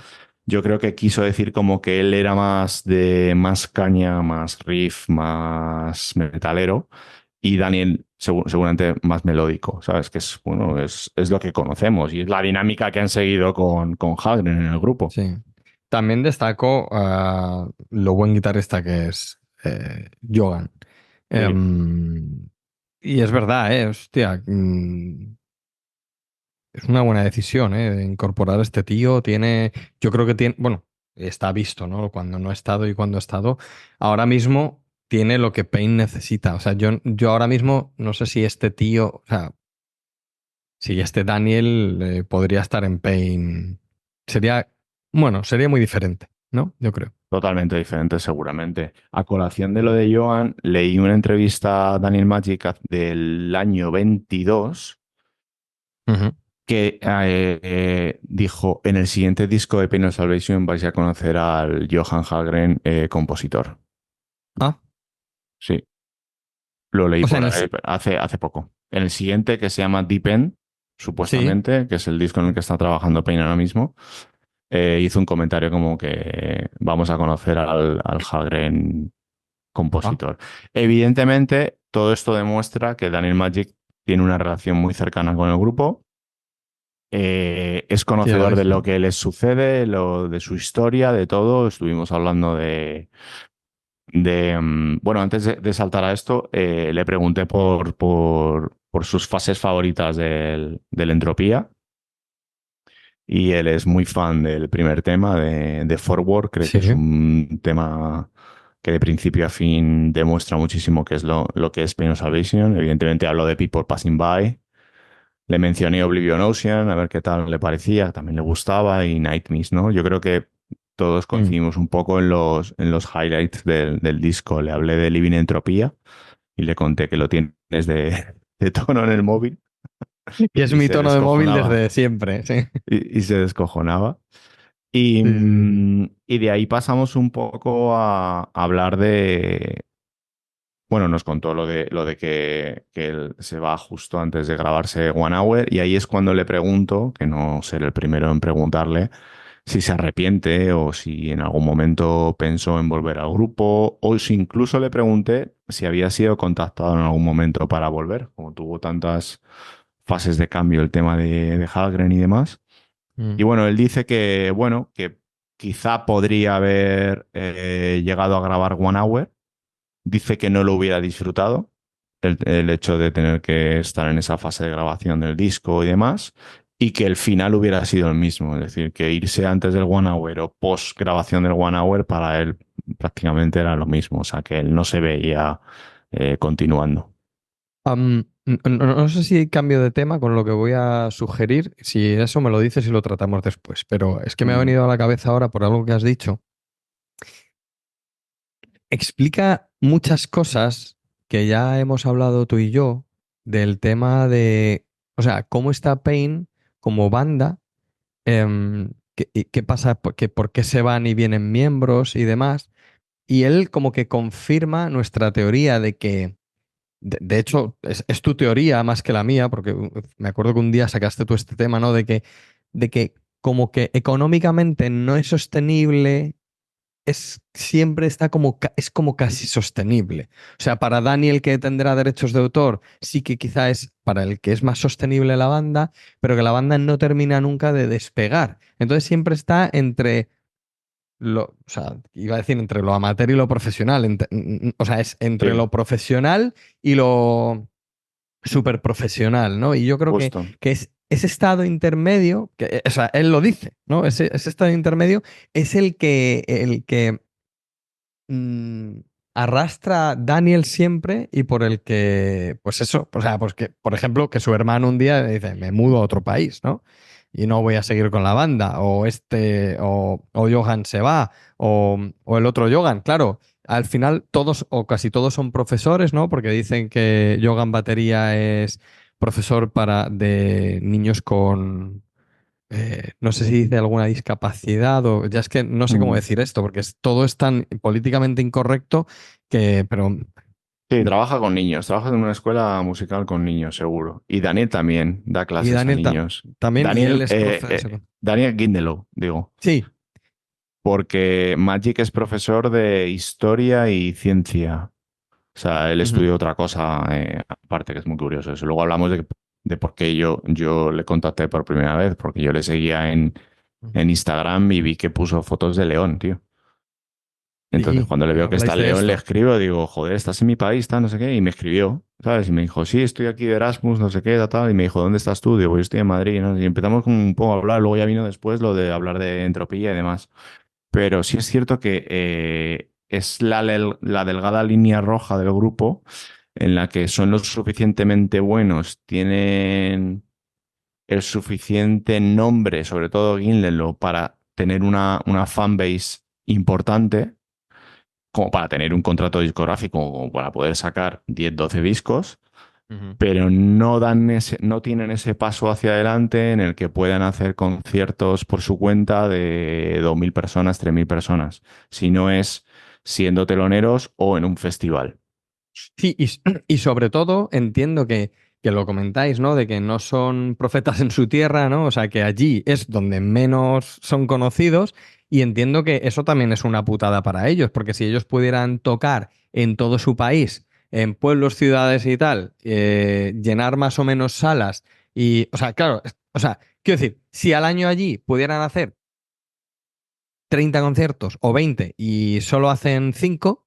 [SPEAKER 1] yo creo que quiso decir como que él era más de más caña, más riff, más metalero y Daniel seguramente más melódico, ¿sabes? Que es, bueno, es lo que conocemos y es la dinámica que han seguido con Hallgren en el grupo.
[SPEAKER 2] Sí. También destaco lo buen guitarrista que es Johan.
[SPEAKER 1] Sí,
[SPEAKER 2] Y es verdad, hostia, es una buena decisión, de incorporar a este tío. Yo creo que tiene, bueno, está visto, ¿no? Cuando no ha estado y cuando ha estado. Ahora mismo tiene lo que Pain necesita. O sea, yo ahora mismo no sé si este tío, o sea, si este Daniel podría estar en Pain. Sería, bueno, sería muy diferente, ¿no? Yo creo.
[SPEAKER 1] totalmente diferente seguramente. A colación de lo de Joan, leí una entrevista a Daniel Magic del año 22
[SPEAKER 2] Ujú.
[SPEAKER 1] que dijo, en el siguiente disco de Pain of Salvation vais a conocer al Johan Hallgren, compositor.
[SPEAKER 2] Ah,
[SPEAKER 1] Sí, lo leí
[SPEAKER 2] o sea,
[SPEAKER 1] por ahí hace poco. En el siguiente, que se llama Deep End,
[SPEAKER 2] sí.
[SPEAKER 1] supuestamente, que es el disco en el que está trabajando Pain ahora mismo, hizo un comentario como que vamos a conocer al Hallgren
[SPEAKER 2] Ah,
[SPEAKER 1] compositor. Evidentemente, todo esto demuestra que Daniel Magic tiene una relación muy cercana con el grupo. Es
[SPEAKER 2] sí, ya lo
[SPEAKER 1] conocedor de
[SPEAKER 2] dice,
[SPEAKER 1] lo
[SPEAKER 2] ¿no?
[SPEAKER 1] que les sucede, de su historia, de todo. Estuvimos hablando bueno, antes de saltar a esto, le pregunté por sus fases favoritas del Entropía y él es muy fan del primer tema de Forward. Cree que
[SPEAKER 2] Sí.
[SPEAKER 1] es un tema que de principio a fin demuestra muchísimo qué es lo que es Pain of Salvation. Evidentemente hablo de People Passing By. Le mencioné Oblivion Ocean, a ver qué tal le parecía, también le gustaba, y Night Mist, ¿no? Yo creo que todos
[SPEAKER 2] Mm.
[SPEAKER 1] coincidimos un poco en los highlights del disco. Le hablé de Living Entropía y le conté que lo tienes de tono en el móvil
[SPEAKER 2] Y es
[SPEAKER 1] y
[SPEAKER 2] mi
[SPEAKER 1] se
[SPEAKER 2] tono de móvil
[SPEAKER 1] descojonaba.
[SPEAKER 2] desde siempre, sí.
[SPEAKER 1] Y se descojonaba.
[SPEAKER 2] Sí, sí, sí.
[SPEAKER 1] Y de ahí pasamos un poco a hablar bueno, nos contó lo de que él se va justo antes de grabarse One Hour y ahí es cuando le pregunto, que no seré el primero en preguntarle, si se arrepiente o si en algún momento pensó en volver al grupo o si incluso le pregunté si había sido contactado en algún momento para volver, como tuvo tantas fases de cambio el tema de Hallgren y demás. Y
[SPEAKER 2] Mm.
[SPEAKER 1] bueno, él dice que, bueno, que quizá podría haber llegado a grabar One Hour. Dice que no lo hubiera disfrutado, el hecho de tener que estar en esa fase de grabación del disco y demás, y que el final hubiera sido el mismo, es decir, que irse antes del One Hour o post grabación del One Hour para él prácticamente era lo mismo, o sea, que él no se veía continuando.
[SPEAKER 2] No sé si cambio de tema con lo que voy a sugerir, si eso me lo dices y lo tratamos después, pero es que me ha
[SPEAKER 1] Mm.
[SPEAKER 2] venido a la cabeza ahora por algo que has dicho. Explica muchas cosas que ya hemos hablado tú y yo del tema de, o sea, cómo está Pain como banda, qué pasa, por qué se van y vienen miembros y demás. Y él como que confirma nuestra teoría de que, de hecho, es tu teoría más que la mía, porque me acuerdo que un día sacaste tú este tema, ¿no? De que como que económicamente no es sostenible siempre está como, es como casi sostenible. O sea, para Daniel, que tendrá derechos de autor, sí que quizá es para el que es más sostenible la banda, pero que la banda no termina nunca de despegar. Entonces siempre está entre o sea, iba a decir entre lo amateur y lo profesional. O sea, es entre
[SPEAKER 1] Sí,
[SPEAKER 2] lo profesional y lo súper profesional, ¿no? Y yo creo
[SPEAKER 1] justo.
[SPEAKER 2] que es ese estado intermedio, o sea, él lo dice, ¿no? Ese estado intermedio es el que mm, arrastra Daniel siempre y por el que, pues eso, o sea, pues que, por ejemplo, que su hermano un día dice, me mudo a otro país, ¿no? Y no voy a seguir con la banda, o Johan se va, o el otro Johan, claro. Al final todos o casi todos son profesores, ¿no? Porque dicen que Johan Batería es profesor de niños con, no sé si dice alguna discapacidad o ya es que no sé cómo
[SPEAKER 1] Mm.
[SPEAKER 2] decir esto, porque todo es tan políticamente incorrecto pero
[SPEAKER 1] Sí, trabaja con niños, trabaja en una escuela musical con niños, seguro. Y Daniel también da
[SPEAKER 2] y
[SPEAKER 1] clases a
[SPEAKER 2] Daniel
[SPEAKER 1] niños.
[SPEAKER 2] también, y él
[SPEAKER 1] Daniel,
[SPEAKER 2] es profesor.
[SPEAKER 1] Daniel Guindelow, digo,
[SPEAKER 2] Sí.
[SPEAKER 1] porque Magic es profesor de historia y ciencia. O sea, él
[SPEAKER 2] Ujú,
[SPEAKER 1] estudió otra cosa aparte, que es muy curioso. Eso. Luego hablamos de por qué yo le contacté por primera vez, porque yo le seguía
[SPEAKER 2] ujú.
[SPEAKER 1] en Instagram y vi que puso fotos de León, tío. Entonces,
[SPEAKER 2] Sí,
[SPEAKER 1] cuando le veo que está
[SPEAKER 2] habláis
[SPEAKER 1] en
[SPEAKER 2] de
[SPEAKER 1] León, le
[SPEAKER 2] esto.
[SPEAKER 1] escribo, digo, joder, estás en mi país, está, no sé qué, y me escribió, ¿sabes? Y me dijo, sí, estoy aquí de Erasmus, no sé qué, tal, tal. Y me dijo, ¿dónde estás tú? Digo, yo estoy en Madrid, ¿no? Y empezamos con un poco a hablar, luego ya vino después lo de hablar de entropía y demás. Pero sí es cierto que es la delgada línea roja del grupo en la que son lo suficientemente buenos, tienen el suficiente nombre, sobre todo Gimlenlo, para tener una fanbase importante, como para tener un contrato discográfico, como para poder sacar 10 12 discos,
[SPEAKER 2] Ujú.
[SPEAKER 1] pero no tienen ese paso hacia adelante en el que puedan hacer conciertos por su cuenta de 2.000 personas, 3.000 personas, si no es siendo teloneros o en un festival.
[SPEAKER 2] Sí, y sobre todo entiendo que lo comentáis, ¿no? De que no son profetas en su tierra, ¿no? O sea, que allí es donde menos son conocidos y entiendo que eso también es una putada para ellos, porque si ellos pudieran tocar en todo su país, en pueblos, ciudades y tal, llenar más o menos salas o sea, claro, o sea, quiero decir, si al año allí pudieran hacer 30 conciertos o 20 y solo hacen 5,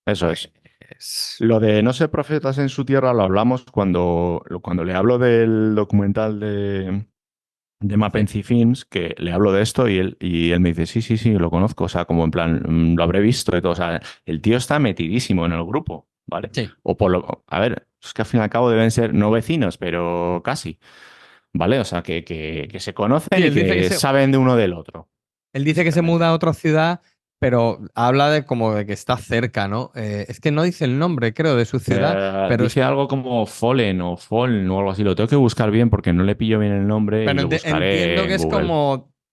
[SPEAKER 1] Eso
[SPEAKER 2] pues
[SPEAKER 1] es. Lo de no ser profetas en su tierra lo hablamos cuando le hablo del documental de
[SPEAKER 2] sí.
[SPEAKER 1] Mackenzie Films, que le hablo de esto y él me dice, sí, sí, sí, lo conozco, o sea, como en plan, lo habré visto y todo, o sea, el tío está metidísimo en el grupo, ¿vale?
[SPEAKER 2] Sí.
[SPEAKER 1] O por lo, a ver, es que al fin y al cabo deben ser no vecinos, pero casi, ¿vale? O sea, que se
[SPEAKER 2] Sí,
[SPEAKER 1] conocen y que saben de uno del otro,
[SPEAKER 2] él dice que se
[SPEAKER 1] básicamente.
[SPEAKER 2] muda a otra ciudad, pero habla de como de que está cerca, ¿no? Es que no dice el nombre, creo, de su ciudad, pero,
[SPEAKER 1] Dice algo como Fallen o Fallen o algo así, lo tengo que buscar bien porque no le pillo bien el nombre y
[SPEAKER 2] pero
[SPEAKER 1] lo
[SPEAKER 2] entiendo
[SPEAKER 1] buscaré
[SPEAKER 2] que
[SPEAKER 1] en
[SPEAKER 2] es
[SPEAKER 1] Google.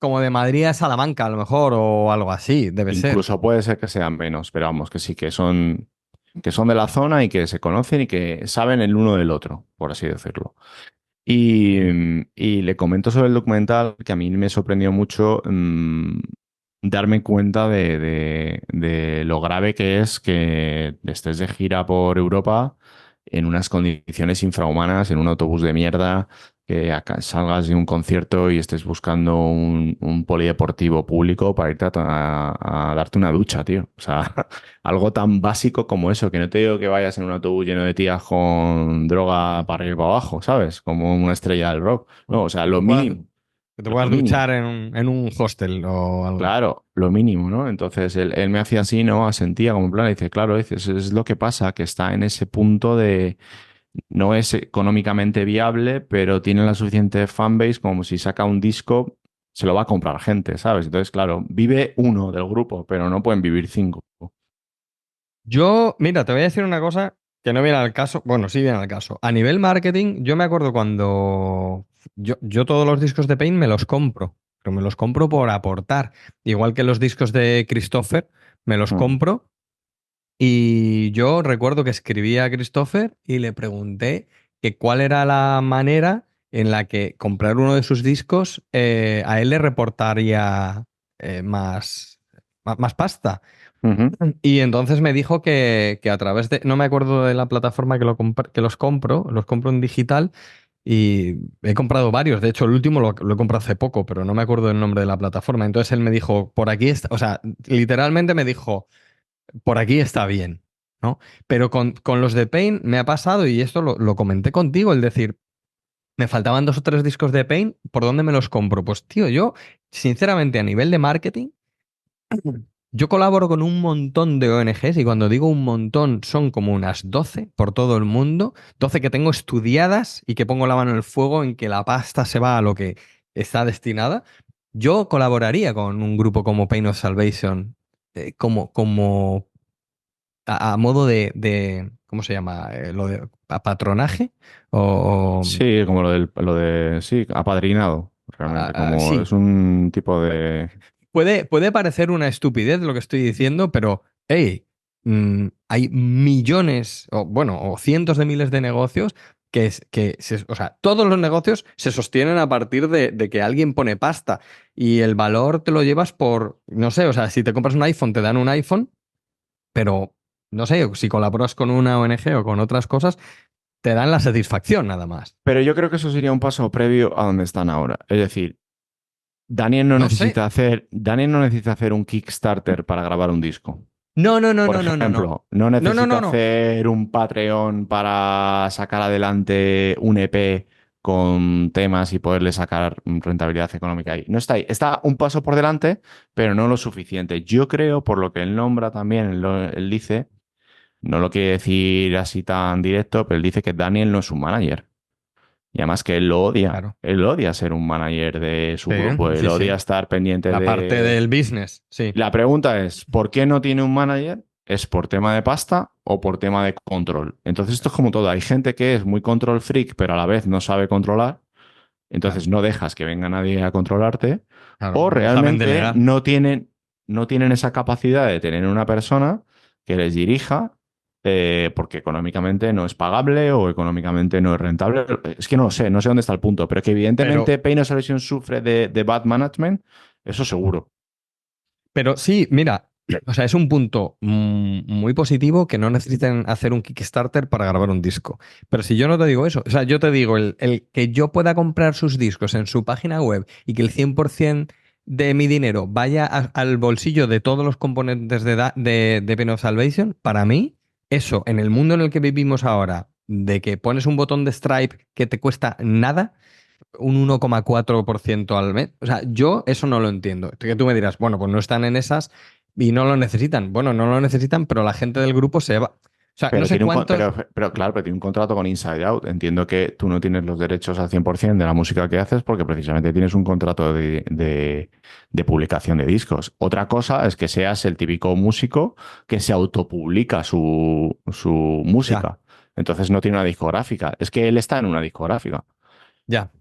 [SPEAKER 2] como de Madrid a Salamanca, a lo mejor, o algo así, debe ser.
[SPEAKER 1] Incluso puede ser que sean menos, pero vamos, que sí, que son de la zona y que se conocen y que saben el uno del otro, por así decirlo. Y le comento sobre el documental que a mí me sorprendió mucho darme cuenta de lo grave que es que estés de gira por Europa en unas condiciones infrahumanas, en un autobús de mierda, que salgas de un concierto y estés buscando un polideportivo público para irte a darte una ducha, tío. O sea, algo tan básico como eso, que no te digo que vayas en un autobús lleno de tías con droga para arriba y para abajo, ¿sabes? Como una estrella del rock. No, o sea,
[SPEAKER 2] Que
[SPEAKER 1] lo
[SPEAKER 2] te puedas,
[SPEAKER 1] mínimo,
[SPEAKER 2] que te
[SPEAKER 1] lo
[SPEAKER 2] puedas
[SPEAKER 1] mínimo.
[SPEAKER 2] duchar en un hostel o algo.
[SPEAKER 1] Claro, lo mínimo, ¿no? Entonces él me hacía así, ¿no? Asentía como en plan, y dice, claro, dice, es lo que pasa, que está en ese punto de no es económicamente viable, pero tiene la suficiente fanbase como si saca un disco, se lo va a comprar gente, ¿sabes? Entonces, claro, vive uno del grupo, pero no pueden vivir cinco.
[SPEAKER 2] Yo, mira, te voy a decir una cosa que no viene al caso. Bueno, sí viene al caso. A nivel marketing, yo me acuerdo cuando yo todos los discos de Pain me los compro, pero me los compro por aportar. Igual que los discos de Christopher, me los
[SPEAKER 1] Mm.
[SPEAKER 2] compro. Y yo recuerdo que escribí a Christopher y le pregunté que cuál era la manera en la que comprar uno de sus discos a él le reportaría más, más pasta.
[SPEAKER 1] Ujú.
[SPEAKER 2] Y entonces me dijo que a través de, no me acuerdo de la plataforma que los compro en digital y he comprado varios. De hecho, el último lo he comprado hace poco, pero no me acuerdo del nombre de la plataforma. Entonces él me dijo, por aquí está, o sea, literalmente me dijo, por aquí está bien, ¿no? Pero con los de Pain me ha pasado, y esto lo comenté contigo, el decir, me faltaban 2 o 3 discos de Pain, ¿por dónde me los compro? Pues tío, yo, sinceramente, a nivel de marketing, yo colaboro con un montón de ONGs, y cuando digo un montón son como unas 12 por todo el mundo, 12 que tengo estudiadas y que pongo la mano en el fuego en que la pasta se va a lo que está destinada. Yo colaboraría con un grupo como Pain of Salvation, como a modo ¿cómo se llama? Lo de patronaje o
[SPEAKER 1] Sí, como sí, apadrinado, realmente, como
[SPEAKER 2] sí.
[SPEAKER 1] es un tipo de...
[SPEAKER 2] Puede parecer una estupidez lo que estoy diciendo, pero hey, hay millones, o bueno, o cientos de miles de negocios o sea, todos los negocios se sostienen a partir de que alguien pone pasta, y el valor te lo llevas por, no sé, o sea, si te compras un iPhone, te dan un iPhone, pero no sé, si colaboras con una ONG o con otras cosas, te dan la satisfacción nada más.
[SPEAKER 1] Pero yo creo que eso sería un paso previo a donde están ahora. Es decir,
[SPEAKER 2] No sé.
[SPEAKER 1] Daniel no necesita hacer un Kickstarter para grabar un disco.
[SPEAKER 2] No, no, no,
[SPEAKER 1] Por
[SPEAKER 2] no, no, no, no.
[SPEAKER 1] ejemplo, no
[SPEAKER 2] No, no,
[SPEAKER 1] necesita
[SPEAKER 2] no, no.
[SPEAKER 1] hacer un Patreon para sacar adelante un EP con temas y poderle sacar rentabilidad económica ahí. No está ahí. Está un paso por delante, pero no lo suficiente. Yo creo, por lo que él nombra también, él dice, no lo quiere decir así tan directo, pero él dice que Daniel no es un manager. Y además que él lo odia.
[SPEAKER 2] Claro.
[SPEAKER 1] Él odia ser un manager de su
[SPEAKER 2] Sí,
[SPEAKER 1] grupo. Él
[SPEAKER 2] sí,
[SPEAKER 1] odia
[SPEAKER 2] sí.
[SPEAKER 1] estar pendiente
[SPEAKER 2] La parte
[SPEAKER 1] de...
[SPEAKER 2] del business, sí.
[SPEAKER 1] La pregunta es, ¿por qué no tiene un manager? ¿Es por tema de pasta o por tema de control? Entonces esto es como todo. Hay gente que es muy control freak, pero a la vez no sabe controlar. Entonces
[SPEAKER 2] Claro,
[SPEAKER 1] no dejas que venga nadie a controlarte.
[SPEAKER 2] claro.
[SPEAKER 1] O
[SPEAKER 2] No saben
[SPEAKER 1] realmente
[SPEAKER 2] delegar.
[SPEAKER 1] no tienen esa capacidad de tener una persona que les dirija porque económicamente no es pagable o económicamente no es rentable. Es que no lo sé, no sé dónde está el punto, pero que
[SPEAKER 2] Pero,
[SPEAKER 1] evidentemente Pain of Salvation sufre de bad management, eso seguro.
[SPEAKER 2] pero sí, mira, o sea, es un punto muy positivo que no necesiten hacer un Kickstarter para grabar un disco. Pero si yo no te digo eso, o sea, yo te digo, el que yo pueda comprar sus discos en su página web y que el 100% de mi dinero vaya al bolsillo de todos los componentes de Pain of Salvation, para mí, eso, en el mundo en el que vivimos ahora, de que pones un botón de Stripe que te cuesta nada, un 1,4% al mes. O sea, yo eso no lo entiendo. Que tú me dirás, bueno, pues no están en esas y no lo necesitan. Bueno, no lo necesitan, pero la gente del grupo se va. O sea, no
[SPEAKER 1] Pero
[SPEAKER 2] sé
[SPEAKER 1] tiene
[SPEAKER 2] cuántos.
[SPEAKER 1] pero claro, pero tiene un contrato con Inside Out. Entiendo que tú no tienes los derechos al 100% de la música que haces porque precisamente tienes un contrato de publicación de discos. Otra cosa es que seas el típico músico que se autopublica su
[SPEAKER 2] Ya,
[SPEAKER 1] música. Entonces no tiene una discográfica. Es que él está en una discográfica.
[SPEAKER 2] ya.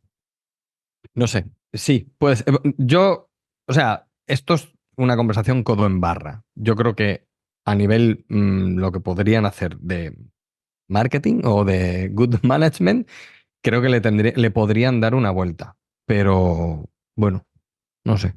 [SPEAKER 2] No sé. Sí, pues yo, o sea, esto es una conversación codo en barra. Yo creo que a nivel lo que podrían hacer de marketing o de good management, creo que le podrían dar una vuelta. Pero bueno, no sé.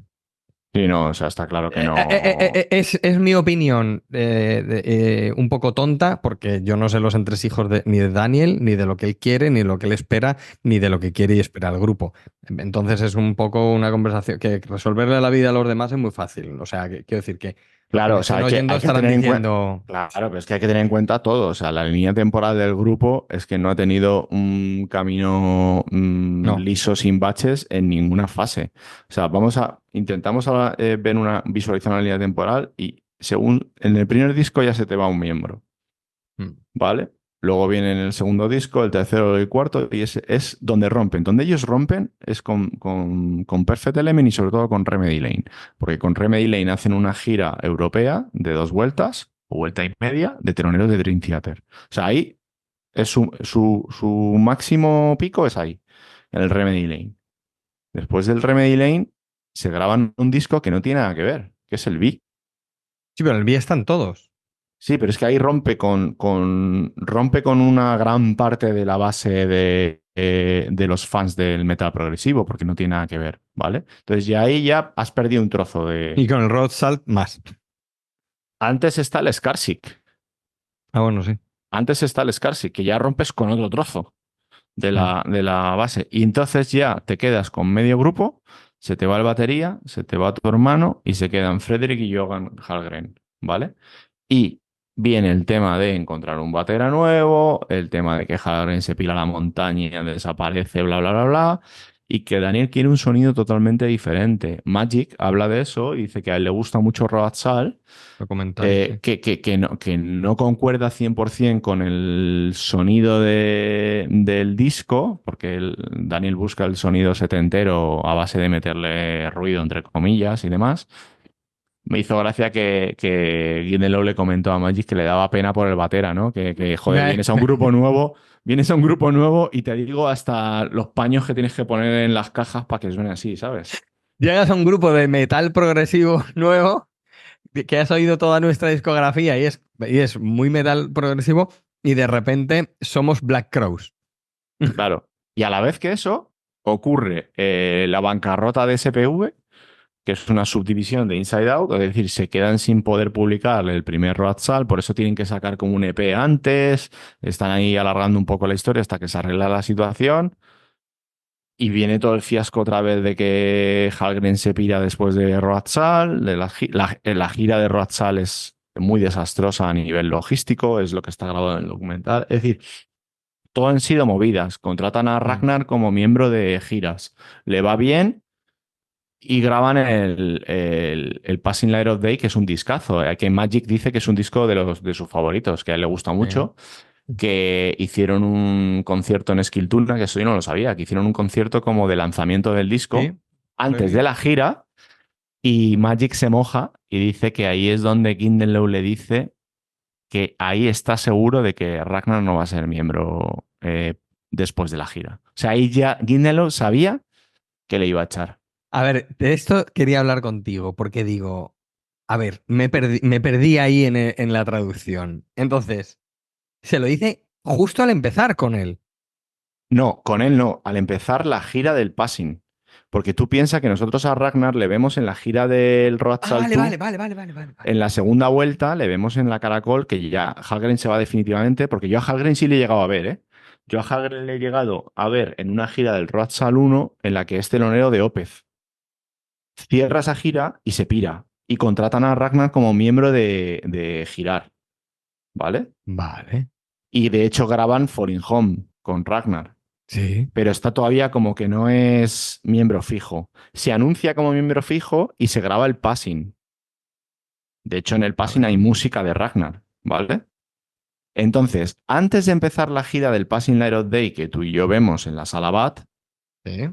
[SPEAKER 1] Sí, no, o sea, está claro que no.
[SPEAKER 2] Es mi opinión un poco tonta, porque yo no sé los entresijos ni de Daniel, ni de lo que él quiere, ni de lo que él espera, ni de lo que quiere y espera el grupo. Entonces es un poco una conversación que resolverle la vida a los demás es muy fácil. O sea, quiero decir que los que
[SPEAKER 1] Claro,
[SPEAKER 2] me
[SPEAKER 1] o sea,
[SPEAKER 2] estén oyendo
[SPEAKER 1] hay que
[SPEAKER 2] estarán
[SPEAKER 1] tener en cuenta.
[SPEAKER 2] diciendo,
[SPEAKER 1] Claro, pero es que hay que tener en cuenta todo. O sea, la línea temporal del grupo es que no ha tenido un camino
[SPEAKER 2] no,
[SPEAKER 1] liso sin baches en ninguna fase. O sea, intentamos ahora ver visualizar una línea temporal y según en el primer disco ya se te va un miembro.
[SPEAKER 2] mm,
[SPEAKER 1] ¿Vale? Luego viene en el segundo disco, el tercero y el cuarto, y es donde rompen. Donde ellos rompen es con Perfect Element y sobre todo con Remedy Lane. Porque con Remedy Lane hacen una gira europea de 2 vueltas, o vuelta y media, de teloneros de Dream Theater. O sea, ahí es su máximo pico es ahí, en el Remedy Lane. Después del Remedy Lane se graban un disco que no tiene nada que ver, que es el B.
[SPEAKER 2] sí, pero en el BIE están todos.
[SPEAKER 1] Sí, pero es que ahí rompe con una gran parte de la base de los fans del metal progresivo, porque no tiene nada que ver, ¿vale? Entonces ya ahí ya has perdido un trozo de...
[SPEAKER 2] Y con el Road Salt más.
[SPEAKER 1] Antes está el Skarsik.
[SPEAKER 2] Ah, bueno, sí.
[SPEAKER 1] Antes está el Skarsik, que ya rompes con otro trozo de la base. Y entonces ya te quedas con medio grupo, se te va el batería, se te va tu hermano y se quedan Frederick y Johan Hallgren, ¿vale? Y viene el tema de encontrar un batera nuevo, el tema de que Hallgren se pila a la montaña y desaparece, bla, bla, bla, bla, y que Daniel quiere un sonido totalmente diferente. Magic habla de eso y dice que a él le gusta mucho Road Sal,
[SPEAKER 2] Lo comentáis, sí.
[SPEAKER 1] que no concuerda 100% con el sonido del disco, porque Daniel busca el sonido setentero a base de meterle ruido, entre comillas, y demás. Me hizo gracia que Guinelo le comentó a Magic que le daba pena por el batera, ¿no? Joder, vienes a un grupo nuevo y te digo hasta los paños que tienes que poner en las cajas para que suene así, ¿sabes?
[SPEAKER 2] Llegas a un grupo de metal progresivo nuevo, que has oído toda nuestra discografía y es muy metal progresivo, y de repente somos Black Crowes.
[SPEAKER 1] Claro. Y a la vez que eso, ocurre la bancarrota de SPV, que es una subdivisión de Inside Out, es decir, se quedan sin poder publicar el primer Road Sal, por eso tienen que sacar como un EP antes, están ahí alargando un poco la historia hasta que se arregla la situación. Y viene todo el fiasco otra vez de que Hallgren se pira después de Road Sal. La gira de Road Sal es muy desastrosa a nivel logístico, es lo que está grabado en el documental. Es decir, todo han sido movidas. Contratan a
[SPEAKER 2] Mm.
[SPEAKER 1] Ragnar como miembro de giras. Le va bien y graban el Passing Light of Day, que es un discazo. Que Magic dice que es un disco de sus favoritos, que a él le gusta
[SPEAKER 2] Sí.
[SPEAKER 1] mucho. Que hicieron un concierto en Esquiltuna, que eso yo no lo sabía, que hicieron un concierto como de lanzamiento del disco
[SPEAKER 2] Sí, lo he
[SPEAKER 1] antes de
[SPEAKER 2] visto.
[SPEAKER 1] la gira y Magic se moja y dice que ahí es donde Kindelow le dice que ahí está seguro de que Ragnar no va a ser miembro después de la gira. O sea, ahí ya Kindelow sabía que le iba a echar.
[SPEAKER 2] A ver, de esto quería hablar contigo, porque digo, a ver, me perdí ahí en la traducción. Entonces, se lo dice justo al empezar con él.
[SPEAKER 1] No, con él no, al empezar la gira del Passing. Porque tú piensas que nosotros a Ragnar le vemos en la gira del Road
[SPEAKER 2] Ah,
[SPEAKER 1] Sal
[SPEAKER 2] vale, vale,
[SPEAKER 1] Tour.
[SPEAKER 2] vale, vale, vale, vale, vale.
[SPEAKER 1] En la segunda vuelta le vemos en la Caracol que ya Hallgren se va definitivamente, porque yo a Hallgren sí le he llegado a ver, ¿eh? Yo a Hallgren le he llegado a ver en una gira del Road Sal 1 en la que es telonero de Opeth. Cierra esa gira y se pira. Y contratan a Ragnar como miembro de girar, ¿vale?
[SPEAKER 2] Vale.
[SPEAKER 1] Y de hecho graban Falling Home con Ragnar.
[SPEAKER 2] Sí.
[SPEAKER 1] Pero está todavía como que no es miembro fijo. Se anuncia como miembro fijo y se graba el Passing. De hecho, en el Passing
[SPEAKER 2] Vale.
[SPEAKER 1] hay música de Ragnar, ¿vale? Entonces, antes de empezar la gira del Passing Light of Day que tú y yo vemos en la Sala Bat,
[SPEAKER 2] Sí.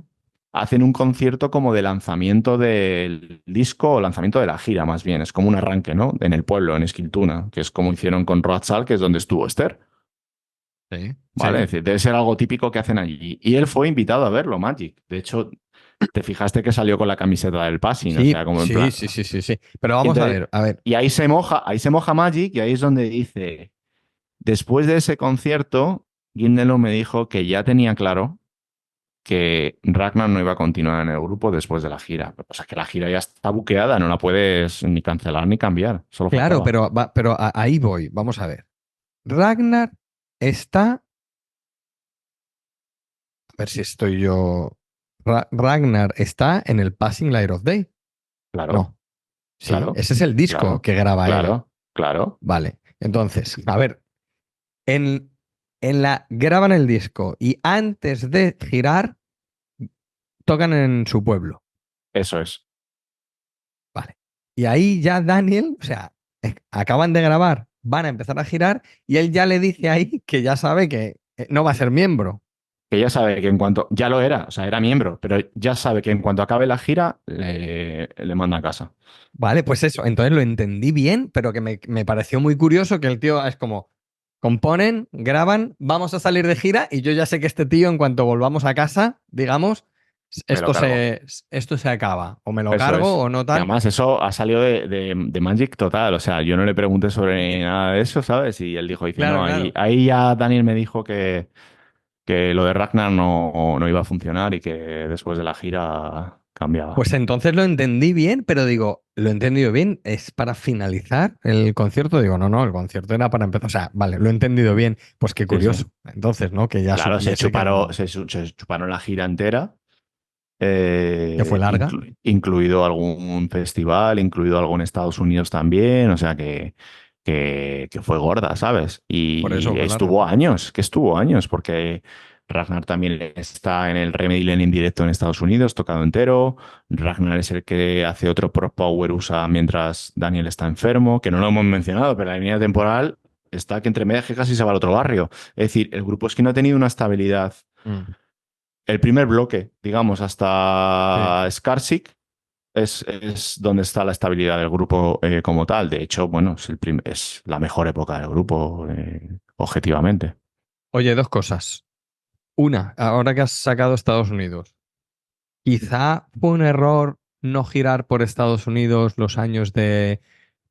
[SPEAKER 1] hacen un concierto como de lanzamiento del disco o lanzamiento de la gira, más bien. Es como un arranque, ¿no? En el pueblo, en Esquiltuna, que es como hicieron con Roadsal, que es donde estuvo Esther,
[SPEAKER 2] Sí.
[SPEAKER 1] ¿vale? Es
[SPEAKER 2] Sí.
[SPEAKER 1] decir, debe ser algo típico que hacen allí. Y él fue invitado a verlo, Magic. De hecho, te fijaste que salió con la camiseta del Passing, o
[SPEAKER 2] Sí,
[SPEAKER 1] sea, como en
[SPEAKER 2] sí,
[SPEAKER 1] plan.
[SPEAKER 2] sí, sí, sí, sí. Pero
[SPEAKER 1] Y,
[SPEAKER 2] vamos a
[SPEAKER 1] entonces-
[SPEAKER 2] ver, a ver.
[SPEAKER 1] y ahí se moja Magic, y ahí es donde dice. Después de ese concierto, Guindelo me dijo que ya tenía claro que Ragnar no iba a continuar en el grupo después de la gira. O sea, que la gira ya está buqueada, no la puedes ni cancelar ni cambiar, solo
[SPEAKER 2] Claro,
[SPEAKER 1] faltaba.
[SPEAKER 2] pero ahí voy. Vamos a ver. Ragnar está. A ver si estoy yo. Ragnar está en el Passing Light of Day.
[SPEAKER 1] Claro,
[SPEAKER 2] No. Sí,
[SPEAKER 1] claro,
[SPEAKER 2] ese es el disco
[SPEAKER 1] claro,
[SPEAKER 2] que graba él.
[SPEAKER 1] claro, claro.
[SPEAKER 2] Vale. Entonces, a ver, en, graban el disco y antes de girar, tocan en su pueblo.
[SPEAKER 1] Eso es.
[SPEAKER 2] Vale. Y ahí ya Daniel, o sea, acaban de grabar, van a empezar a girar y él ya le dice ahí que ya sabe que no va a ser miembro.
[SPEAKER 1] Que ya sabe que en cuanto, ya lo era, o sea, era miembro, pero ya sabe que en cuanto acabe la gira, le manda a casa.
[SPEAKER 2] Vale, pues eso, entonces lo entendí bien, pero que me pareció muy curioso que el tío es como, componen, graban, vamos a salir de gira y yo ya sé que este tío en cuanto volvamos a casa, digamos,
[SPEAKER 1] Me lo
[SPEAKER 2] esto
[SPEAKER 1] cargo.
[SPEAKER 2] se, esto se acaba, o me lo
[SPEAKER 1] Eso
[SPEAKER 2] cargo
[SPEAKER 1] es.
[SPEAKER 2] o no
[SPEAKER 1] Que
[SPEAKER 2] tal.
[SPEAKER 1] además eso ha salido de Magic total. O sea, yo no le pregunté sobre nada de eso, ¿sabes? Y él dice,
[SPEAKER 2] Claro,
[SPEAKER 1] no, ahí,
[SPEAKER 2] claro.
[SPEAKER 1] ahí ya Daniel me dijo que lo de Ragnar no iba a funcionar y que después de la gira cambiaba.
[SPEAKER 2] Pues entonces lo entendí bien, pero digo, lo he entendido bien, ¿es para finalizar el concierto? Digo, no, el concierto era para empezar. O sea, vale, lo he entendido bien. Pues qué
[SPEAKER 1] Sí, sí.
[SPEAKER 2] curioso. Entonces, ¿no? Que ya,
[SPEAKER 1] Claro,
[SPEAKER 2] ya sé que no,
[SPEAKER 1] se chuparon la gira entera,
[SPEAKER 2] que fue larga.
[SPEAKER 1] incluido algún festival, incluido algo en Estados Unidos también, o sea que fue gorda, ¿sabes?
[SPEAKER 2] Por eso
[SPEAKER 1] Y
[SPEAKER 2] fue larga.
[SPEAKER 1] estuvo años, porque Ragnar también está en el Remedy Lane en directo en Estados Unidos, tocado entero. Ragnar es el que hace otro Pro Power USA mientras Daniel está enfermo, que no lo hemos mencionado, pero la línea temporal está que entre medias que casi se va al otro barrio. Es decir, el grupo es que no ha tenido una estabilidad.
[SPEAKER 2] Mm,
[SPEAKER 1] El primer bloque, digamos,
[SPEAKER 2] sí.
[SPEAKER 1] hasta Skarsik, es donde está la estabilidad del grupo como tal. De hecho, bueno, es la mejor época del grupo, objetivamente.
[SPEAKER 2] Oye, dos cosas. Una, ahora que has sacado Estados Unidos, quizá fue un error no girar por Estados Unidos los años de
[SPEAKER 1] De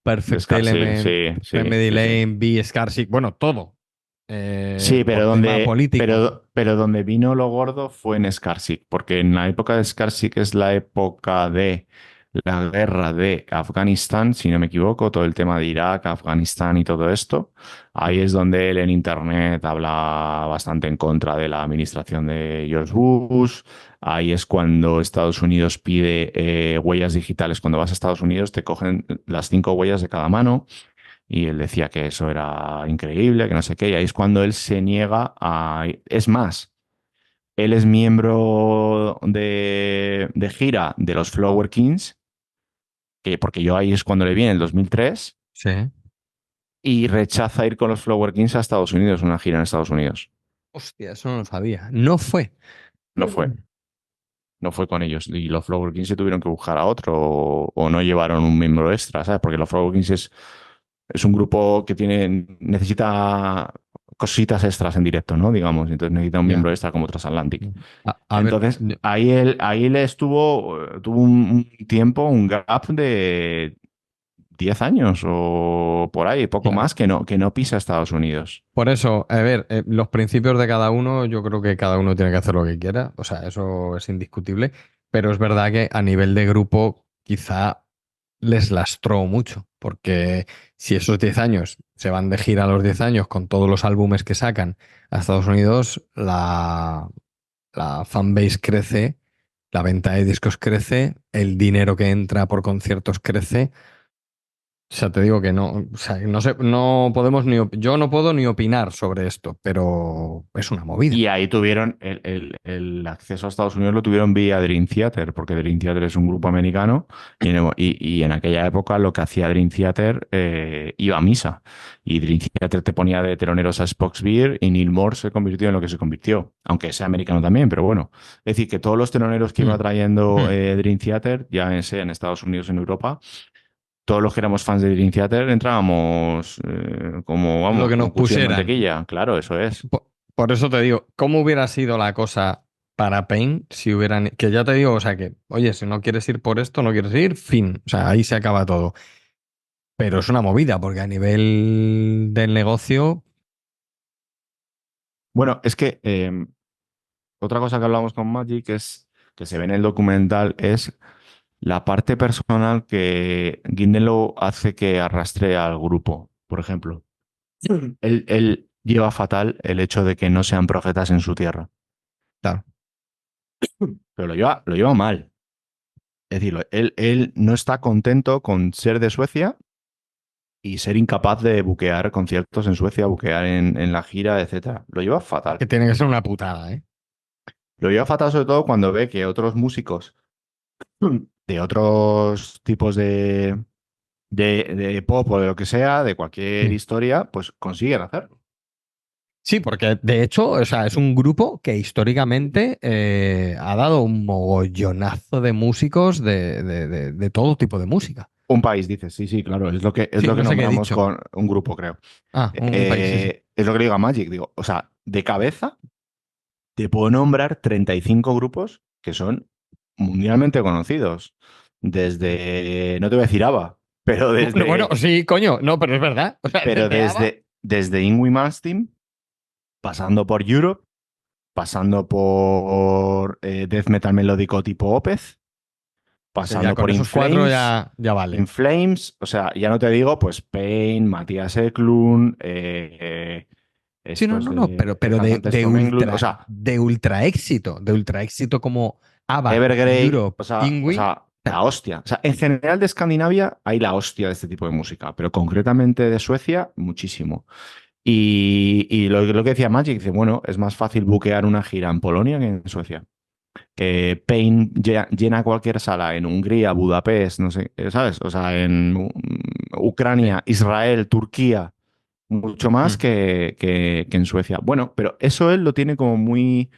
[SPEAKER 2] Perfect
[SPEAKER 1] Skarsik,
[SPEAKER 2] Element,
[SPEAKER 1] sí, sí,
[SPEAKER 2] Remedy
[SPEAKER 1] sí, sí.
[SPEAKER 2] Lane, B, Skarsik, bueno, todo.
[SPEAKER 1] Sí,
[SPEAKER 2] Por tema político.
[SPEAKER 1] pero donde vino lo gordo fue en Skarsik, porque en la época de Skarsik es la época de la guerra de Afganistán, si no me equivoco, todo el tema de Irak, Afganistán y todo esto. Ahí es donde él en internet habla bastante en contra de la administración de George Bush. Ahí es cuando Estados Unidos pide huellas digitales. Cuando vas a Estados Unidos te cogen las 5 huellas de cada mano. Y él decía que eso era increíble, que no sé qué, y ahí es cuando él se niega a... Es más, él es miembro de gira de los Flower Kings, que, porque yo ahí es cuando le vi en el 2003,
[SPEAKER 2] Sí.
[SPEAKER 1] y rechaza ir con los Flower Kings a Estados Unidos, una gira en Estados Unidos.
[SPEAKER 2] Hostia, eso no lo sabía. No fue.
[SPEAKER 1] No fue, no fue con ellos. Y los Flower Kings se tuvieron que buscar a otro o no llevaron un miembro extra, ¿sabes? Porque los Flower Kings es un grupo que necesita cositas extras en directo, ¿no? Digamos, entonces necesita un
[SPEAKER 2] Ya.
[SPEAKER 1] miembro extra como Transatlantic.
[SPEAKER 2] A ver,
[SPEAKER 1] Entonces, ahí le tuvo un tiempo, un gap de 10 años o por ahí, poco
[SPEAKER 2] claro.
[SPEAKER 1] más, que no pisa Estados Unidos.
[SPEAKER 2] Por eso, a ver, los principios de cada uno, yo creo que cada uno tiene que hacer lo que quiera, o sea, eso es indiscutible, pero es verdad que a nivel de grupo quizá les lastró mucho, porque si esos 10 años se van de gira a los 10 años con todos los álbumes que sacan a Estados Unidos, la fanbase crece, la venta de discos crece, el dinero que entra por conciertos crece. O sea, te digo que no, o sea, no sé, no podemos yo no puedo ni opinar sobre esto, pero es una movida.
[SPEAKER 1] Y ahí tuvieron el acceso a Estados Unidos lo tuvieron vía Dream Theater, porque Dream Theater es un grupo americano y en aquella época lo que hacía Dream Theater iba a misa. Y Dream Theater te ponía de teloneros a Spock's Beer y Neil Moore se convirtió en lo que se convirtió, aunque sea americano también, pero bueno. Es decir, que todos los teloneros que iba
[SPEAKER 2] Hmm,
[SPEAKER 1] trayendo
[SPEAKER 2] hmm.
[SPEAKER 1] Dream Theater, ya sea en Estados Unidos o en Europa, todos los que éramos fans de Dream Theater entrábamos como,
[SPEAKER 2] Lo
[SPEAKER 1] vamos,
[SPEAKER 2] que nos
[SPEAKER 1] como cuchillo de
[SPEAKER 2] pusieran.
[SPEAKER 1] mantequilla. Claro, eso es.
[SPEAKER 2] Por eso te digo, ¿cómo hubiera sido la cosa para Pain si hubieran, que ya te digo, o sea que, oye, si no quieres ir por esto, no quieres ir, fin, o sea, ahí se acaba todo. Pero es una movida, porque a nivel del negocio,
[SPEAKER 1] Bueno, es que otra cosa que hablamos con Magic es que se ve en el documental es la parte personal que Guinelo hace que arrastre al grupo. Por ejemplo, él lleva fatal el hecho de que no sean profetas en su tierra,
[SPEAKER 2] claro,
[SPEAKER 1] pero lo lleva mal. Es decir, él no está contento con ser de Suecia y ser incapaz de buquear conciertos en Suecia, buquear en la gira, etcétera. Lo lleva
[SPEAKER 2] que
[SPEAKER 1] fatal.
[SPEAKER 2] tiene que ser una putada, ¿eh?
[SPEAKER 1] Lo lleva fatal sobre todo cuando ve que otros músicos de otros tipos de pop o de lo que sea, de cualquier
[SPEAKER 2] Sí.
[SPEAKER 1] historia, pues consiguen hacerlo.
[SPEAKER 2] Sí, porque de hecho, o sea, es un grupo que históricamente ha dado un mogollonazo de músicos de todo tipo de música.
[SPEAKER 1] Un país, dices, sí, sí, claro, es
[SPEAKER 2] Sí,
[SPEAKER 1] lo que
[SPEAKER 2] no sé qué he
[SPEAKER 1] nombramos
[SPEAKER 2] dicho.
[SPEAKER 1] con un grupo, creo.
[SPEAKER 2] Ah, un país, sí, sí.
[SPEAKER 1] Es lo que le digo a Magic, digo, o sea, de cabeza te puedo nombrar 35 grupos que son mundialmente conocidos. Desde, no te voy a decir ABBA,
[SPEAKER 2] Bueno, sí, coño, no, pero es verdad. O sea,
[SPEAKER 1] pero
[SPEAKER 2] desde ABBA.
[SPEAKER 1] desde Ingrid Malmsteen, pasando por Europe, pasando por death metal melódico tipo Opeth, pasando
[SPEAKER 2] ya con
[SPEAKER 1] por
[SPEAKER 2] esos cuatro ya vale.
[SPEAKER 1] In Flames, o sea, ya no te digo, pues Pain, Matías Eklund,
[SPEAKER 2] Sí, no,
[SPEAKER 1] estos
[SPEAKER 2] no, no,
[SPEAKER 1] de cantantes Tom Englund, o sea,
[SPEAKER 2] de ultra éxito como ABBA,
[SPEAKER 1] Evergrey,
[SPEAKER 2] Europe, Ingui.
[SPEAKER 1] la hostia. O sea, en general de Escandinavia hay la hostia de este tipo de música, pero concretamente de Suecia, muchísimo. Y lo que decía Magic, dice, bueno, es más fácil buquear una gira en Polonia que en Suecia. Pain llena cualquier sala en Hungría, Budapest, no sé, ¿sabes? O sea, en
[SPEAKER 2] Sí.
[SPEAKER 1] Ucrania, Israel, Turquía, mucho más
[SPEAKER 2] Mm.
[SPEAKER 1] que en Suecia. Bueno, pero eso él lo tiene como muy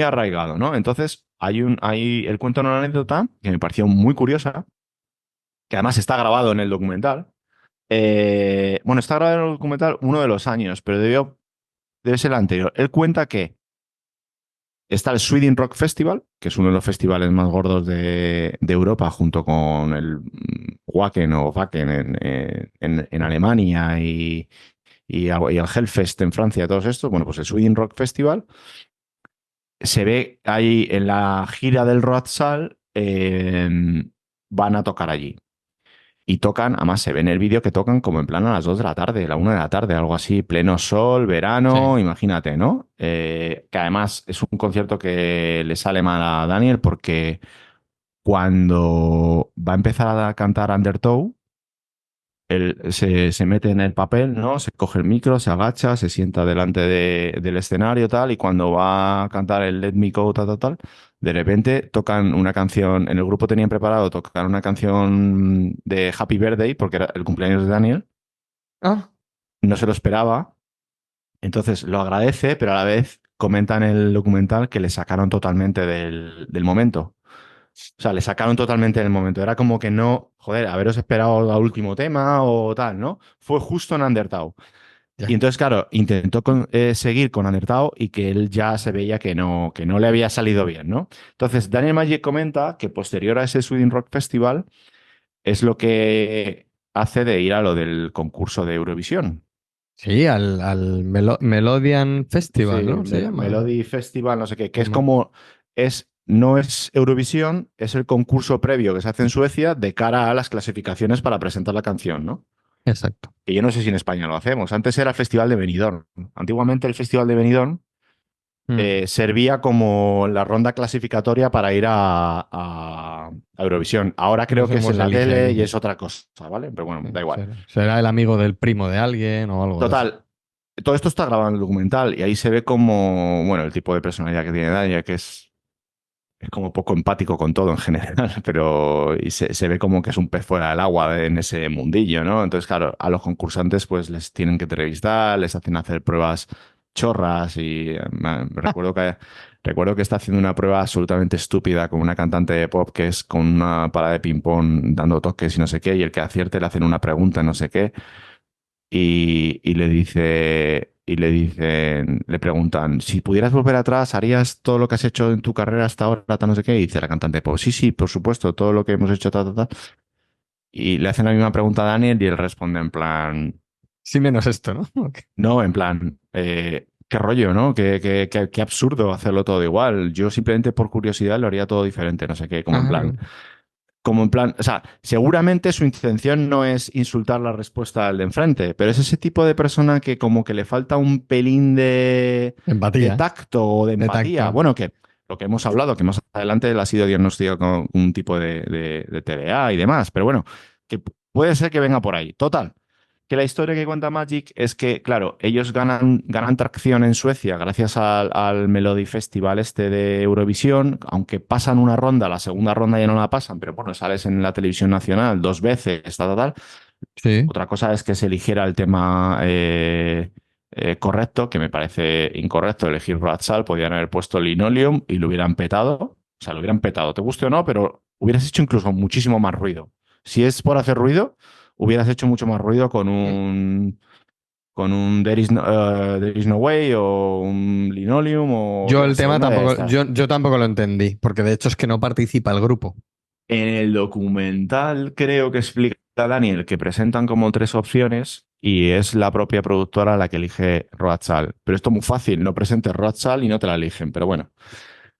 [SPEAKER 1] arraigado, ¿no? Entonces, él cuenta una anécdota que me pareció muy curiosa, que además está grabado en el documental. Bueno, está grabado en el documental uno de los años, pero debe ser el anterior. Él cuenta que está el Sweden Rock Festival, que es uno de los festivales más gordos de Europa, junto con el Wacken o Wacken en Alemania y el Hellfest en Francia, todos estos. Bueno, pues el Sweden Rock Festival se ve ahí en la gira del Roadsal, van a tocar allí. Y tocan, además se ve en el vídeo que tocan como en plan a las 2 de la tarde, la 1 de la tarde, algo así, pleno sol, verano,
[SPEAKER 2] Sí.
[SPEAKER 1] imagínate, ¿no? Que además es un concierto que le sale mal a Daniel porque cuando va a empezar a cantar Undertow, él se mete en el papel, ¿no? Se coge el micro, se agacha, se sienta delante del escenario, tal, y cuando va a cantar el Let Me Go, tal, tal, tal, de repente tocan una canción, en el grupo tenían preparado tocar una canción de Happy Birthday, porque era el cumpleaños de Daniel,
[SPEAKER 2] Ah,
[SPEAKER 1] no se lo esperaba, entonces lo agradece, pero a la vez comenta en el documental que le sacaron totalmente del momento. O sea, le sacaron totalmente del momento. Era como que no, joder, haberos esperado al último tema o tal, ¿no? Fue justo en Undertale. Y
[SPEAKER 2] ya.
[SPEAKER 1] entonces, claro, intentó seguir con Undertale y que él ya se veía que no le había salido bien, ¿no? Entonces, Daniel Magic comenta que posterior a ese Sweden Rock Festival es lo que hace de ir a lo del concurso de Eurovisión.
[SPEAKER 2] Sí, al Melodian
[SPEAKER 1] Sí,
[SPEAKER 2] Festival, ¿no? Se llama.
[SPEAKER 1] Melody Festival, no sé qué, que es
[SPEAKER 2] Como-
[SPEAKER 1] como, no es Eurovisión, es el concurso previo que se hace en Suecia de cara a las clasificaciones para presentar la canción, ¿no?
[SPEAKER 2] Exacto.
[SPEAKER 1] Que yo no sé si en España lo hacemos. Antes era el Festival de Benidorm. Antiguamente el Festival de Benidorm
[SPEAKER 2] Mm.
[SPEAKER 1] servía como la ronda clasificatoria para ir a Eurovisión. Ahora
[SPEAKER 2] No
[SPEAKER 1] creo
[SPEAKER 2] sé
[SPEAKER 1] que es
[SPEAKER 2] cómo
[SPEAKER 1] en
[SPEAKER 2] se
[SPEAKER 1] la tele y
[SPEAKER 2] eligen.
[SPEAKER 1] es otra cosa, ¿vale? Pero bueno, da igual.
[SPEAKER 2] Será el amigo del primo de alguien o algo de eso.
[SPEAKER 1] Total, todo esto está grabado en el documental y ahí se ve como, bueno, el tipo de personalidad que tiene Daniel, que es como poco empático con todo en general, pero y se ve como que es un pez fuera del agua en ese mundillo, ¿no? Entonces, claro, a los concursantes pues les tienen que entrevistar, les hacen hacer pruebas chorras y recuerdo que está haciendo una prueba absolutamente estúpida con una cantante de pop que es con una pala de ping-pong dando toques y no sé qué, y el que acierte le hacen una pregunta, no sé qué, y le dicen, le preguntan, si pudieras volver atrás, ¿harías todo lo que has hecho en tu carrera hasta ahora, tal, no sé qué? Y dice la cantante, pues sí, sí, por supuesto, todo lo que hemos hecho, tal, tal, tal. Y le hacen la misma pregunta a Daniel y él responde en plan,
[SPEAKER 2] Sí, menos esto, ¿no? Ok.
[SPEAKER 1] no, en plan, qué rollo, ¿no? Qué absurdo hacerlo todo igual. Yo simplemente por curiosidad lo haría todo diferente, no sé qué,
[SPEAKER 2] Ah,
[SPEAKER 1] como en plan, o sea, seguramente su intención no es insultar la respuesta al de enfrente, pero es ese tipo de persona que como que le falta un pelín de
[SPEAKER 2] empatía,
[SPEAKER 1] tacto o de
[SPEAKER 2] de
[SPEAKER 1] empatía.
[SPEAKER 2] tacto.
[SPEAKER 1] Bueno, que lo que hemos hablado, que más adelante él ha sido diagnosticado con un tipo de TDA y demás, pero bueno, que puede ser que venga por ahí. Total, que la historia que cuenta Magic es que, claro, ellos ganan tracción en Suecia gracias al Melody Festival este de Eurovisión, aunque pasan una ronda, la segunda ronda ya no la pasan, pero bueno, sales en la televisión nacional 2 veces, tal, tal, tal.
[SPEAKER 2] Sí.
[SPEAKER 1] Otra cosa es que se eligiera el tema correcto, que me parece incorrecto elegir Ratsal, podían haber puesto Linoleum y lo hubieran petado, o sea, lo hubieran petado, te guste o no, pero hubieras hecho incluso muchísimo más ruido. Si es por hacer ruido, hubieras hecho mucho más ruido con un There is no Way o un Linoleum o
[SPEAKER 2] Yo
[SPEAKER 1] yo qué
[SPEAKER 2] el
[SPEAKER 1] sé,
[SPEAKER 2] tema
[SPEAKER 1] una de
[SPEAKER 2] tampoco,
[SPEAKER 1] estas.
[SPEAKER 2] yo tampoco lo entendí, porque de hecho es que no participa el grupo.
[SPEAKER 1] En el documental creo que explica Daniel que presentan como tres opciones y es la propia productora la que elige Road Sal. Pero esto es muy fácil, no presentes Road Sal y no te la eligen. Pero bueno,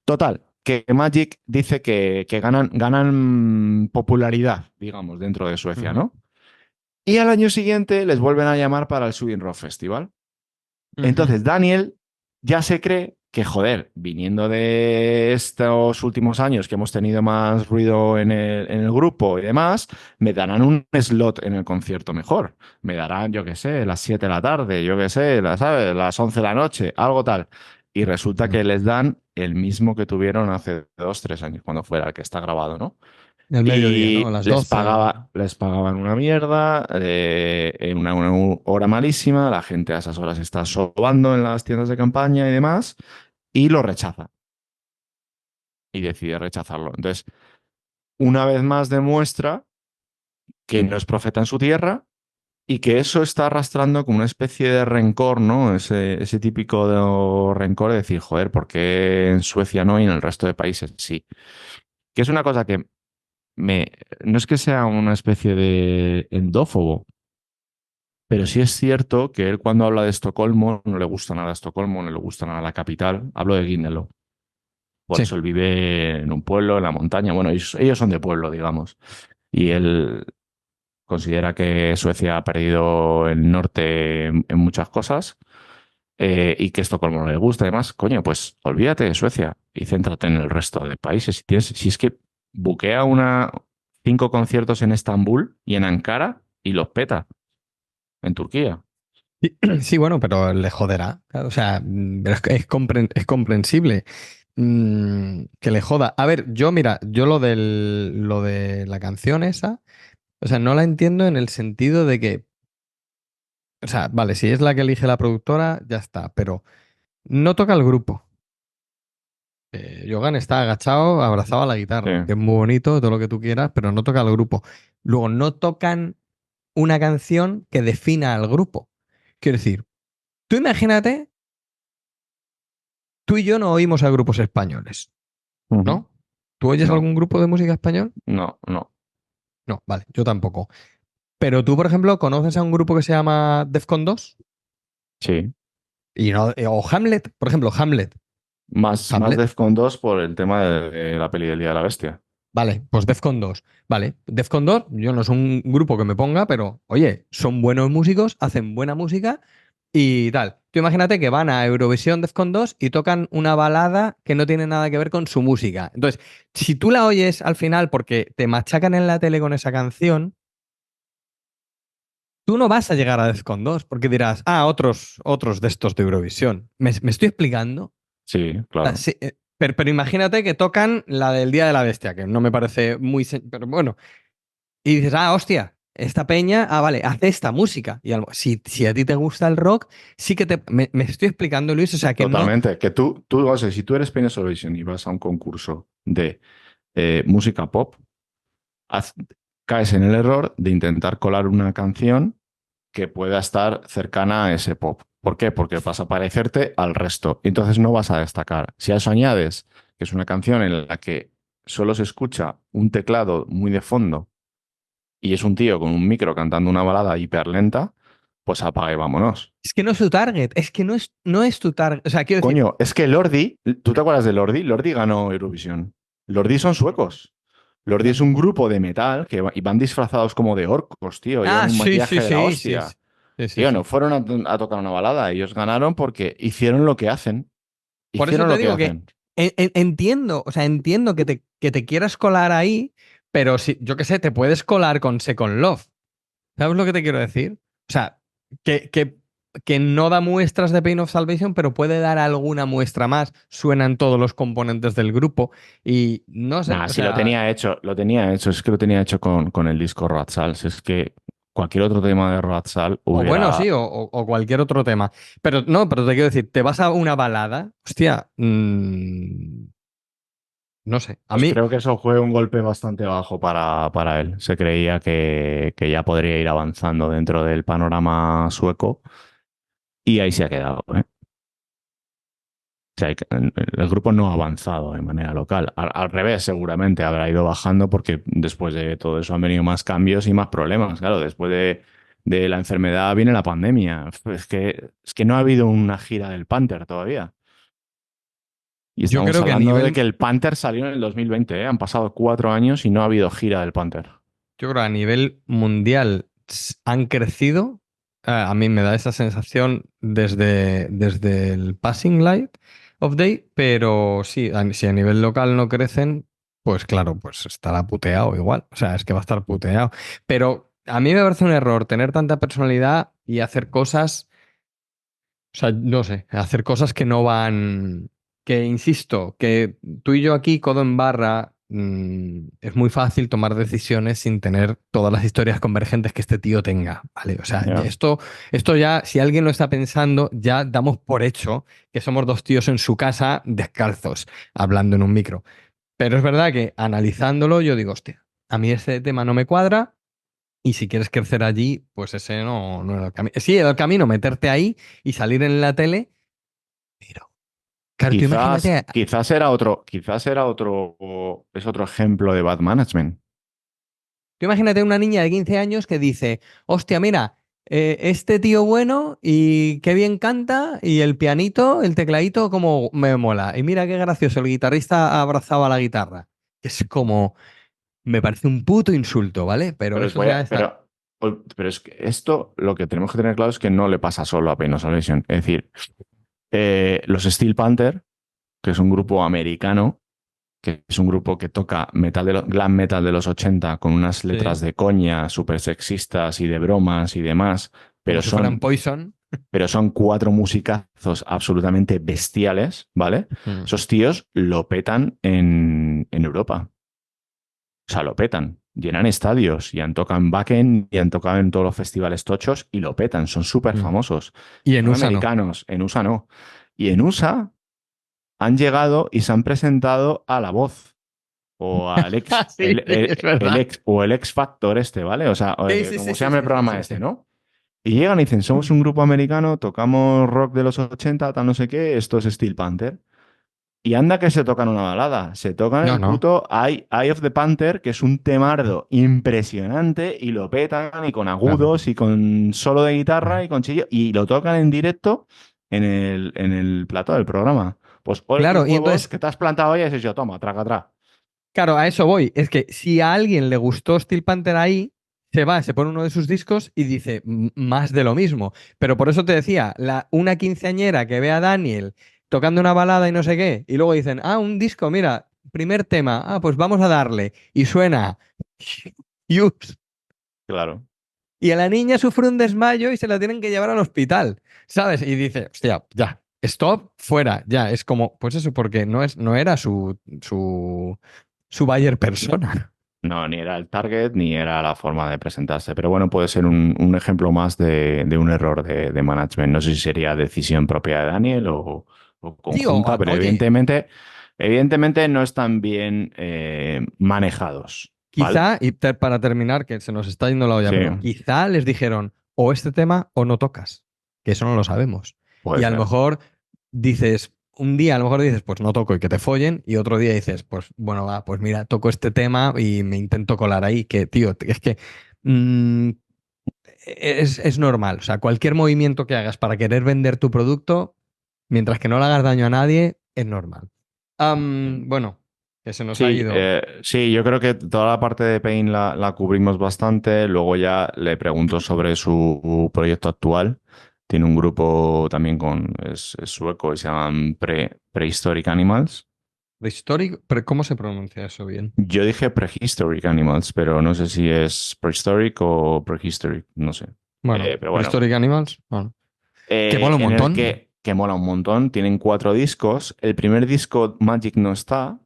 [SPEAKER 1] total, que Magic dice que ganan popularidad, digamos, dentro de Suecia,
[SPEAKER 2] Ujú,
[SPEAKER 1] ¿no? Y al año siguiente les vuelven a llamar para el Sweden Rock Festival.
[SPEAKER 2] ujú.
[SPEAKER 1] Entonces Daniel ya se cree que, joder, viniendo de estos últimos años que hemos tenido más ruido en el grupo y demás, me darán un slot en el concierto mejor. Me darán, yo qué sé, las 7 de la tarde, yo qué sé, ¿sabes? Las 11 de la noche, algo tal. Y resulta que les dan el mismo que tuvieron hace 2, 3 años, cuando fuera el que está grabado, ¿no?
[SPEAKER 2] El mediodía, ¿no? A
[SPEAKER 1] Y
[SPEAKER 2] las 12.
[SPEAKER 1] les pagaban una mierda, en una hora malísima, la gente a esas horas está sobando en las tiendas de campaña y demás, y lo rechaza, y decide rechazarlo. Entonces, una vez más demuestra que no es profeta en su tierra y que eso está arrastrando como una especie de rencor, ¿no? Ese típico rencor de decir, joder, ¿por qué en Suecia no y en el resto de países sí? Que es una cosa que me... No es que sea una especie de endófobo, pero sí es cierto que él cuando habla de Estocolmo no le gusta nada Estocolmo, no le gusta nada la capital. Hablo de Guinelo. Por
[SPEAKER 2] Sí.
[SPEAKER 1] eso él vive en un pueblo, en la montaña. Bueno, ellos son de pueblo, digamos. Y él considera que Suecia ha perdido el norte en muchas cosas, y que Estocolmo no le gusta. Además, coño, pues olvídate de Suecia y céntrate en el resto de países. Si es que buquea 5 conciertos en Estambul y en Ankara y los peta en Turquía.
[SPEAKER 2] Sí, sí, bueno, pero le joderá. Claro, o sea, pero es comprensible que le joda. A ver, yo, mira, yo lo de la canción esa, o sea, no la entiendo en el sentido de que, o sea, vale, si es la que elige la productora, ya está, pero no toca el grupo. Jogan está agachado, abrazado a la
[SPEAKER 1] Sí.
[SPEAKER 2] guitarra, que es muy bonito, todo lo que tú quieras, pero no toca el grupo. Luego, no tocan una canción que defina al grupo. Quiero decir, tú imagínate, tú y yo no oímos a grupos españoles,
[SPEAKER 1] Ujú.
[SPEAKER 2] ¿no? ¿Tú oyes
[SPEAKER 1] No,
[SPEAKER 2] algún grupo de música español?
[SPEAKER 1] no, no.
[SPEAKER 2] No, vale, yo tampoco. Pero tú, por ejemplo, ¿conoces a un grupo que se llama Defcon 2?
[SPEAKER 1] Sí.
[SPEAKER 2] Y no, o Hamlet, por ejemplo, Hamlet.
[SPEAKER 1] Más
[SPEAKER 2] Hamlet,
[SPEAKER 1] Defcon 2 por el tema de la peli del Día de la Bestia.
[SPEAKER 2] vale, pues Defcon 2. Vale, Defcon 2, yo no es un grupo que me ponga, pero oye, son buenos músicos, hacen buena música y tal. Tú imagínate que van a Eurovisión Defcon 2 y tocan una balada que no tiene nada que ver con su música. Entonces, si tú la oyes al final porque te machacan en la tele con esa canción, tú no vas a llegar a Defcon 2 porque dirás, ah, otros de estos de Eurovisión. ¿Me estoy explicando?
[SPEAKER 1] Sí,
[SPEAKER 2] Ah,
[SPEAKER 1] claro.
[SPEAKER 2] sí, pero imagínate que tocan la del Día de la Bestia, que no me parece muy... Pero bueno, y dices, ah, hostia, esta peña, ah, vale, hace esta música. Y si a ti te gusta el rock, sí que te... Me estoy explicando, Luis, o sea, que no...
[SPEAKER 1] Totalmente. Que o sea, si tú eres Peña Solution y vas a un concurso de música pop, haz- caes en el error de intentar colar una canción que pueda estar cercana a ese pop. ¿Por qué? Porque vas a parecerte al resto. Y entonces no vas a destacar. Si a eso añades que es una canción en la que solo se escucha un teclado muy de fondo y es un tío con un micro cantando una balada hiper lenta, pues apaga y vámonos.
[SPEAKER 2] Es que no es tu target, es que no es tu target. O sea, quiero decir,
[SPEAKER 1] Coño, es que Lordi, ¿tú te acuerdas de Lordi? Lordi ganó Eurovisión. Lordi son suecos. Lordi es
[SPEAKER 2] ¿vale?
[SPEAKER 1] un grupo de metal que y van disfrazados como de orcos, tío. Llevan
[SPEAKER 2] Ah,
[SPEAKER 1] un
[SPEAKER 2] sí, sí,
[SPEAKER 1] maquillaje de la
[SPEAKER 2] sí, sí,
[SPEAKER 1] hostia.
[SPEAKER 2] sí, sí, sí,
[SPEAKER 1] Tío, no
[SPEAKER 2] sí.
[SPEAKER 1] fueron a tocar una balada. Ellos ganaron porque hicieron lo que hacen.
[SPEAKER 2] Por eso
[SPEAKER 1] Hicieron
[SPEAKER 2] te
[SPEAKER 1] lo que
[SPEAKER 2] digo que
[SPEAKER 1] hacen.
[SPEAKER 2] entiendo, o sea, entiendo que te quieras colar ahí, pero si, yo qué sé, te puedes colar con Second Love. ¿Sabes lo que te quiero decir? O sea, que, que, que no da muestras de Pain of Salvation, pero puede dar alguna muestra más. Suenan todos los componentes del grupo y no sé,
[SPEAKER 1] Nah,
[SPEAKER 2] o
[SPEAKER 1] sí, lo
[SPEAKER 2] sea,
[SPEAKER 1] tenía hecho, lo tenía hecho. Es que lo tenía hecho con el disco Road Salts. Es que cualquier otro tema de Road Salt
[SPEAKER 2] o bueno,
[SPEAKER 1] hubiera.
[SPEAKER 2] sí, o cualquier otro tema. Pero no, pero te quiero decir, te vas a una balada, hostia, no sé, a
[SPEAKER 1] Pues
[SPEAKER 2] mí,
[SPEAKER 1] creo que eso fue un golpe bastante bajo para él. Se creía que ya podría ir avanzando dentro del panorama sueco y ahí se ha quedado, ¿eh? O sea, el grupo no ha avanzado de manera local. Al revés, seguramente habrá ido bajando porque después de todo eso han venido más cambios y más problemas. Claro, después de la enfermedad viene la pandemia. Es que no ha habido una gira del Panther todavía. Y
[SPEAKER 2] Yo
[SPEAKER 1] estamos
[SPEAKER 2] creo que a
[SPEAKER 1] hablando de
[SPEAKER 2] nivel,
[SPEAKER 1] que el Panther salió en el 2020, ¿eh? Han pasado 4 años y no ha habido gira del Panther.
[SPEAKER 2] yo creo que a nivel mundial han crecido. A mí me da esa sensación desde el Passing Light of Day, pero sí, si a nivel local no crecen, pues claro, pues estará puteado igual. O sea, es que va a estar puteado. Pero a mí me parece un error tener tanta personalidad y hacer cosas. O sea, no sé, hacer cosas que no van, que insisto, que tú y yo aquí, codo en barra, es muy fácil tomar decisiones sin tener todas las historias convergentes que este tío tenga, ¿vale? O sea,
[SPEAKER 1] Ya.
[SPEAKER 2] esto ya, si alguien lo está pensando, ya damos por hecho que somos dos tíos en su casa descalzos, hablando en un micro. Pero es verdad que analizándolo, yo digo, hostia, a mí este tema no me cuadra. Y si quieres crecer allí, pues ese no era el camino. Sí, era el camino, meterte ahí y salir en la tele, pero claro, tú
[SPEAKER 1] Quizás,
[SPEAKER 2] imagínate,
[SPEAKER 1] es otro ejemplo de bad management.
[SPEAKER 2] una niña de 15 años que dice, hostia, mira, este tío bueno y qué bien canta y el pianito, el tecladito, como me mola. Y mira qué gracioso, el guitarrista abrazaba la guitarra. Es como, me parece un puto insulto, ¿vale? Pero
[SPEAKER 1] Pero,
[SPEAKER 2] eso ya está...
[SPEAKER 1] pero es que esto lo que tenemos que tener claro es que no le pasa solo a Pain of Salvation. Es decir, los Steel Panther, que es un grupo americano, que es un grupo que toca glam metal de los 80 con unas letras
[SPEAKER 2] Sí,
[SPEAKER 1] de coña súper sexistas y de bromas y demás,
[SPEAKER 2] como
[SPEAKER 1] pero
[SPEAKER 2] si fueran
[SPEAKER 1] son,
[SPEAKER 2] Poison.
[SPEAKER 1] pero son cuatro musicazos absolutamente bestiales, ¿vale?
[SPEAKER 2] Mm.
[SPEAKER 1] Esos tíos lo petan en Europa. O sea, lo petan. Llenan estadios y han tocado en Wacken y han tocado en todos los festivales tochos y lo petan. Son súper
[SPEAKER 2] Mm.
[SPEAKER 1] famosos.
[SPEAKER 2] Y en
[SPEAKER 1] Son
[SPEAKER 2] USA no.
[SPEAKER 1] americanos. En USA no. Y en USA han llegado y se han presentado a La Voz o al ex,
[SPEAKER 2] Sí, sí, es verdad.
[SPEAKER 1] el X Factor este, ¿vale? O sea,
[SPEAKER 2] Sí, sí,
[SPEAKER 1] como
[SPEAKER 2] sí,
[SPEAKER 1] se
[SPEAKER 2] sí,
[SPEAKER 1] llama el
[SPEAKER 2] sí, sí,
[SPEAKER 1] programa
[SPEAKER 2] sí,
[SPEAKER 1] este,
[SPEAKER 2] sí.
[SPEAKER 1] ¿no? Y llegan y dicen, somos un grupo americano, tocamos rock de los 80 tal no sé qué, esto es Steel Panther. Y anda que se tocan una balada. Se tocan
[SPEAKER 2] No,
[SPEAKER 1] el
[SPEAKER 2] no.
[SPEAKER 1] puto Eye of the Panther, que es un temardo impresionante, y lo petan, y con
[SPEAKER 2] Claro.
[SPEAKER 1] agudos, y con solo de guitarra, y con chillo, y lo tocan en directo en el plató del programa. Pues ole tus
[SPEAKER 2] Claro, y
[SPEAKER 1] huevos,
[SPEAKER 2] entonces,
[SPEAKER 1] que te has plantado y has dicho, toma, traca atrás.
[SPEAKER 2] claro, a eso voy. Es que si a alguien le gustó Steel Panther ahí, se va, se pone uno de sus discos y dice Más de lo mismo". Pero por eso te decía, una quinceañera que ve a Daniel tocando una balada y no sé qué, y luego dicen, un disco, mira, primer tema, pues vamos a darle. Y suena Use.
[SPEAKER 1] Claro.
[SPEAKER 2] Y a la niña sufre un desmayo y se la tienen que llevar al hospital, ¿sabes? Y dice, hostia, ya, stop, fuera, ya. Es como, pues eso, porque no era su buyer persona.
[SPEAKER 1] No, ni era el target, ni era la forma de presentarse. Pero bueno, puede ser un ejemplo más de un error de management. No sé si sería decisión propia de Daniel o
[SPEAKER 2] Digo,
[SPEAKER 1] conjunta, pero
[SPEAKER 2] oye,
[SPEAKER 1] evidentemente no están bien manejados, ¿vale?
[SPEAKER 2] quizá, y para terminar, que se nos está yendo la olla,
[SPEAKER 1] Sí,
[SPEAKER 2] pero quizá les dijeron o este tema o no tocas, que eso no lo sabemos.
[SPEAKER 1] puede
[SPEAKER 2] Y a lo
[SPEAKER 1] ser.
[SPEAKER 2] mejor dices, un día a lo mejor dices, pues no toco y que te follen, y otro día dices, pues bueno, va, pues mira, toco este tema y me intento colar ahí, que tío, es que mm, es normal, o sea, cualquier movimiento que hagas para querer vender tu producto, mientras que no le hagas daño a nadie, es normal. Bueno, que se nos ha
[SPEAKER 1] Sí,
[SPEAKER 2] ido.
[SPEAKER 1] sí, yo creo que toda la parte de Pain la cubrimos bastante. Luego ya le pregunto sobre su proyecto actual. Tiene un grupo también es sueco y se llaman Prehistoric Animals.
[SPEAKER 2] Prehistoric, ¿cómo se pronuncia eso bien?
[SPEAKER 1] Yo dije Prehistoric Animals, pero no sé si es Prehistoric o Prehistoric, no sé.
[SPEAKER 2] Bueno,
[SPEAKER 1] Pero bueno,
[SPEAKER 2] Prehistoric Animals, bueno, que mola un
[SPEAKER 1] en el
[SPEAKER 2] montón.
[SPEAKER 1] que mola un montón. Tienen 4 discos. El primer disco, Magic, no está,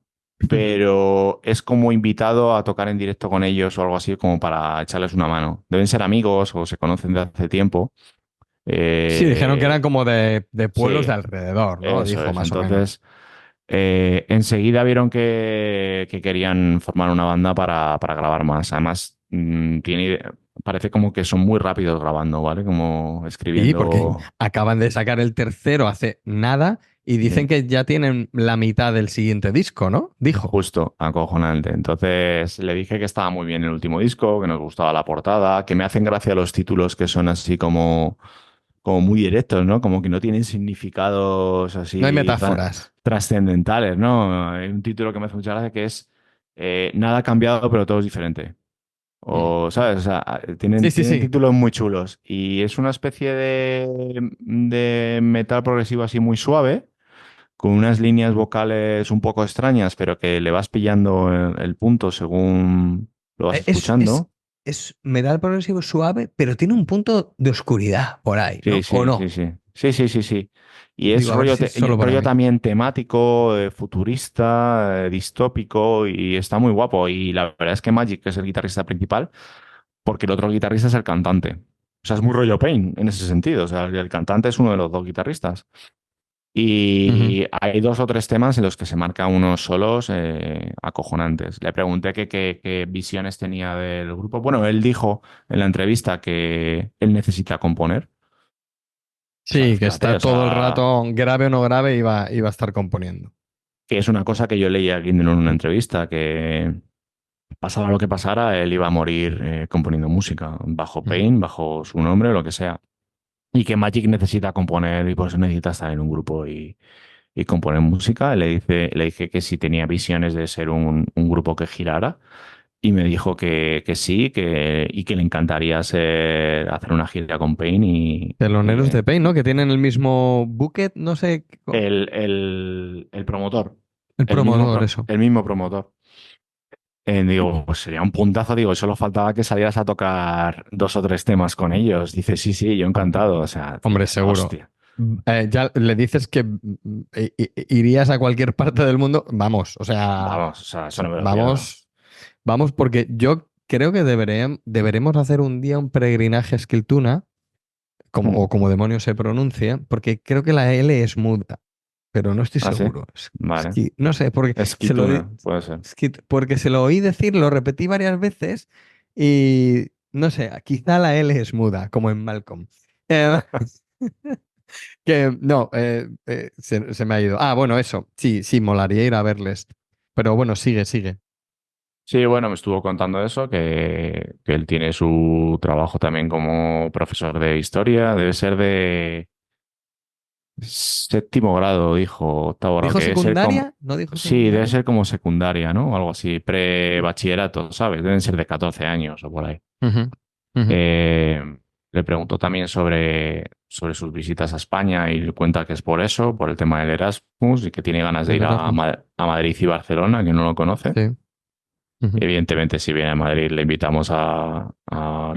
[SPEAKER 1] pero es como invitado a tocar en directo con ellos o algo así, como para echarles una mano. Deben ser amigos o se conocen de hace tiempo.
[SPEAKER 2] Sí, dijeron que eran
[SPEAKER 1] Eh,
[SPEAKER 2] como de pueblos de
[SPEAKER 1] sí,
[SPEAKER 2] alrededor, ¿no?
[SPEAKER 1] eso
[SPEAKER 2] Dijo
[SPEAKER 1] es.
[SPEAKER 2] más o menos.
[SPEAKER 1] Entonces, enseguida vieron que querían formar una banda para grabar más. Además, parece como que son muy rápidos grabando, ¿vale? Como
[SPEAKER 2] Sí, porque
[SPEAKER 1] escribiendo.
[SPEAKER 2] acaban de sacar el tercero hace nada y dicen
[SPEAKER 1] Sí.
[SPEAKER 2] que ya tienen la mitad del siguiente disco, ¿no? Dijo.
[SPEAKER 1] Justo, acojonante. Entonces le dije que estaba muy bien el último disco, que nos gustaba la portada, que me hacen gracia los títulos que son así como como muy directos, ¿no? Como que no tienen significados
[SPEAKER 2] No hay
[SPEAKER 1] así
[SPEAKER 2] metáforas.
[SPEAKER 1] trascendentales, ¿no? Hay un título que me hace mucha gracia que es Nada ha cambiado, pero todo es diferente.
[SPEAKER 2] Mm.
[SPEAKER 1] O, ¿sabes? O sea,
[SPEAKER 2] Sí, sí,
[SPEAKER 1] tienen
[SPEAKER 2] sí.
[SPEAKER 1] títulos muy chulos. Y es una especie de metal progresivo así muy suave, con unas líneas vocales un poco extrañas, pero que le vas pillando el punto según lo vas
[SPEAKER 2] Eh, Es, es,
[SPEAKER 1] escuchando.
[SPEAKER 2] es metal progresivo suave, pero tiene un punto de oscuridad por ahí,
[SPEAKER 1] Sí,
[SPEAKER 2] ¿no? ¿O
[SPEAKER 1] sí, sí,
[SPEAKER 2] no?
[SPEAKER 1] sí. Sí, sí, sí, sí. Y es
[SPEAKER 2] Digo, a ver
[SPEAKER 1] rollo,
[SPEAKER 2] si es solo para
[SPEAKER 1] rollo
[SPEAKER 2] mí.
[SPEAKER 1] también temático, futurista, distópico, y está muy guapo. Y la verdad es que Magic, que es el guitarrista principal, porque el otro guitarrista es el cantante. O sea, es muy rollo Pain en ese sentido. O sea, el cantante es uno de los dos guitarristas.
[SPEAKER 2] Ujú.
[SPEAKER 1] Y hay dos o tres temas en los que se marca unos solos acojonantes. Le pregunté qué visiones tenía del grupo. Bueno, él dijo en la entrevista que él necesita componer. O sea,
[SPEAKER 2] Sí, que
[SPEAKER 1] fíjate,
[SPEAKER 2] está
[SPEAKER 1] o
[SPEAKER 2] todo el
[SPEAKER 1] sea,
[SPEAKER 2] rato, grave o no grave, iba a estar componiendo.
[SPEAKER 1] que es una cosa que yo leí aquí en una entrevista, que pasara lo que pasara, él iba a morir componiendo música, bajo
[SPEAKER 2] Ujú.
[SPEAKER 1] Pain, bajo su nombre, lo que sea. Y que Magic necesita componer y por eso necesita estar en un grupo y componer música. Le dije que si tenía visiones de ser un grupo que girara y me dijo que sí, y que le encantaría hacer una gira con Pain y
[SPEAKER 2] Teloneros de
[SPEAKER 1] que
[SPEAKER 2] Pain, ¿no? Que tienen el mismo bucket, no sé,
[SPEAKER 1] el promotor,
[SPEAKER 2] el promotor, eso.
[SPEAKER 1] el mismo promotor. Digo, pues sería un puntazo, digo, solo faltaba que salieras a tocar dos o tres temas con ellos. Dice, sí, sí, yo encantado. O sea,
[SPEAKER 2] Hombre,
[SPEAKER 1] digo,
[SPEAKER 2] seguro.
[SPEAKER 1] hostia.
[SPEAKER 2] Ya le dices que irías a cualquier parte del mundo, vamos, o sea,
[SPEAKER 1] Vamos, o sea, eso no me lo pierdo.
[SPEAKER 2] vamos, vamos, porque yo creo que deberemos hacer un día un peregrinaje a Esquiltuna, o como demonios se pronuncia, porque creo que la L es muda, pero no estoy
[SPEAKER 1] ¿Ah, sí?
[SPEAKER 2] seguro.
[SPEAKER 1] Vale.
[SPEAKER 2] No sé, porque
[SPEAKER 1] Esquituna, puede ser.
[SPEAKER 2] porque se lo oí decir, lo repetí varias veces y no sé, quizá la L es muda, como en Malcolm. Eh, que no, se me ha ido. Ah, bueno, eso. Sí, sí, molaría ir a verles. Pero bueno, sigue, sigue.
[SPEAKER 1] Sí, bueno, me estuvo contando eso, que él tiene su trabajo también como profesor de historia. Debe ser de séptimo grado, dijo, octavo grado,
[SPEAKER 2] ¿Dijo
[SPEAKER 1] que debe ser como...
[SPEAKER 2] secundaria? ¿No dijo
[SPEAKER 1] Sí, debe
[SPEAKER 2] secundaria?
[SPEAKER 1] ser como secundaria, ¿no? O algo así, pre-bachillerato, ¿sabes? Deben ser de 14 años o por ahí.
[SPEAKER 2] Ujú, ujú.
[SPEAKER 1] Eh, Le preguntó también sobre sus visitas a España y le cuenta que es por eso, por el tema del Erasmus y que tiene ganas de
[SPEAKER 2] El
[SPEAKER 1] ir
[SPEAKER 2] Erasmus.
[SPEAKER 1] A Madrid y Barcelona, que no lo conoce.
[SPEAKER 2] Sí. Ujú.
[SPEAKER 1] Evidentemente, si viene a Madrid, le invitamos a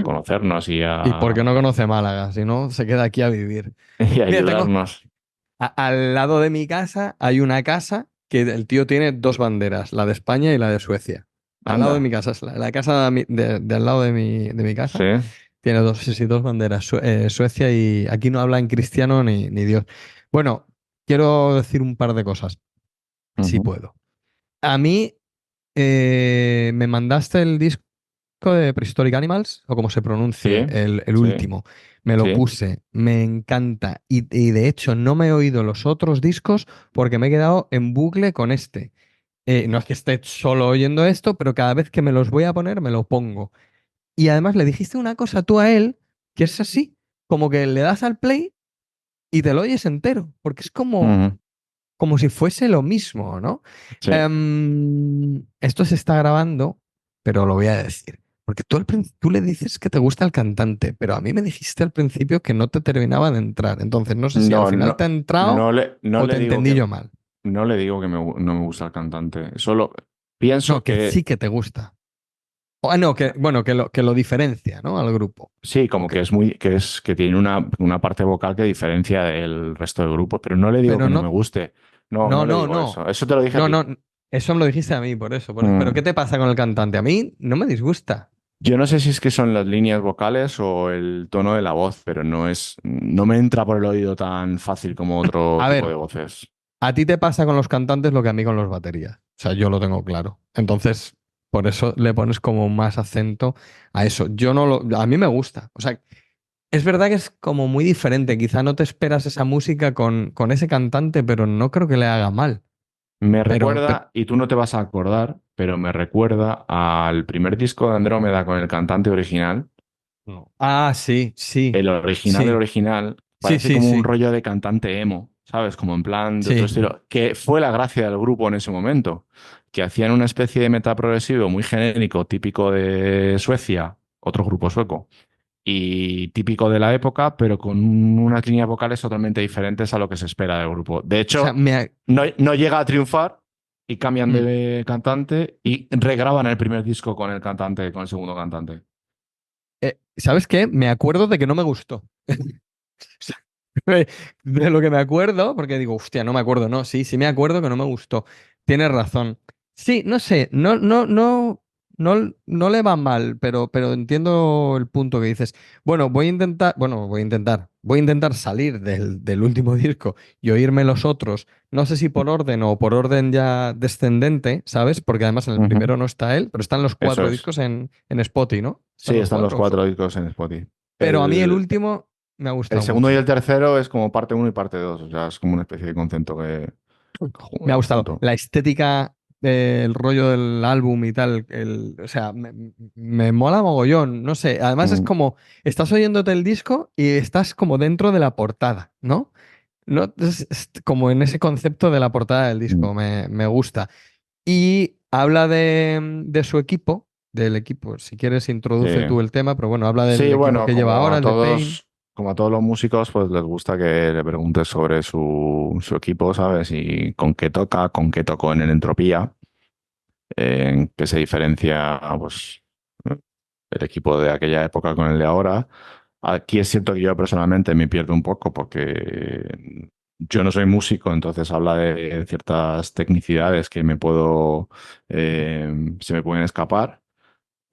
[SPEAKER 1] conocernos
[SPEAKER 2] Y porque no conoce Málaga, si no, se queda aquí a vivir.
[SPEAKER 1] y
[SPEAKER 2] Mira,
[SPEAKER 1] ayudarnos.
[SPEAKER 2] al lado de mi casa hay una casa que el tío tiene dos banderas, la de España y la de Suecia. Al lado de mi
[SPEAKER 1] Anda,
[SPEAKER 2] casa, es la casa de al lado de mi
[SPEAKER 1] sí.
[SPEAKER 2] casa, tiene dos, sí, sí, dos banderas, Suecia y aquí no hablan cristiano ni Dios. Bueno, quiero decir un par de cosas, si
[SPEAKER 1] Ujú.
[SPEAKER 2] puedo. A mí me mandaste el disco de Prehistoric Animals, o como se pronuncie,
[SPEAKER 1] Sí,
[SPEAKER 2] el
[SPEAKER 1] sí,
[SPEAKER 2] último. Me lo
[SPEAKER 1] sí.
[SPEAKER 2] puse, me encanta. Y de hecho no me he oído los otros discos porque me he quedado en bucle con este. No es que esté solo oyendo esto, pero cada vez que me los voy a poner, me lo pongo. Y además le dijiste una cosa tú a él, que es así, como que le das al play y te lo oyes entero, porque es
[SPEAKER 1] Ujú.
[SPEAKER 2] como si fuese lo mismo, ¿no?
[SPEAKER 1] Sí.
[SPEAKER 2] Esto se está grabando, pero lo voy a decir. Porque tú le dices que te gusta el cantante, pero a mí me dijiste al principio que no te terminaba de entrar. Entonces no sé si al
[SPEAKER 1] No,
[SPEAKER 2] final te ha
[SPEAKER 1] no,
[SPEAKER 2] entrado
[SPEAKER 1] no
[SPEAKER 2] o
[SPEAKER 1] le
[SPEAKER 2] te
[SPEAKER 1] digo
[SPEAKER 2] entendí
[SPEAKER 1] que
[SPEAKER 2] yo mal.
[SPEAKER 1] no le digo que no me gusta el cantante. Solo pienso
[SPEAKER 2] No, que
[SPEAKER 1] que
[SPEAKER 2] sí que te gusta. No, bueno, que lo diferencia, ¿no? Al grupo.
[SPEAKER 1] sí, como
[SPEAKER 2] Ok.
[SPEAKER 1] que es que tiene una parte vocal que diferencia del resto del grupo, pero no le digo
[SPEAKER 2] Pero
[SPEAKER 1] que no me
[SPEAKER 2] no,
[SPEAKER 1] guste. No,
[SPEAKER 2] no,
[SPEAKER 1] no le
[SPEAKER 2] no,
[SPEAKER 1] digo
[SPEAKER 2] no.
[SPEAKER 1] eso. Eso te lo dije a
[SPEAKER 2] No,
[SPEAKER 1] ti.
[SPEAKER 2] no. Eso me lo dijiste a mí, por eso. Pero ¿qué
[SPEAKER 1] Mm.
[SPEAKER 2] te pasa con el cantante? A mí no me disgusta.
[SPEAKER 1] Yo no sé si es que son las líneas vocales o el tono de la voz, pero no me entra por el oído tan fácil como otro
[SPEAKER 2] A
[SPEAKER 1] tipo de
[SPEAKER 2] ver,
[SPEAKER 1] voces.
[SPEAKER 2] a ti te pasa con los cantantes lo que a mí con los baterías. O sea, yo lo tengo claro. Entonces, por eso le pones como más acento a eso. Yo no lo. A mí me gusta. O sea, es verdad que es como muy diferente. Quizá no te esperas esa música con ese cantante, pero no creo que le haga mal.
[SPEAKER 1] Me
[SPEAKER 2] Pero
[SPEAKER 1] recuerda, y tú no te vas a acordar, pero me recuerda al primer disco de Andrómeda con el cantante original.
[SPEAKER 2] no. Ah, sí, sí,
[SPEAKER 1] El
[SPEAKER 2] sí.
[SPEAKER 1] original,
[SPEAKER 2] Sí,
[SPEAKER 1] Parece
[SPEAKER 2] sí,
[SPEAKER 1] como un
[SPEAKER 2] sí.
[SPEAKER 1] rollo de cantante emo, ¿sabes? Como en plan de otro
[SPEAKER 2] Sí.
[SPEAKER 1] estilo. Que fue la gracia del grupo en ese momento. Que hacían una especie de metal progresivo muy genérico, típico de Suecia, otro grupo sueco, y típico de la época, pero con unas líneas vocales totalmente diferentes a lo que se espera del grupo. De
[SPEAKER 2] O sea,
[SPEAKER 1] hecho, no llega a triunfar y cambian
[SPEAKER 2] Mm.
[SPEAKER 1] de cantante y regraban el primer disco con el cantante, con el segundo cantante.
[SPEAKER 2] ¿Sabes qué? Me acuerdo de que no me gustó. Sea, de lo que me acuerdo, porque digo, hostia, no me acuerdo, no, sí, sí me acuerdo que no me gustó. Tienes razón. Sí, no sé, no le va mal, pero entiendo el punto que dices. Bueno, voy a intentar salir del último disco y oírme los otros. No sé si por orden o por orden ya descendente, ¿sabes? Porque además en el
[SPEAKER 1] Ujú.
[SPEAKER 2] primero no está él, pero están los
[SPEAKER 1] Eso
[SPEAKER 2] cuatro
[SPEAKER 1] es.
[SPEAKER 2] discos en Spotify, ¿no? ¿Están
[SPEAKER 1] Sí,
[SPEAKER 2] los
[SPEAKER 1] están los
[SPEAKER 2] cuatro?
[SPEAKER 1] 4 discos en Spotify.
[SPEAKER 2] Pero a mí el
[SPEAKER 1] El,
[SPEAKER 2] último me ha
[SPEAKER 1] el
[SPEAKER 2] gustado
[SPEAKER 1] segundo y
[SPEAKER 2] mucho.
[SPEAKER 1] el tercero es como parte uno y parte 2. O sea, es como una especie de concepto que
[SPEAKER 2] Me ha gustado.
[SPEAKER 1] junto.
[SPEAKER 2] La estética, el rollo del álbum y tal, o sea, me mola mogollón, no sé. Además es
[SPEAKER 1] Mm,
[SPEAKER 2] como, estás oyéndote el disco y estás como dentro de la portada, ¿no? No, es como en ese concepto de la portada del
[SPEAKER 1] mm.
[SPEAKER 2] disco, me gusta. Y habla de su equipo, del equipo, si quieres
[SPEAKER 1] Sí.
[SPEAKER 2] introduce tú el tema, pero bueno, habla del
[SPEAKER 1] Sí,
[SPEAKER 2] equipo
[SPEAKER 1] bueno,
[SPEAKER 2] que lleva ahora, el de Pain.
[SPEAKER 1] como a todos los músicos, pues les gusta que le preguntes sobre su equipo, ¿sabes? Y con qué toca, con qué tocó en el Entropía, en qué se diferencia, pues, el equipo de aquella época con el de ahora. Aquí es cierto que yo personalmente me pierdo un poco porque yo no soy músico, entonces habla de ciertas tecnicidades que se me pueden escapar.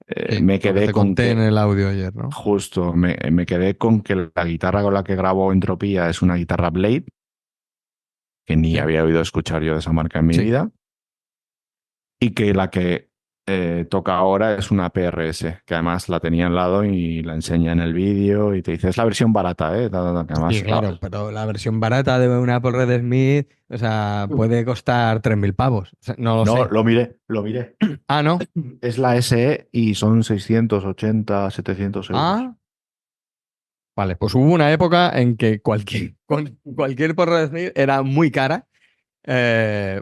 [SPEAKER 2] Sí,
[SPEAKER 1] Me
[SPEAKER 2] lo que
[SPEAKER 1] quedé
[SPEAKER 2] te
[SPEAKER 1] con
[SPEAKER 2] conté en
[SPEAKER 1] que
[SPEAKER 2] el audio ayer, ¿no?
[SPEAKER 1] Justo, me quedé con que la guitarra con la que grabo Entropía es una guitarra Blade, que ni
[SPEAKER 2] Sí.
[SPEAKER 1] había oído escuchar yo de esa marca en mi
[SPEAKER 2] Sí.
[SPEAKER 1] vida, y que la que toca ahora es una PRS, que además la tenía al lado y la enseña en el vídeo y te dice, es la versión barata, ¿eh? Que
[SPEAKER 2] Sí,
[SPEAKER 1] además,
[SPEAKER 2] claro, pero la versión barata de una Apple Red Smith, o sea, puede costar 3.000 pavos. O sea, no lo
[SPEAKER 1] no,
[SPEAKER 2] sé.
[SPEAKER 1] lo miré.
[SPEAKER 2] Ah, ¿no?
[SPEAKER 1] Es la SE y son 680, 700 euros.
[SPEAKER 2] Ah, vale. Pues hubo una época en que cualquier Apple Red Smith era muy cara.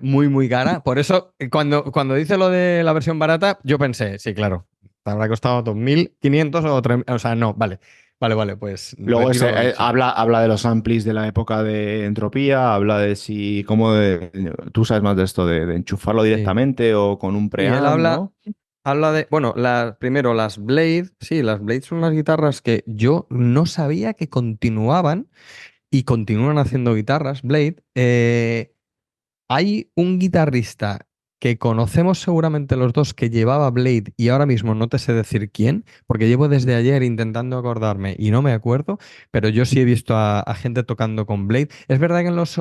[SPEAKER 2] Muy, muy cara. Por eso, cuando dice lo de la versión barata, yo pensé, sí, claro, te habrá costado 2.500 o 3.000. O sea, no, vale. Vale, vale, pues
[SPEAKER 1] Luego
[SPEAKER 2] retiro lo dicho.
[SPEAKER 1] habla de los amplis de la época de Entropía, habla de si, cómo tú sabes más de esto, de enchufarlo
[SPEAKER 2] Sí.
[SPEAKER 1] directamente o con un
[SPEAKER 2] Y él
[SPEAKER 1] preamp,
[SPEAKER 2] habla.
[SPEAKER 1] ¿no?
[SPEAKER 2] Habla de, bueno, primero las Blade, sí, las Blade son unas guitarras que yo no sabía que continuaban y continúan haciendo guitarras, Blade. Hay un guitarrista que conocemos seguramente los dos que llevaba Blade y ahora mismo no te sé decir quién, porque llevo desde ayer intentando acordarme y no me acuerdo, pero yo sí he visto a gente tocando con Blade. Es verdad que en los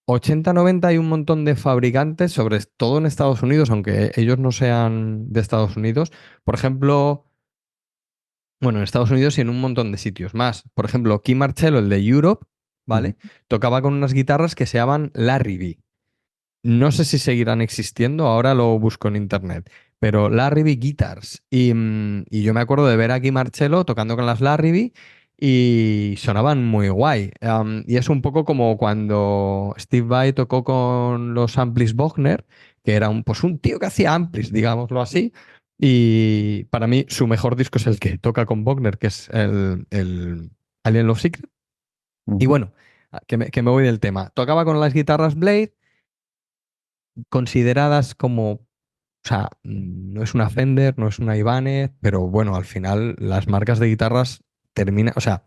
[SPEAKER 2] 80-90 hay un montón de fabricantes, sobre todo en Estados Unidos, aunque ellos no sean de Estados Unidos. Por ejemplo, bueno, en Estados Unidos y en un montón de sitios más. Por ejemplo, Kim Marcello, el de Europe,
[SPEAKER 1] Ujú.
[SPEAKER 2] ¿vale? Tocaba con unas guitarras que se llaman Larrivee. No sé si seguirán existiendo, ahora lo busco en internet. Pero Larrivee Guitars. Y yo me acuerdo de ver a Kim Marcello tocando con las Larrivee y sonaban muy guay. Y es un poco como cuando Steve Vai tocó con los amplis Bogner, que era pues un tío que hacía amplis, digámoslo así. Y para mí su mejor disco es el que toca con Bogner, que es el Alien Love Secret. Y
[SPEAKER 1] Ujú.
[SPEAKER 2] bueno, que me voy del tema. Tocaba con las guitarras Blade, consideradas como, o sea, no es una Fender, no es una Ibanez, pero bueno, al final las marcas de guitarras terminan, o sea,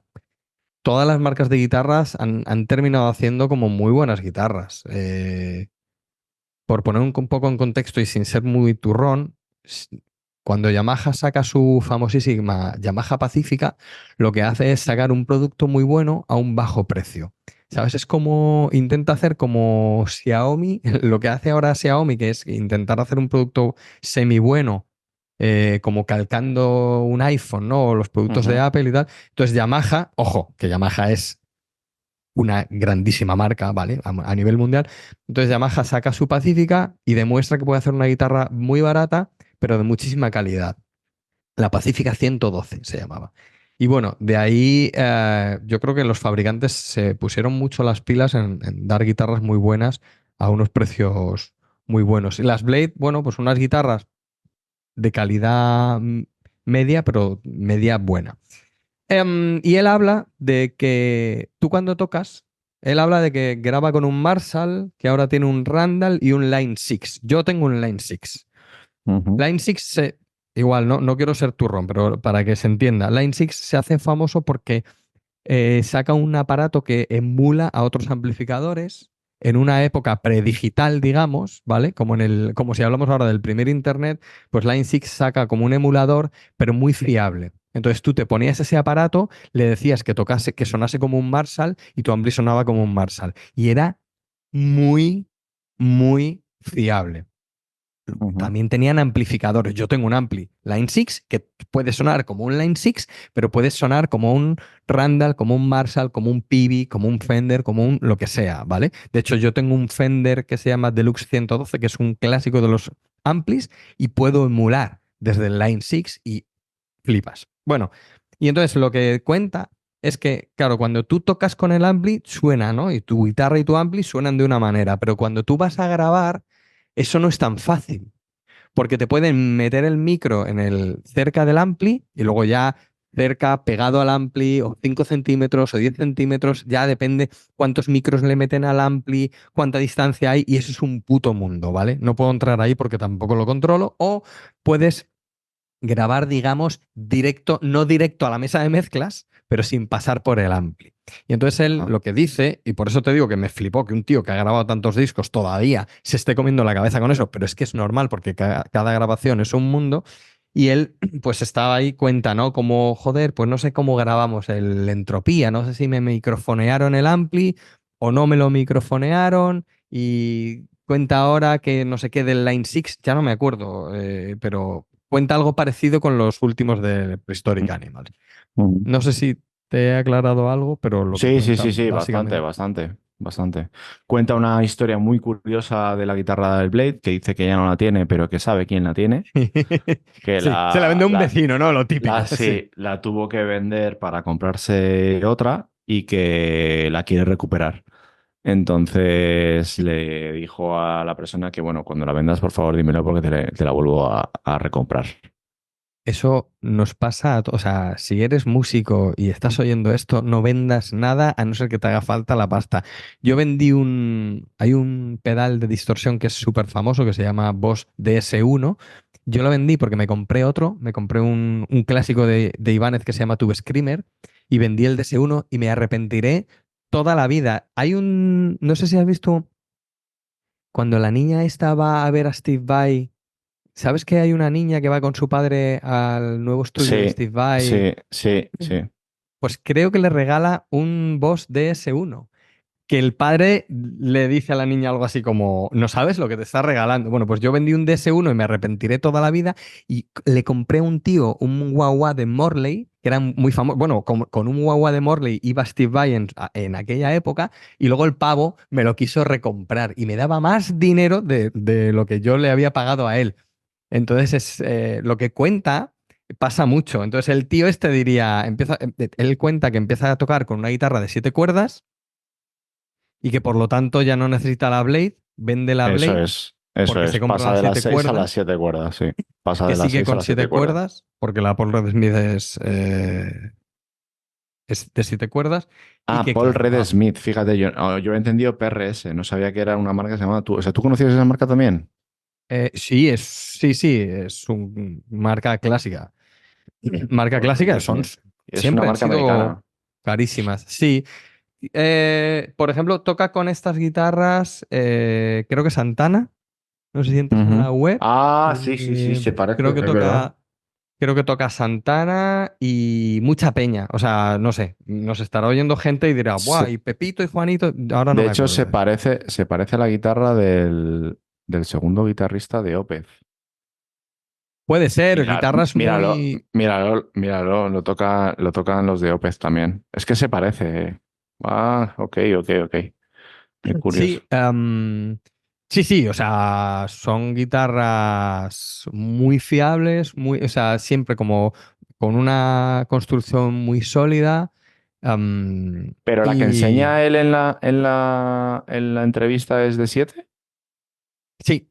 [SPEAKER 2] todas las marcas de guitarras han terminado haciendo como muy buenas guitarras. Por poner un poco en contexto y sin ser muy turrón, cuando Yamaha saca su famosísima Yamaha Pacífica, lo que hace es sacar un producto muy bueno a un bajo precio. ¿Sabes? Es como intenta hacer como Xiaomi, lo que hace ahora Xiaomi, que es intentar hacer un producto semi bueno, como calcando un iPhone, ¿no? O los productos de
[SPEAKER 1] Ujú.
[SPEAKER 2] Apple y tal. Entonces Yamaha, ojo, que Yamaha es una grandísima marca, ¿vale? A nivel mundial. Entonces Yamaha saca su Pacífica y demuestra que puede hacer una guitarra muy barata, pero de muchísima calidad. La Pacífica 112 se llamaba. Y bueno, de ahí yo creo que los fabricantes se pusieron mucho las pilas en dar guitarras muy buenas a unos precios muy buenos. Y las Blade, bueno, pues unas guitarras de calidad media, pero media buena. Y él habla de que tú cuando tocas, él habla de que graba con un Marshall, que ahora tiene un Randall y un Line 6. Yo tengo un Line 6.
[SPEAKER 1] Ujú.
[SPEAKER 2] Line 6, igual, no quiero ser turrón, pero para que se entienda, Line 6 se hace famoso porque saca un aparato que emula a otros amplificadores en una época predigital, digamos, ¿vale? Como si hablamos ahora del primer internet, pues Line 6 saca como un emulador, pero muy fiable. Entonces tú te ponías ese aparato, le decías que tocase, que sonase como un Marshall y tu ampli sonaba como un Marshall. Y era muy, muy fiable.
[SPEAKER 1] Ujú.
[SPEAKER 2] También tenían amplificadores. Yo tengo un ampli Line 6 que puede sonar como un Line 6, pero puede sonar como un Randall, como un Marshall, como un Peavey, como un Fender, como un lo que sea, ¿vale? De hecho, yo tengo un Fender que se llama Deluxe 112, que es un clásico de los amplis, y puedo emular desde el Line 6 y flipas. Bueno, y entonces lo que cuenta es que, claro, cuando tú tocas con el ampli, suena, ¿no? Y tu guitarra y tu ampli suenan de una manera, pero cuando tú vas a grabar, eso no es tan fácil porque te pueden meter el micro cerca del ampli y luego ya cerca, pegado al ampli, o 5 centímetros o 10 centímetros, ya depende cuántos micros le meten al ampli, cuánta distancia hay, y eso es un puto mundo, ¿vale? No puedo entrar ahí porque tampoco lo controlo, o puedes grabar, digamos, directo, no directo a la mesa de mezclas, pero sin pasar por el ampli. Y entonces él
[SPEAKER 1] Ajá.
[SPEAKER 2] lo que dice, y por eso te digo que me flipó que un tío que ha grabado tantos discos todavía se esté comiendo la cabeza con eso, pero es que es normal porque cada grabación es un mundo. Y él, pues estaba ahí, cuenta, ¿no? Como, joder, pues no sé cómo grabamos el Entropía, no sé si me microfonearon el ampli o no me lo microfonearon. Y cuenta ahora que no sé qué del Line 6, ya no me acuerdo, pero cuenta algo parecido con los últimos de Prehistoric Animals.
[SPEAKER 1] Ujú.
[SPEAKER 2] No sé si te he aclarado algo, pero lo que
[SPEAKER 1] Sí, sí,
[SPEAKER 2] cuenta
[SPEAKER 1] sí, sí, bastante,
[SPEAKER 2] básicamente.
[SPEAKER 1] bastante, bastante. Cuenta una historia muy curiosa de la guitarra del Blade, que dice que ya no la tiene, pero que sabe quién la tiene, que
[SPEAKER 2] Sí, se la vende a un vecino, ¿no? Lo típico, sí.
[SPEAKER 1] sí, la tuvo que vender para comprarse otra y que la quiere recuperar. Entonces le dijo a la persona que, bueno, cuando la vendas, por favor, dímelo porque te la vuelvo a recomprar.
[SPEAKER 2] Eso nos pasa a todos. O sea, si eres músico y estás oyendo esto, no vendas nada a no ser que te haga falta la pasta. Yo vendí Hay un pedal de distorsión que es súper famoso que se llama Boss DS1. Yo lo vendí porque me compré otro. Me compré un clásico de Ibanez que se llama Tube Screamer y vendí el DS1 y me arrepentiré toda la vida. No sé si has visto cuando la niña esta va a ver a Steve Vai. ¿Sabes que hay una niña que va con su padre al nuevo estudio de
[SPEAKER 1] Sí,
[SPEAKER 2] Steve Vai?
[SPEAKER 1] sí, sí, sí.
[SPEAKER 2] Pues creo que le regala un Boss DS1, que el padre le dice a la niña algo así como, no sabes lo que te está regalando. Bueno, pues yo vendí un DS1 y me arrepentiré toda la vida y le compré a un tío un guagua de Morley, que era muy famoso. Bueno, con un guagua de Morley iba Steve Vai en aquella época y luego el pavo me lo quiso recomprar y me daba más dinero de lo que yo le había pagado a él. Entonces lo que cuenta pasa mucho. Entonces el tío este diría, él cuenta que empieza a tocar con una guitarra de 7 cuerdas y que por lo tanto ya no necesita la Blade, vende la
[SPEAKER 1] Eso
[SPEAKER 2] Blade
[SPEAKER 1] es, eso
[SPEAKER 2] porque se
[SPEAKER 1] es.
[SPEAKER 2] compra
[SPEAKER 1] Pasa
[SPEAKER 2] las
[SPEAKER 1] de las
[SPEAKER 2] siete
[SPEAKER 1] 6 a las
[SPEAKER 2] cuerdas,
[SPEAKER 1] 7 cuerdas, sí. Pasa
[SPEAKER 2] que
[SPEAKER 1] de las
[SPEAKER 2] sigue
[SPEAKER 1] 6 a
[SPEAKER 2] con
[SPEAKER 1] las
[SPEAKER 2] siete
[SPEAKER 1] 7 cuerdas.
[SPEAKER 2] cuerdas, porque la Paul Reed Smith es de 7 cuerdas, y
[SPEAKER 1] Ah,
[SPEAKER 2] que
[SPEAKER 1] Paul
[SPEAKER 2] claro,
[SPEAKER 1] Red Smith, fíjate, yo he entendido PRS, no sabía que era una marca que se llamaba tú. O sea, ¿tú conocías esa marca también?
[SPEAKER 2] sí, es una marca clásica. Marca
[SPEAKER 1] Paul
[SPEAKER 2] clásica
[SPEAKER 1] Red
[SPEAKER 2] son,
[SPEAKER 1] Smith. Es una
[SPEAKER 2] siempre han
[SPEAKER 1] marca
[SPEAKER 2] sido
[SPEAKER 1] americana.
[SPEAKER 2] carísimas. Sí. Por ejemplo, toca con estas guitarras, creo que Santana. No sé si entras en
[SPEAKER 1] Ujú.
[SPEAKER 2] la web.
[SPEAKER 1] Ah, sí, sí, sí, se parece,
[SPEAKER 2] Creo que
[SPEAKER 1] es verdad.
[SPEAKER 2] toca Santana y mucha peña. O sea, no sé, nos estará oyendo gente y dirá, ¡buah!
[SPEAKER 1] Se-
[SPEAKER 2] Y Pepito y Juanito, ahora no
[SPEAKER 1] de
[SPEAKER 2] me
[SPEAKER 1] hecho,
[SPEAKER 2] acuerdo.
[SPEAKER 1] se parece a la guitarra del segundo guitarrista de Opeth.
[SPEAKER 2] Puede ser,
[SPEAKER 1] Mira,
[SPEAKER 2] guitarras
[SPEAKER 1] míralo,
[SPEAKER 2] muy.
[SPEAKER 1] míralo, lo tocan los de Opeth también. Es que se parece. Ah, ok, ok, ok. Qué curioso.
[SPEAKER 2] Sí, sí, o sea, son guitarras muy fiables, o sea, siempre como con una construcción muy sólida.
[SPEAKER 1] Pero la que
[SPEAKER 2] Y
[SPEAKER 1] enseña él en la entrevista es de 7.
[SPEAKER 2] sí,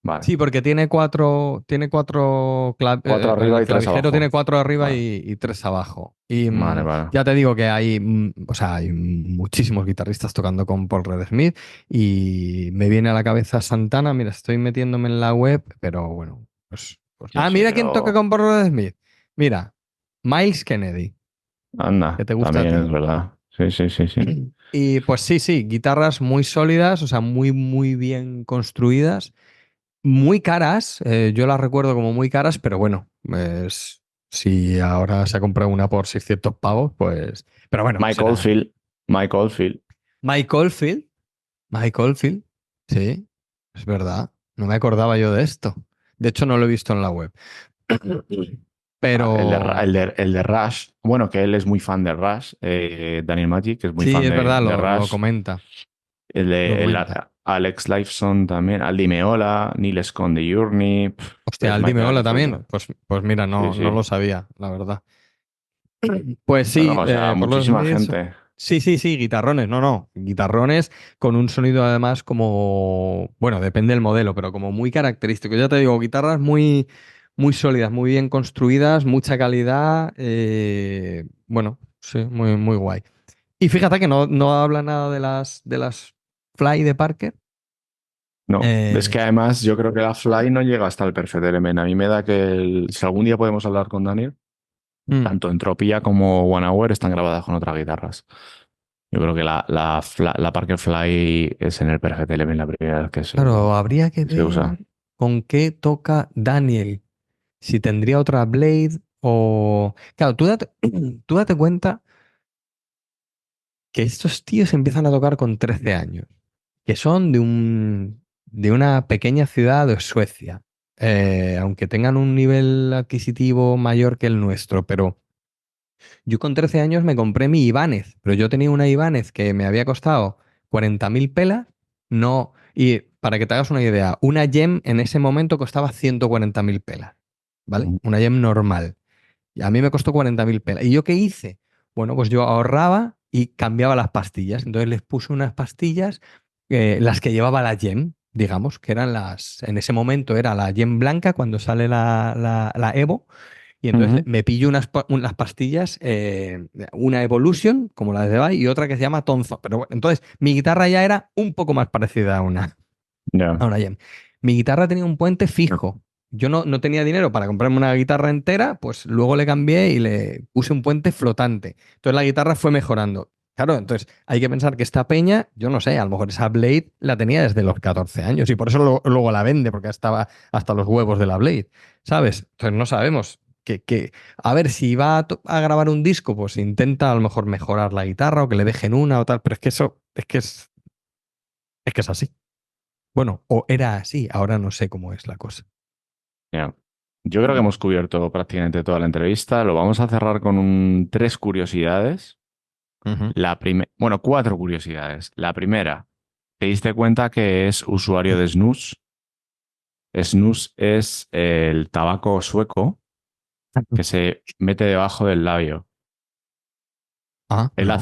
[SPEAKER 1] Vale.
[SPEAKER 2] sí, porque
[SPEAKER 1] Cuatro arriba
[SPEAKER 2] el
[SPEAKER 1] y tres
[SPEAKER 2] clavijero tiene
[SPEAKER 1] abajo.
[SPEAKER 2] 4 arriba
[SPEAKER 1] Vale,
[SPEAKER 2] y 3 abajo. Y
[SPEAKER 1] vale, vale.
[SPEAKER 2] ya te digo que hay, o sea, hay muchísimos guitarristas tocando con Paul Red Smith y me viene a la cabeza Santana. Mira, estoy metiéndome en la web, pero bueno, pues.
[SPEAKER 1] Sí, sí,
[SPEAKER 2] Mira quién toca
[SPEAKER 1] pero
[SPEAKER 2] con Paul Red Smith. Mira, Miles Kennedy, que
[SPEAKER 1] anda,
[SPEAKER 2] te gusta a
[SPEAKER 1] también
[SPEAKER 2] ti.
[SPEAKER 1] es verdad. Sí, sí, sí, sí.
[SPEAKER 2] Y pues sí, sí, guitarras muy sólidas, o sea, muy, muy bien construidas. Muy caras, yo las recuerdo como muy caras, pero bueno, si ahora se ha comprado una por 600 pavos, pues. Pero bueno,
[SPEAKER 1] Mike
[SPEAKER 2] será.
[SPEAKER 1] Oldfield. Mike Oldfield.
[SPEAKER 2] Mike Oldfield, Mike Oldfield, sí, es verdad. No me acordaba yo de esto. De hecho, no lo he visto en la web.
[SPEAKER 1] Ah,
[SPEAKER 2] Pero
[SPEAKER 1] el de Rush. Bueno, que él es muy fan de Rush. Daniel Magic, que es muy
[SPEAKER 2] sí,
[SPEAKER 1] fan
[SPEAKER 2] es verdad,
[SPEAKER 1] de
[SPEAKER 2] lo
[SPEAKER 1] Rush.
[SPEAKER 2] comenta.
[SPEAKER 1] El
[SPEAKER 2] Lo
[SPEAKER 1] de
[SPEAKER 2] comenta.
[SPEAKER 1] Alex Lifeson también. Aldi Meola, Neil Scott de Journey.
[SPEAKER 2] Hostia,
[SPEAKER 1] Pues
[SPEAKER 2] dime
[SPEAKER 1] Michael
[SPEAKER 2] hola
[SPEAKER 1] Oldfield.
[SPEAKER 2] también. Pues mira,
[SPEAKER 1] Sí,
[SPEAKER 2] no
[SPEAKER 1] sí.
[SPEAKER 2] lo sabía, la verdad. Pues
[SPEAKER 1] No, no,
[SPEAKER 2] sí,
[SPEAKER 1] o sea,
[SPEAKER 2] por los
[SPEAKER 1] muchísima
[SPEAKER 2] Smiths.
[SPEAKER 1] gente.
[SPEAKER 2] Sí, sí, sí, guitarrones, no. Guitarrones con un sonido además como, bueno, depende del modelo, pero como muy característico. Ya te digo, guitarras muy, muy sólidas, muy bien construidas, mucha calidad. Bueno, sí, muy, muy guay. Y fíjate que no habla nada de las Fly de Parker.
[SPEAKER 1] No, es que
[SPEAKER 2] Eh,
[SPEAKER 1] además yo creo que la Fly no llega hasta el Perfect Element. A mí me da que si algún día podemos hablar con Daniel,
[SPEAKER 2] mm,
[SPEAKER 1] tanto Entropía como One Hour están grabadas con otras guitarras. Yo creo que la Parker Fly es en el Perfect Element la primera vez que
[SPEAKER 2] claro, habría que
[SPEAKER 1] se usa.
[SPEAKER 2] ver con qué toca Daniel. Si tendría otra Blade o. Claro, tú date cuenta que estos tíos empiezan a tocar con 13 años, que son de una pequeña ciudad de Suecia, aunque tengan un nivel adquisitivo mayor que el nuestro, pero yo con 13 años me compré mi Ibanez, pero yo tenía una Ibanez que me había costado 40.000 pelas, no, y para que te hagas una idea, una Gem en ese momento costaba 140.000 pelas, ¿vale?
[SPEAKER 1] Ujú.
[SPEAKER 2] Una Gem normal. Y a mí me costó 40.000 pelas. ¿Y yo qué hice? Bueno, pues yo ahorraba y cambiaba las pastillas. Entonces les puse unas pastillas, las que llevaba la Gem, digamos, que eran en ese momento era la Gem blanca cuando sale la Evo. Y entonces
[SPEAKER 1] Ujú.
[SPEAKER 2] me pillo unas pastillas, una Evolution, como la de Vai, y otra que se llama Tonzo. Pero bueno, entonces mi guitarra ya era un poco más parecida a
[SPEAKER 1] Ya.
[SPEAKER 2] una Gem. Mi guitarra tenía un puente fijo. Yo no tenía dinero para comprarme una guitarra entera, pues luego le cambié y le puse un puente flotante. Entonces la guitarra fue mejorando. Claro, entonces hay que pensar que esta peña, yo no sé, a lo mejor esa Blade la tenía desde los 14 años y por eso luego la vende, porque estaba hasta los huevos de la Blade, ¿sabes? Entonces no sabemos. A ver, si va a grabar un disco, pues intenta a lo mejor mejorar la guitarra o que le dejen una o tal, pero es que eso, es que es así. Bueno, o era así, ahora no sé cómo es la cosa.
[SPEAKER 1] Ya. Yo creo que hemos cubierto prácticamente toda la entrevista. Lo vamos a cerrar con tres curiosidades.
[SPEAKER 2] Ujú.
[SPEAKER 1] Bueno, cuatro curiosidades. La primera, ¿te diste cuenta que es usuario de snus? Snus es el tabaco sueco que se mete debajo del labio.
[SPEAKER 2] Ah,
[SPEAKER 1] Él
[SPEAKER 2] no.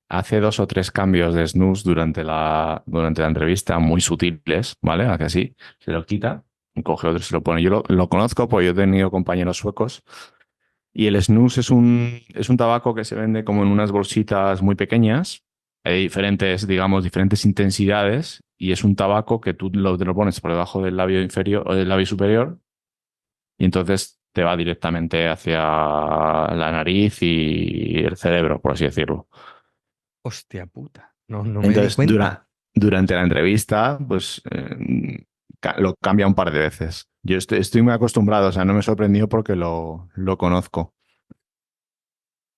[SPEAKER 1] hace dos o tres cambios de snus durante la entrevista, muy sutiles, ¿vale? ¿A que sí? Se lo quita, y coge otro y se lo pone. Yo lo conozco porque yo he tenido compañeros suecos. Y el snus es un tabaco que se vende como en unas bolsitas muy pequeñas. Hay diferentes, digamos, diferentes intensidades. Y es un tabaco que tú te lo pones por debajo del labio inferior o del labio superior. Y entonces te va directamente hacia la nariz y el cerebro, por así decirlo.
[SPEAKER 2] Hostia puta. No me di
[SPEAKER 1] Entonces,
[SPEAKER 2] cuenta.
[SPEAKER 1] durante la entrevista, pues lo cambia un par de veces. Yo estoy muy acostumbrado, o sea, no me sorprendió porque lo conozco.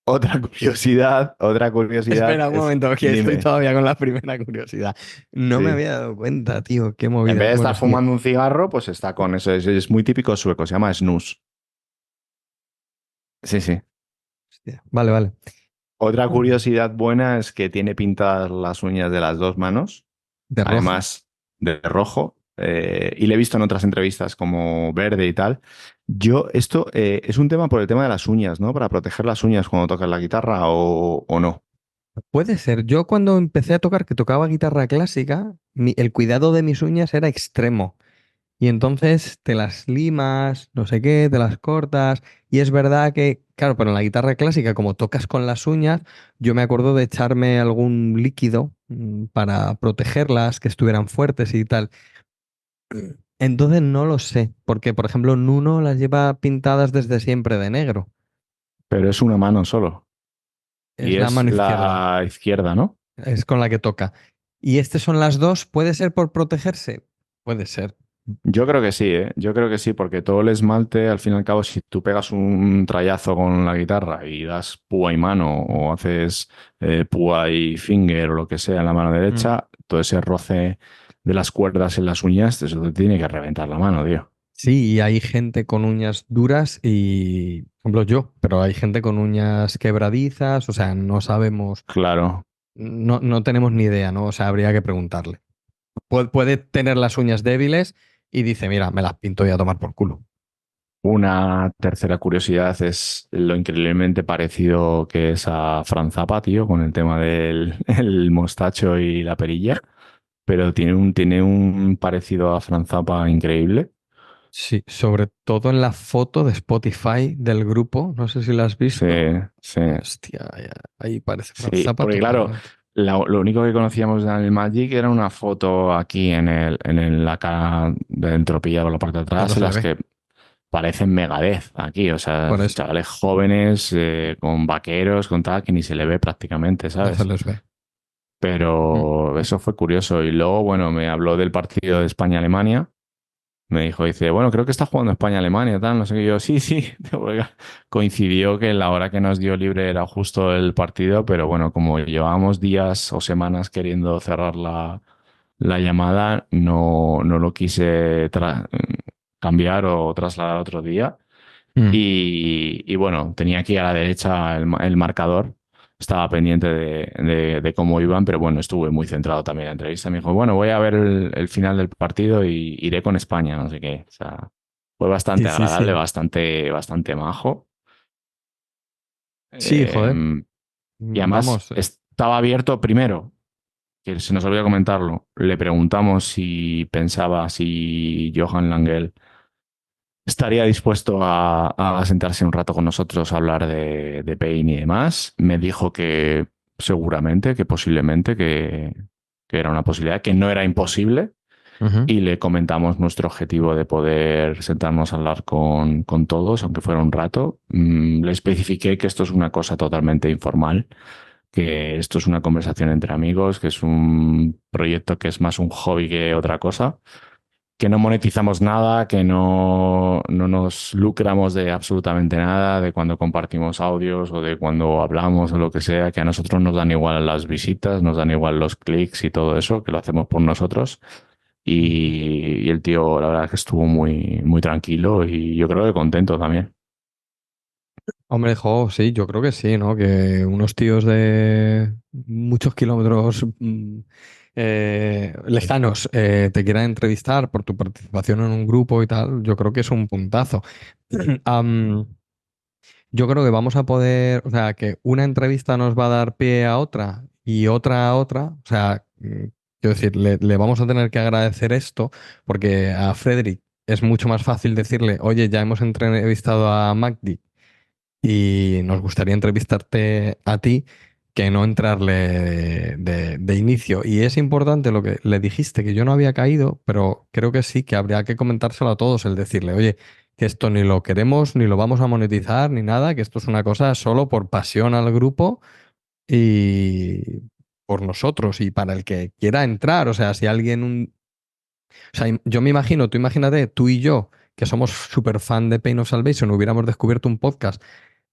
[SPEAKER 1] Otra curiosidad
[SPEAKER 2] Espera un
[SPEAKER 1] es,
[SPEAKER 2] momento, que estoy
[SPEAKER 1] dime,
[SPEAKER 2] todavía con la primera curiosidad. No me
[SPEAKER 1] sí.
[SPEAKER 2] había dado cuenta, tío. Qué
[SPEAKER 1] En
[SPEAKER 2] movida.
[SPEAKER 1] vez de
[SPEAKER 2] Bueno,
[SPEAKER 1] estar
[SPEAKER 2] sí.
[SPEAKER 1] fumando un cigarro, pues está con eso. Es muy típico sueco, se llama snus. Sí, sí.
[SPEAKER 2] Hostia. Vale, vale.
[SPEAKER 1] Otra curiosidad buena es que tiene pintadas las uñas de las dos manos,
[SPEAKER 2] De rojo.
[SPEAKER 1] además de rojo, y le he visto en otras entrevistas como Verde y tal. Esto es un tema por el tema de las uñas, ¿no? Para proteger las uñas cuando tocas la guitarra o no.
[SPEAKER 2] Puede ser. Yo cuando empecé a tocar, que tocaba guitarra clásica, el cuidado de mis uñas era extremo. Y entonces te las limas, no sé qué, te las cortas. Y es verdad que, claro, pero en la guitarra clásica, como tocas con las uñas, yo me acuerdo de echarme algún líquido para protegerlas, que estuvieran fuertes y tal. Entonces no lo sé, porque por ejemplo Nuno las lleva pintadas desde siempre de negro.
[SPEAKER 1] Pero es una mano solo. Y
[SPEAKER 2] Es la
[SPEAKER 1] es
[SPEAKER 2] mano izquierda,
[SPEAKER 1] la izquierda, ¿no?
[SPEAKER 2] es con la que toca. Y estas son las dos, ¿puede ser por protegerse? Puede ser.
[SPEAKER 1] Yo creo que sí, ¿eh? Yo creo que sí, porque todo el esmalte, al fin y al cabo, si tú pegas un trayazo con la guitarra y das púa y mano o haces púa y finger o lo que sea en la mano
[SPEAKER 2] Mm.
[SPEAKER 1] derecha, todo ese roce de las cuerdas en las uñas, eso te tiene que reventar la mano, tío.
[SPEAKER 2] Sí, y hay gente con uñas duras y, por ejemplo, yo, pero hay gente con uñas quebradizas, o sea, no sabemos,
[SPEAKER 1] Claro,
[SPEAKER 2] no tenemos ni idea, ¿no? O sea, habría que preguntarle. Puede tener las uñas débiles y dice, mira, me las pinto y a tomar por culo.
[SPEAKER 1] una tercera curiosidad es lo increíblemente parecido que es a Franz Zappa, tío, con el tema del el mostacho y la perilla, pero tiene un parecido a Franz Zappa increíble.
[SPEAKER 2] Sí, sobre todo en la foto de Spotify del grupo, no sé si la has
[SPEAKER 1] Sí,
[SPEAKER 2] visto.
[SPEAKER 1] sí,
[SPEAKER 2] Hostia, ahí parece Franz
[SPEAKER 1] sí,
[SPEAKER 2] Zappa
[SPEAKER 1] porque claro,
[SPEAKER 2] totalmente.
[SPEAKER 1] lo único que conocíamos de Animal Magic era una foto aquí la cara de Entropía por la parte de
[SPEAKER 2] Ya no
[SPEAKER 1] atrás, en
[SPEAKER 2] se le
[SPEAKER 1] las
[SPEAKER 2] ve,
[SPEAKER 1] que parecen Megadeth aquí, o sea,
[SPEAKER 2] por eso,
[SPEAKER 1] chavales jóvenes, con vaqueros, con tal, que ni se le ve prácticamente,
[SPEAKER 2] no se
[SPEAKER 1] ¿sabes?
[SPEAKER 2] les ve. Mm.
[SPEAKER 1] Pero eso fue curioso. Y luego, bueno, me habló del partido de España-Alemania. Me dijo, dice, bueno, creo que está jugando España-Alemania, tal, no sé qué. Yo, sí, sí. Porque coincidió que la hora que nos dio libre era justo el partido, pero bueno, como llevábamos días o semanas queriendo cerrar la llamada, no lo quise cambiar o trasladar a otro día.
[SPEAKER 2] Mm.
[SPEAKER 1] Y bueno, tenía aquí a la derecha el marcador. Estaba pendiente de cómo iban, pero bueno, estuve muy centrado también en la entrevista. Me dijo, bueno, voy a ver el final del partido y iré con España, no sé qué. O sea, fue
[SPEAKER 2] Sí,
[SPEAKER 1] bastante
[SPEAKER 2] sí,
[SPEAKER 1] agradable,
[SPEAKER 2] sí.
[SPEAKER 1] bastante majo.
[SPEAKER 2] Sí, joder.
[SPEAKER 1] Eh, y además
[SPEAKER 2] Vamos.
[SPEAKER 1] estaba abierto primero, que se nos olvidó comentarlo. Le preguntamos si pensaba si Johan Langel estaría dispuesto a sentarse un rato con nosotros a hablar de Pain y demás. Me dijo que seguramente, que posiblemente, que era una posibilidad, que no era imposible.
[SPEAKER 2] Ujú.
[SPEAKER 1] Y le comentamos nuestro objetivo de poder sentarnos a hablar con todos, aunque fuera un rato. Le especifiqué que esto es una cosa totalmente informal, que esto es una conversación entre amigos, que es un proyecto que es más un hobby que otra cosa, que no monetizamos nada, que no nos lucramos de absolutamente nada, de cuando compartimos audios o de cuando hablamos o lo que sea, que a nosotros nos dan igual las visitas, nos dan igual los clics y todo eso, que lo hacemos por nosotros. Y el tío, la verdad es que estuvo muy tranquilo y yo creo que contento también.
[SPEAKER 2] Hombre, jo, sí, yo creo que sí, ¿no? Que unos tíos de muchos kilómetros lejanos te quieran entrevistar por tu participación en un grupo y tal, yo creo que es un puntazo. Am, yo creo que vamos a poder, o sea, que una entrevista nos va a dar pie a otra y otra a otra, o sea, quiero decir, le vamos a tener que agradecer esto porque a Frederick es mucho más fácil decirle, oye, ya hemos entrevistado a Magdi y nos gustaría entrevistarte a ti que no entrarle de inicio. Y es importante lo que le dijiste, que yo no había caído, pero creo que sí, que habría que comentárselo a todos, el decirle, oye, que esto ni lo queremos, ni lo vamos a monetizar, ni nada, que esto es una cosa solo por pasión al grupo y por nosotros y para el que quiera entrar. O sea, si alguien... O sea, yo me imagino, tú imagínate, tú y yo, que somos súper fan de Pain of Salvation, hubiéramos descubierto un podcast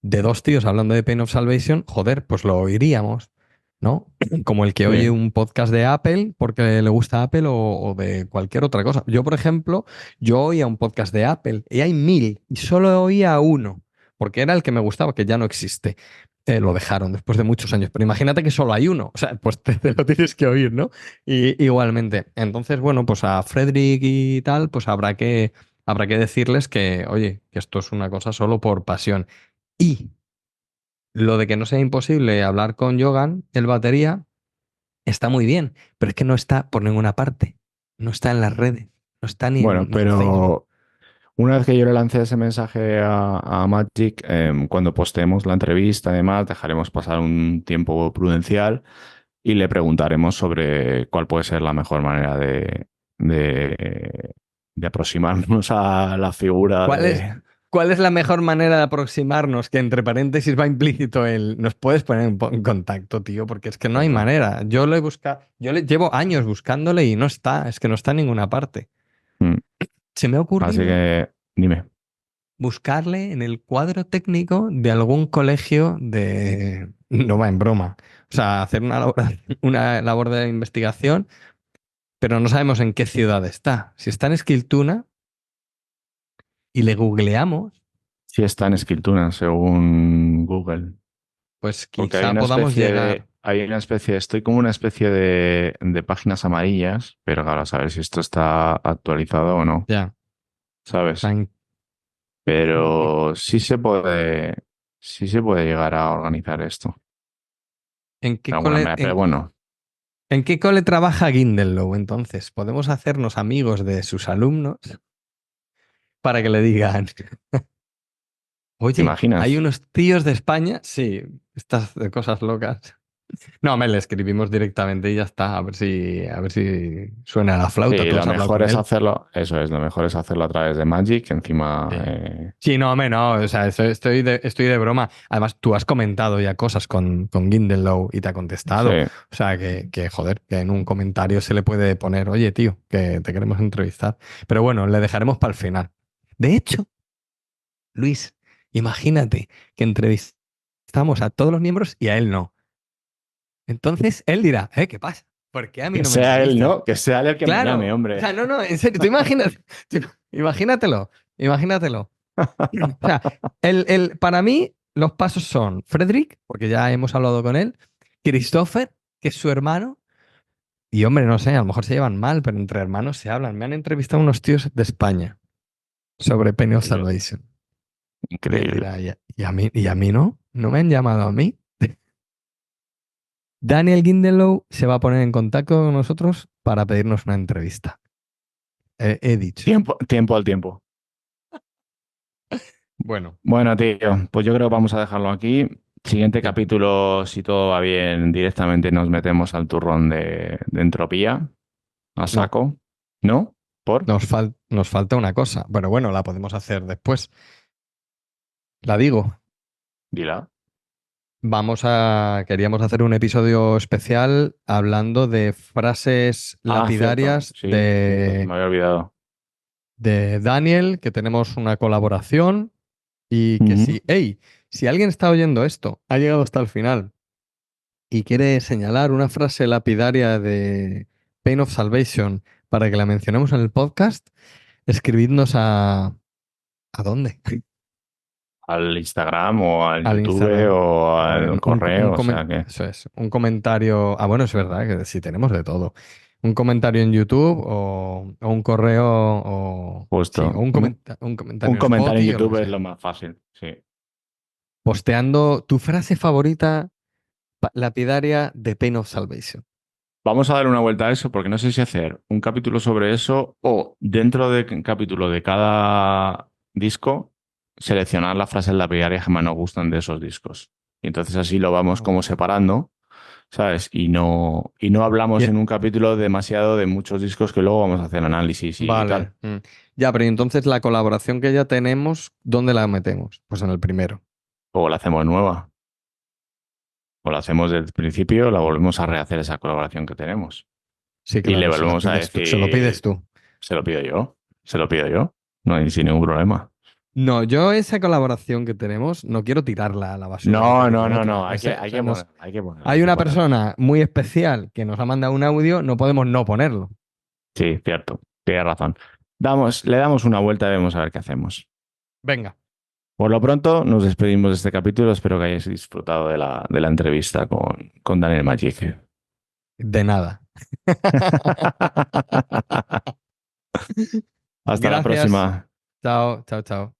[SPEAKER 2] de dos tíos hablando de Pain of Salvation, joder, pues lo oiríamos, ¿no? Como el que oye
[SPEAKER 1] Sí.
[SPEAKER 2] un podcast de Apple porque le gusta Apple o de cualquier otra cosa. Yo, por ejemplo, yo oía un podcast de Apple y hay 1000 y solo oía uno, porque era el que me gustaba, que ya no existe. lo dejaron después de muchos años. Pero imagínate que solo hay uno, o sea, pues te lo tienes que oír, ¿no? Y igualmente. Entonces, bueno, pues a Frederick y tal, pues habrá que decirles que, oye, que esto es una cosa solo por pasión. Y lo de que no sea imposible hablar con Yogan, el batería, está muy bien, pero es que no está por ninguna parte. No está en las redes, no está
[SPEAKER 1] Bueno,
[SPEAKER 2] ni en Facebook.
[SPEAKER 1] pero una vez que yo le lancé ese mensaje a Magic, cuando posteemos la entrevista, además, dejaremos pasar un tiempo prudencial y le preguntaremos sobre cuál puede ser la mejor manera de, de aproximarnos a la figura
[SPEAKER 2] ¿Cuál es,
[SPEAKER 1] de...
[SPEAKER 2] cuál es la mejor manera de aproximarnos? Que entre paréntesis va implícito el. Nos puedes poner en contacto, tío, porque es que no hay
[SPEAKER 1] Eso.
[SPEAKER 2] manera. Yo lo he buscado, llevo años buscándole y no está, es que no está en ninguna parte.
[SPEAKER 1] Mm.
[SPEAKER 2] Se me ha
[SPEAKER 1] Así
[SPEAKER 2] ocurrido
[SPEAKER 1] que dime.
[SPEAKER 2] buscarle en el cuadro técnico de algún colegio de. No va en broma. O sea, hacer una labor de investigación, pero no sabemos en qué ciudad está. Si está en Esquiltuna y le googleamos,
[SPEAKER 1] Sí está en Escritura, según Google.
[SPEAKER 2] pues
[SPEAKER 1] Porque hay
[SPEAKER 2] quizá podamos llegar.
[SPEAKER 1] estoy como una especie de páginas amarillas, pero claro, a saber si esto está actualizado o no,
[SPEAKER 2] Ya. O sea,
[SPEAKER 1] ¿sabes? Pero sí se puede llegar a organizar esto
[SPEAKER 2] ¿en
[SPEAKER 1] de
[SPEAKER 2] qué
[SPEAKER 1] alguna
[SPEAKER 2] cole,
[SPEAKER 1] manera. Pero
[SPEAKER 2] en,
[SPEAKER 1] bueno,
[SPEAKER 2] en qué cole trabaja Gindellow entonces? Podemos hacernos amigos de sus alumnos para que le digan,
[SPEAKER 1] ¿te
[SPEAKER 2] oye, hay
[SPEAKER 1] imaginas?
[SPEAKER 2] unos tíos de España. Sí, estas de cosas locas. No, me le escribimos directamente y ya está. A ver si suena la flauta.
[SPEAKER 1] Sí,
[SPEAKER 2] ¿Tú
[SPEAKER 1] lo
[SPEAKER 2] has hablado
[SPEAKER 1] mejor
[SPEAKER 2] con
[SPEAKER 1] es
[SPEAKER 2] él?
[SPEAKER 1] hacerlo, eso es, lo mejor es hacerlo a través de Magic, que encima,
[SPEAKER 2] Sí. Sí, no, hombre, no, o sea, estoy de broma. Además, tú has comentado ya cosas con Gindellow y te ha
[SPEAKER 1] sí,
[SPEAKER 2] contestado. O sea, joder, que en un comentario se le puede poner, oye, tío, que te queremos entrevistar. Pero bueno, le dejaremos para el final. De hecho, Luis, imagínate que entrevistamos a todos los miembros y a él no. Entonces, él dirá, ¿qué pasa? ¿Por qué a mí
[SPEAKER 1] que
[SPEAKER 2] no me
[SPEAKER 1] sea él,
[SPEAKER 2] entrevistan?
[SPEAKER 1] ¿no? Que sea él el que me llame,
[SPEAKER 2] Claro, o
[SPEAKER 1] hombre.
[SPEAKER 2] sea, no, no, en serio, tú imagínate, imagínatelo, imagínatelo. O sea, para mí los pasos son Frederick, porque ya hemos hablado con él, Christopher, que es su hermano, y hombre, no sé, a lo mejor se llevan mal, pero entre hermanos se hablan. Me han entrevistado unos tíos de España sobre Penny of
[SPEAKER 1] Increíble,
[SPEAKER 2] Salvation. Y él
[SPEAKER 1] increíble.
[SPEAKER 2] dirá, y a mí no? ¿No me han llamado a mí? Daniel Gindelow se va a poner en contacto con nosotros para pedirnos una entrevista. He dicho.
[SPEAKER 1] Tiempo al tiempo.
[SPEAKER 2] Bueno,
[SPEAKER 1] Bueno, tío, pues yo creo que vamos a dejarlo aquí. Siguiente
[SPEAKER 2] sí.
[SPEAKER 1] capítulo, si todo va bien, directamente nos metemos al turrón de entropía, a
[SPEAKER 2] No,
[SPEAKER 1] saco. ¿No? ¿Por?
[SPEAKER 2] nos falta una cosa. Pero bueno, la podemos hacer después. La digo.
[SPEAKER 1] Dila.
[SPEAKER 2] Queríamos hacer un episodio especial hablando de frases
[SPEAKER 1] Ah, cierto.
[SPEAKER 2] lapidarias
[SPEAKER 1] Sí, cierto, se me había olvidado.
[SPEAKER 2] de Daniel, que tenemos una colaboración y que
[SPEAKER 1] Ujú.
[SPEAKER 2] si alguien está oyendo esto, ha llegado hasta el final y quiere señalar una frase lapidaria de Pain of Salvation para que la mencionemos en el podcast, escribidnos ¿a dónde?
[SPEAKER 1] Al Instagram o al
[SPEAKER 2] Al
[SPEAKER 1] YouTube
[SPEAKER 2] Instagram.
[SPEAKER 1] o
[SPEAKER 2] O
[SPEAKER 1] al correo, o sea que,
[SPEAKER 2] eso es, un comentario. Ah, bueno, es verdad que sí tenemos de todo. Un comentario en YouTube o un correo o. Sí, o
[SPEAKER 1] justo.
[SPEAKER 2] un
[SPEAKER 1] Un
[SPEAKER 2] comentario en
[SPEAKER 1] comentario en
[SPEAKER 2] Spotify o lo que
[SPEAKER 1] YouTube es
[SPEAKER 2] sea.
[SPEAKER 1] lo más fácil, sí.
[SPEAKER 2] Posteando tu frase favorita lapidaria de Pain of Salvation.
[SPEAKER 1] Vamos a dar una vuelta a eso porque no sé si hacer un capítulo sobre eso o dentro del capítulo de cada disco seleccionar las frases lapidarias que más nos gustan de esos discos. Y entonces así lo vamos
[SPEAKER 2] Oh.
[SPEAKER 1] como separando, ¿sabes? Y no hablamos
[SPEAKER 2] Ye-
[SPEAKER 1] en un capítulo demasiado de muchos discos que luego vamos a hacer análisis y tal.
[SPEAKER 2] Vale. Ya, pero ¿y entonces la colaboración que ya tenemos, ¿dónde la metemos? Pues en el primero.
[SPEAKER 1] O la hacemos nueva, o la hacemos desde el principio, la volvemos a rehacer esa colaboración que tenemos.
[SPEAKER 2] Sí,
[SPEAKER 1] Y le
[SPEAKER 2] claro, se la
[SPEAKER 1] volvemos a
[SPEAKER 2] pides tú. Se lo pides
[SPEAKER 1] decir,
[SPEAKER 2] tú.
[SPEAKER 1] se lo pido yo, no hay sin ningún problema.
[SPEAKER 2] No, yo esa colaboración que tenemos no quiero tirarla a la basura lo que
[SPEAKER 1] No, no,
[SPEAKER 2] dice
[SPEAKER 1] no,
[SPEAKER 2] otro.
[SPEAKER 1] no,
[SPEAKER 2] O
[SPEAKER 1] hay
[SPEAKER 2] sea,
[SPEAKER 1] que ponerla, hay que ponerla, hay
[SPEAKER 2] hay
[SPEAKER 1] que
[SPEAKER 2] una
[SPEAKER 1] ponerla.
[SPEAKER 2] persona muy especial que nos ha mandado un audio, no podemos no ponerlo.
[SPEAKER 1] Sí, cierto, tienes razón. Le damos una vuelta y vemos a ver qué hacemos.
[SPEAKER 2] Venga.
[SPEAKER 1] Por lo pronto, nos despedimos de este capítulo. Espero que hayáis disfrutado de la entrevista con Daniel Magic.
[SPEAKER 2] De nada.
[SPEAKER 1] Hasta la
[SPEAKER 2] Gracias.
[SPEAKER 1] próxima.
[SPEAKER 2] Chao, chao, chao.